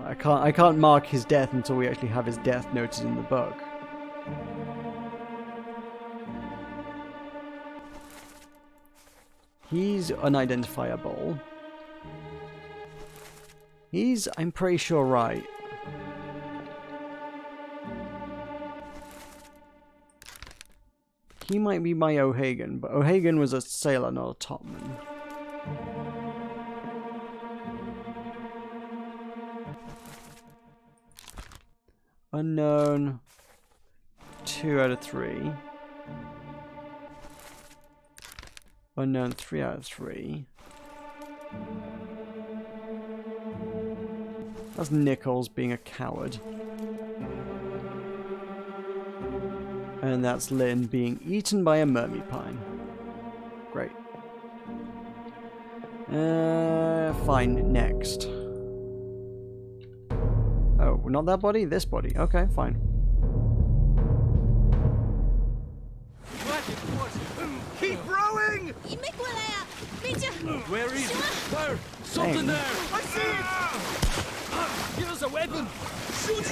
Speaker 1: I can't mark his death until we actually have his death noted in the book. He's unidentifiable. He's, I'm pretty sure, right. He might be my O'Hagan, but O'Hagan was a sailor, not a topman. Unknown, 2 out of 3. Unknown, 3 out of 3. That's Nichols being a coward. And that's Lynn being eaten by a Mermy Pine. Great. Fine, next. Oh, not that body? This body. Okay, fine.
Speaker 4: Keep rowing!
Speaker 6: Where is it? There! Something there!
Speaker 4: I see it!
Speaker 6: Give us a weapon! Shoot!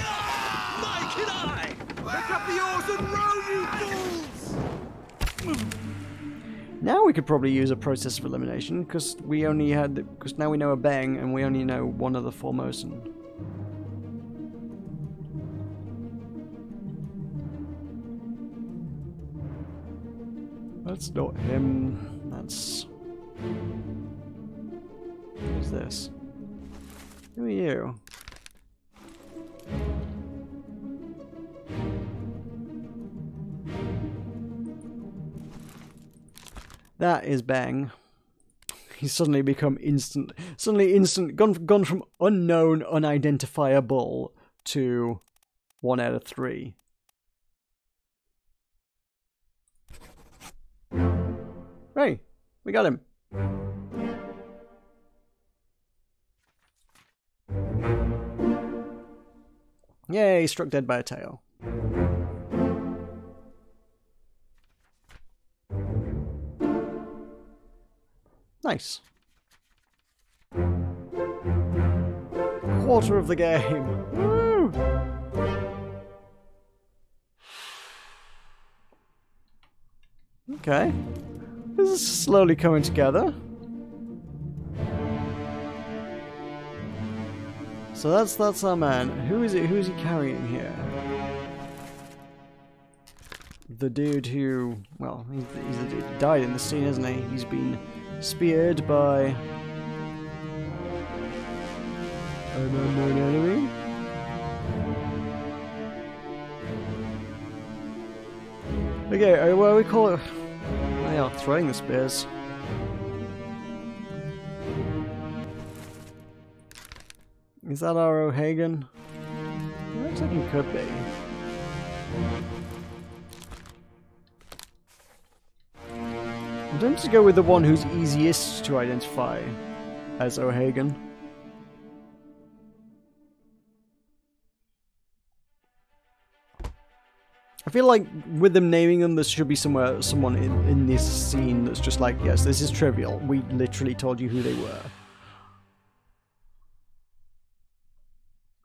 Speaker 6: My kid eye!
Speaker 4: Pick up the oars and row, you fools!
Speaker 1: Now we could probably use a process of elimination, because we only had... Because now we know a bang, and we only know one of the Formosan. That's not him. That's... Who's this? Who are you? That is Bang. He's suddenly become gone from unknown, unidentifiable to 1 out of 3. Hey, we got him. Yay, struck dead by a tail. Nice. Quarter of the game. Woo! Okay. This is slowly coming together. So that's our man. Who is it? Who is he carrying here? The dude who... Well, he's the dude who died in the scene, isn't he? He's been speared by an unknown enemy. Okay, what do we call it? They are throwing the spears. Is that our O'Hagan? It looks like he could be. I'm tempted to go with the one who's easiest to identify as O'Hagan. feel like with them naming them, there should be someone in this scene that's just like, yes, this is trivial. We literally told you who they were.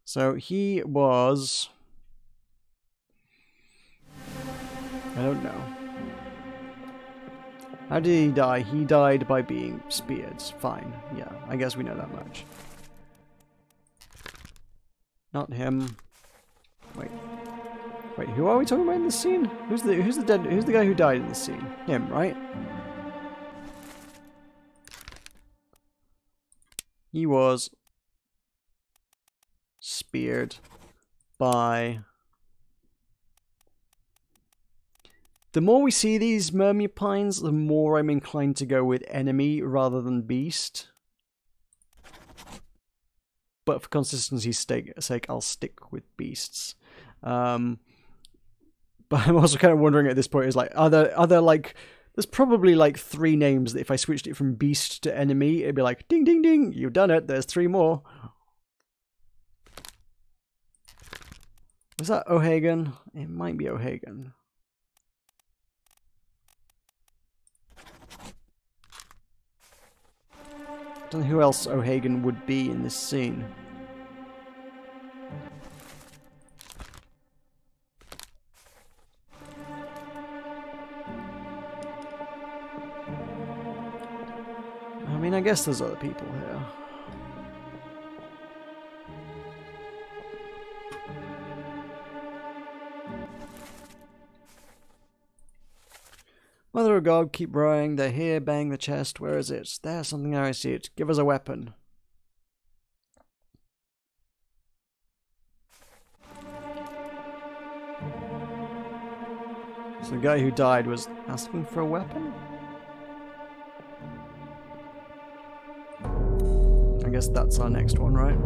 Speaker 1: So he was... I don't know. How did he die? He died by being speared. Fine. Yeah, I guess we know that much. Not him. Wait. Wait, who are we talking about in this scene? Who's the guy who died in this scene? Him, right? He was speared by... The more we see these mermupines, the more I'm inclined to go with enemy rather than beast. But for consistency's sake, I'll stick with beasts. But I'm also kind of wondering at this point, is like, are there like, there's probably like 3 names that if I switched it from beast to enemy, it'd be like, ding, ding, ding, you've done it, there's 3 more. Was that O'Hagan? It might be O'Hagan. I don't know who else O'Hagan would be in this scene. I mean, I guess there's other people here. Mother of God, keep rowing. They're here, bang the chest. Where is it? There's something there, I see it. Give us a weapon. So the guy who died was asking for a weapon? I guess that's our next one, right?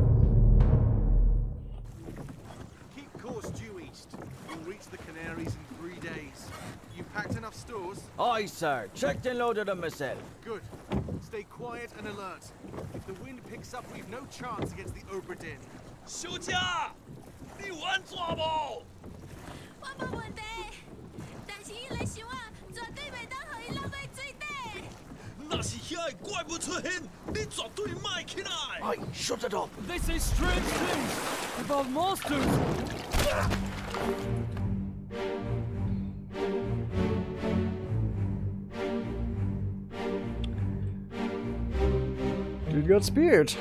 Speaker 4: Keep course due east. You'll reach the Canaries in 3 days. You packed enough stores?
Speaker 5: Aye, sir. Checked and loaded them myself.
Speaker 4: Good. Stay quiet and alert. If the wind picks up, we've no chance against the Obra Dinn.
Speaker 6: 休假，你玩抓不？
Speaker 9: 我冇问题，但是伊来想啊，绝对袂当互伊落去水底。
Speaker 6: 那是遐个怪物出现，你绝对卖起来。
Speaker 5: Aye, shut it up.
Speaker 8: They say strange things about monsters.
Speaker 1: Dude got speared.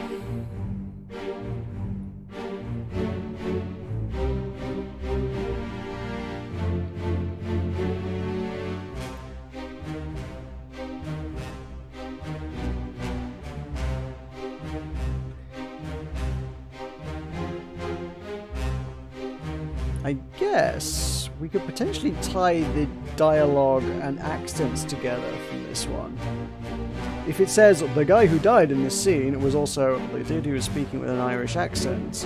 Speaker 1: I guess we could potentially tie the dialogue and accents together from this one. If it says the guy who died in this scene was also the dude who was speaking with an Irish accent,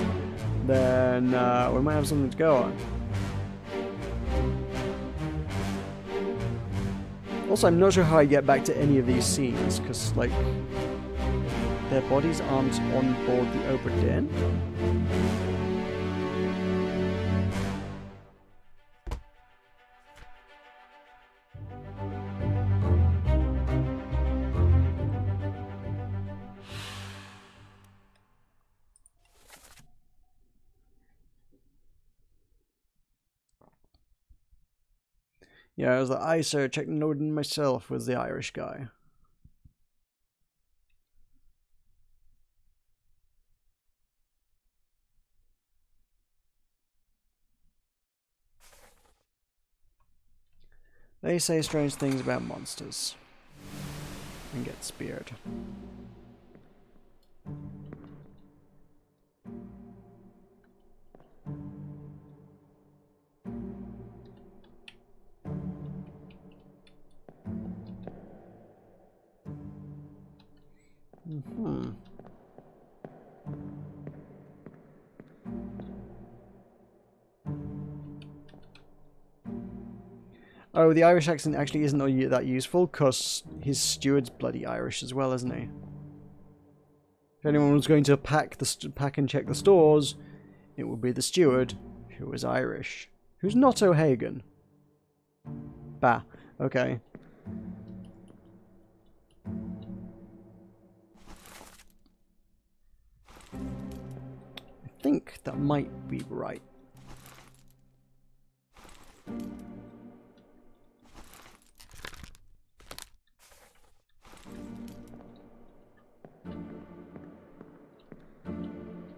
Speaker 1: then we might have something to go on. Also, I'm not sure how I get back to any of these scenes, because, like, their bodies aren't on board the Obra Dinn. Yeah, I was like, aye sir, check and loading myself, was the Irish guy. They say strange things about monsters. And get speared. Oh, the Irish accent actually isn't that useful, because his steward's bloody Irish as well, isn't he? If anyone was going to pack and check the stores, it would be the steward, who was Irish. Who's not O'Hagan. Bah. Okay. I think that might be right.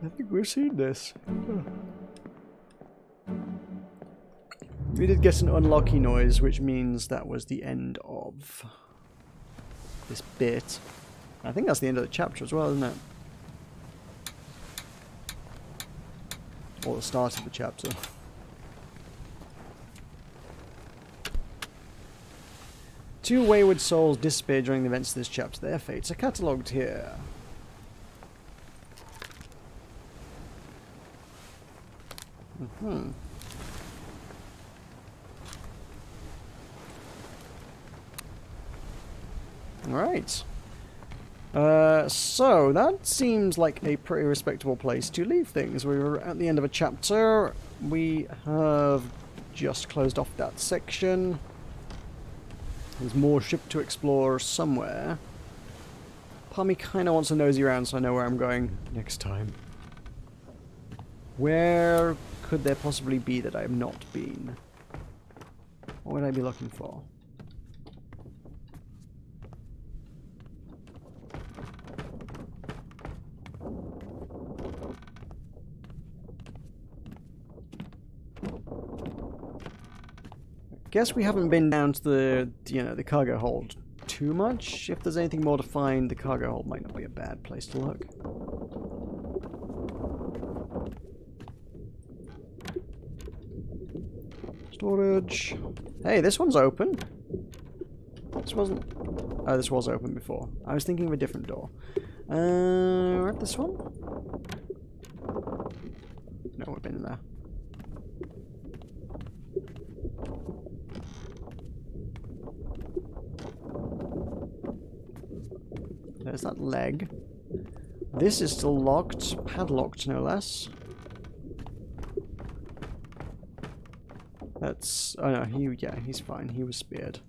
Speaker 1: I think we've seen this. We did get an unlocky noise, which means that was the end of this bit. I think that's the end of the chapter as well, isn't it? Or the start of the chapter. Two wayward souls disappeared during the events of this chapter. Their fates are catalogued here. Alright. So, that seems like a pretty respectable place to leave things. We were at the end of a chapter. We have just closed off that section. There's more ship to explore somewhere. Part of me kind of wants to nosy around so I know where I'm going next time. Where could there possibly be that I have not been? What would I be looking for? Guess we haven't been down to the, the cargo hold too much. If there's anything more to find, the cargo hold might not be a bad place to look. Storage. Hey, this one's open. This wasn't... Oh, this was open before. I was thinking of a different door. Right, this one? No, we've been in there. There's that leg. This is still locked. Padlocked, no less. That's... Oh no, he's fine. He was speared.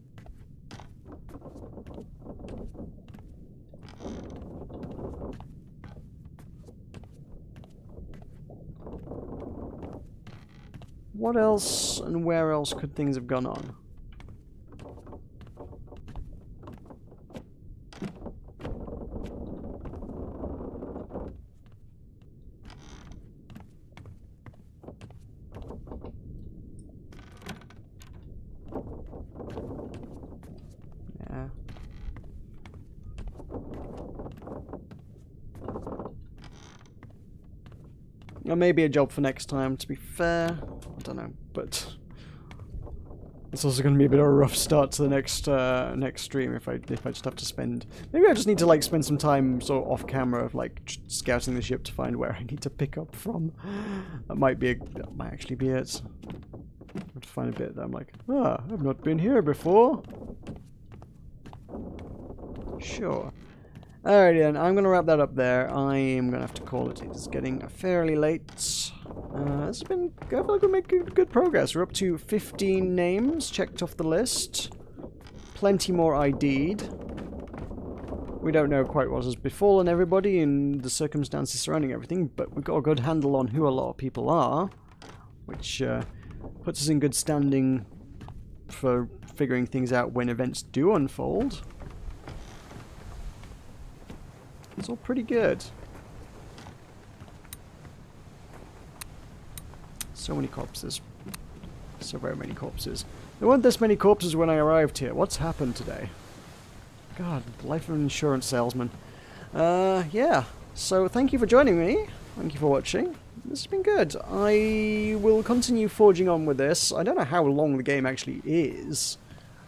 Speaker 1: What else and where else could things have gone on? Or maybe a job for next time, to be fair. I don't know, but it's also going to be a bit of a rough start to the next stream if I just have to spend... Maybe I just need to like spend some time sort of off camera, like scouting the ship to find where I need to pick up from. That might actually be it. I have to find a bit that I'm like, I've not been here before. Sure. Alrighty then, I'm going to wrap that up there. I am going to have to call it. It's getting fairly late. It's been... I feel like we're making good progress. We're up to 15 names checked off the list. Plenty more ID'd. We don't know quite what has befallen everybody and the circumstances surrounding everything, but we've got a good handle on who a lot of people are, which puts us in good standing for figuring things out when events do unfold. It's all pretty good. So many corpses. So very many corpses. There weren't this many corpses when I arrived here. What's happened today? God, life of an insurance salesman. Yeah. So thank you for joining me. Thank you for watching. This has been good. I will continue forging on with this. I don't know how long the game actually is.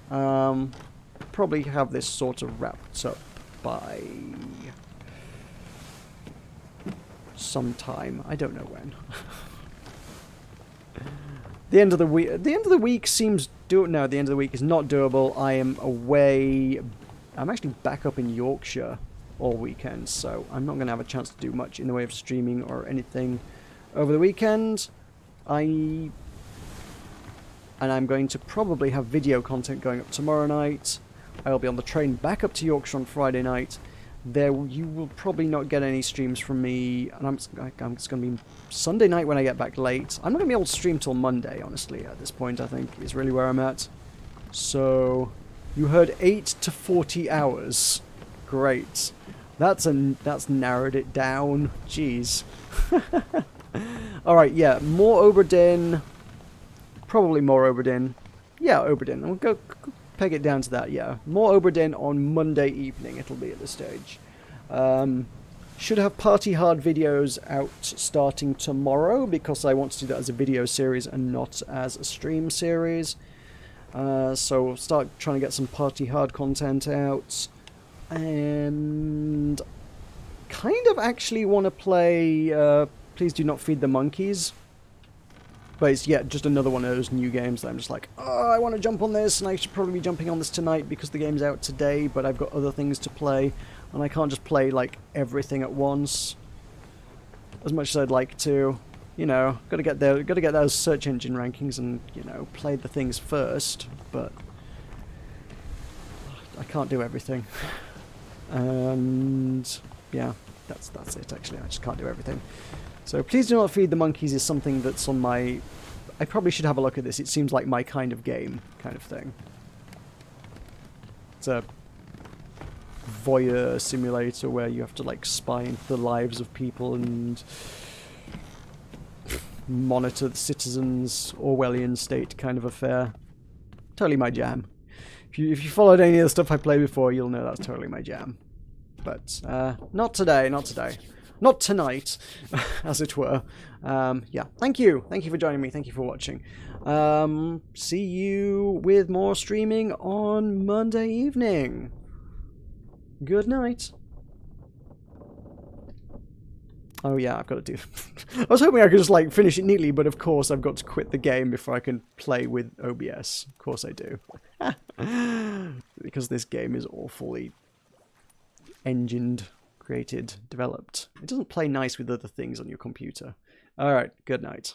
Speaker 1: Probably have this sort of wrapped up by... sometime. I don't know when. The end of the week. The end of the week seems no, the end of the week is not doable. I am away. I'm actually back up in Yorkshire all weekend, so I'm not going to have a chance to do much in the way of streaming or anything over the weekend. I and I'm going to probably have video content going up tomorrow night. I'll be on the train back up to Yorkshire on Friday night. You will probably not get any streams from me, and it's going to be Sunday night when I get back late. I'm not going to be able to stream till Monday, honestly, at this point, I think, is really where I'm at. So, you heard 8 to 40 hours. Great. That's narrowed it down. Jeez. Alright, yeah, more Obra Dinn. Probably more Obra Dinn. Yeah, Obra Dinn. We'll go peg it down to that, yeah. More Obra Dinn on Monday evening, it'll be at this stage. Should have Party Hard videos out starting tomorrow, because I want to do that as a video series and not as a stream series. So we'll start trying to get some Party Hard content out. And kind of actually want to play Please Do Not Feed the Monkeys. But it's, yeah, just another one of those new games that I'm just like, oh, I want to jump on this, and I should probably be jumping on this tonight because the game's out today, but I've got other things to play, and I can't just play, like, everything at once. As much as I'd like to. You know, gotta get those search engine rankings and, you know, play the things first, but I can't do everything. And, yeah, that's it, actually. I just can't do everything. So, Please Do Not Feed the Monkeys is something that's on my... I probably should have a look at this. It seems like my kind of game, kind of thing. It's a voyeur simulator where you have to, like, spy into the lives of people and monitor the citizens' Orwellian state kind of affair. Totally my jam. If you followed any of the stuff I played before, you'll know that's totally my jam. But, not today, not today. Not tonight, as it were. Yeah, thank you. Thank you for joining me. Thank you for watching. See you with more streaming on Monday evening. Good night. Oh yeah, I've got to do... I was hoping I could just, like, finish it neatly, but of course I've got to quit the game before I can play with OBS. Of course I do. Because this game is awfully engined, created, developed. It doesn't play nice with other things on your computer. Alright, good night.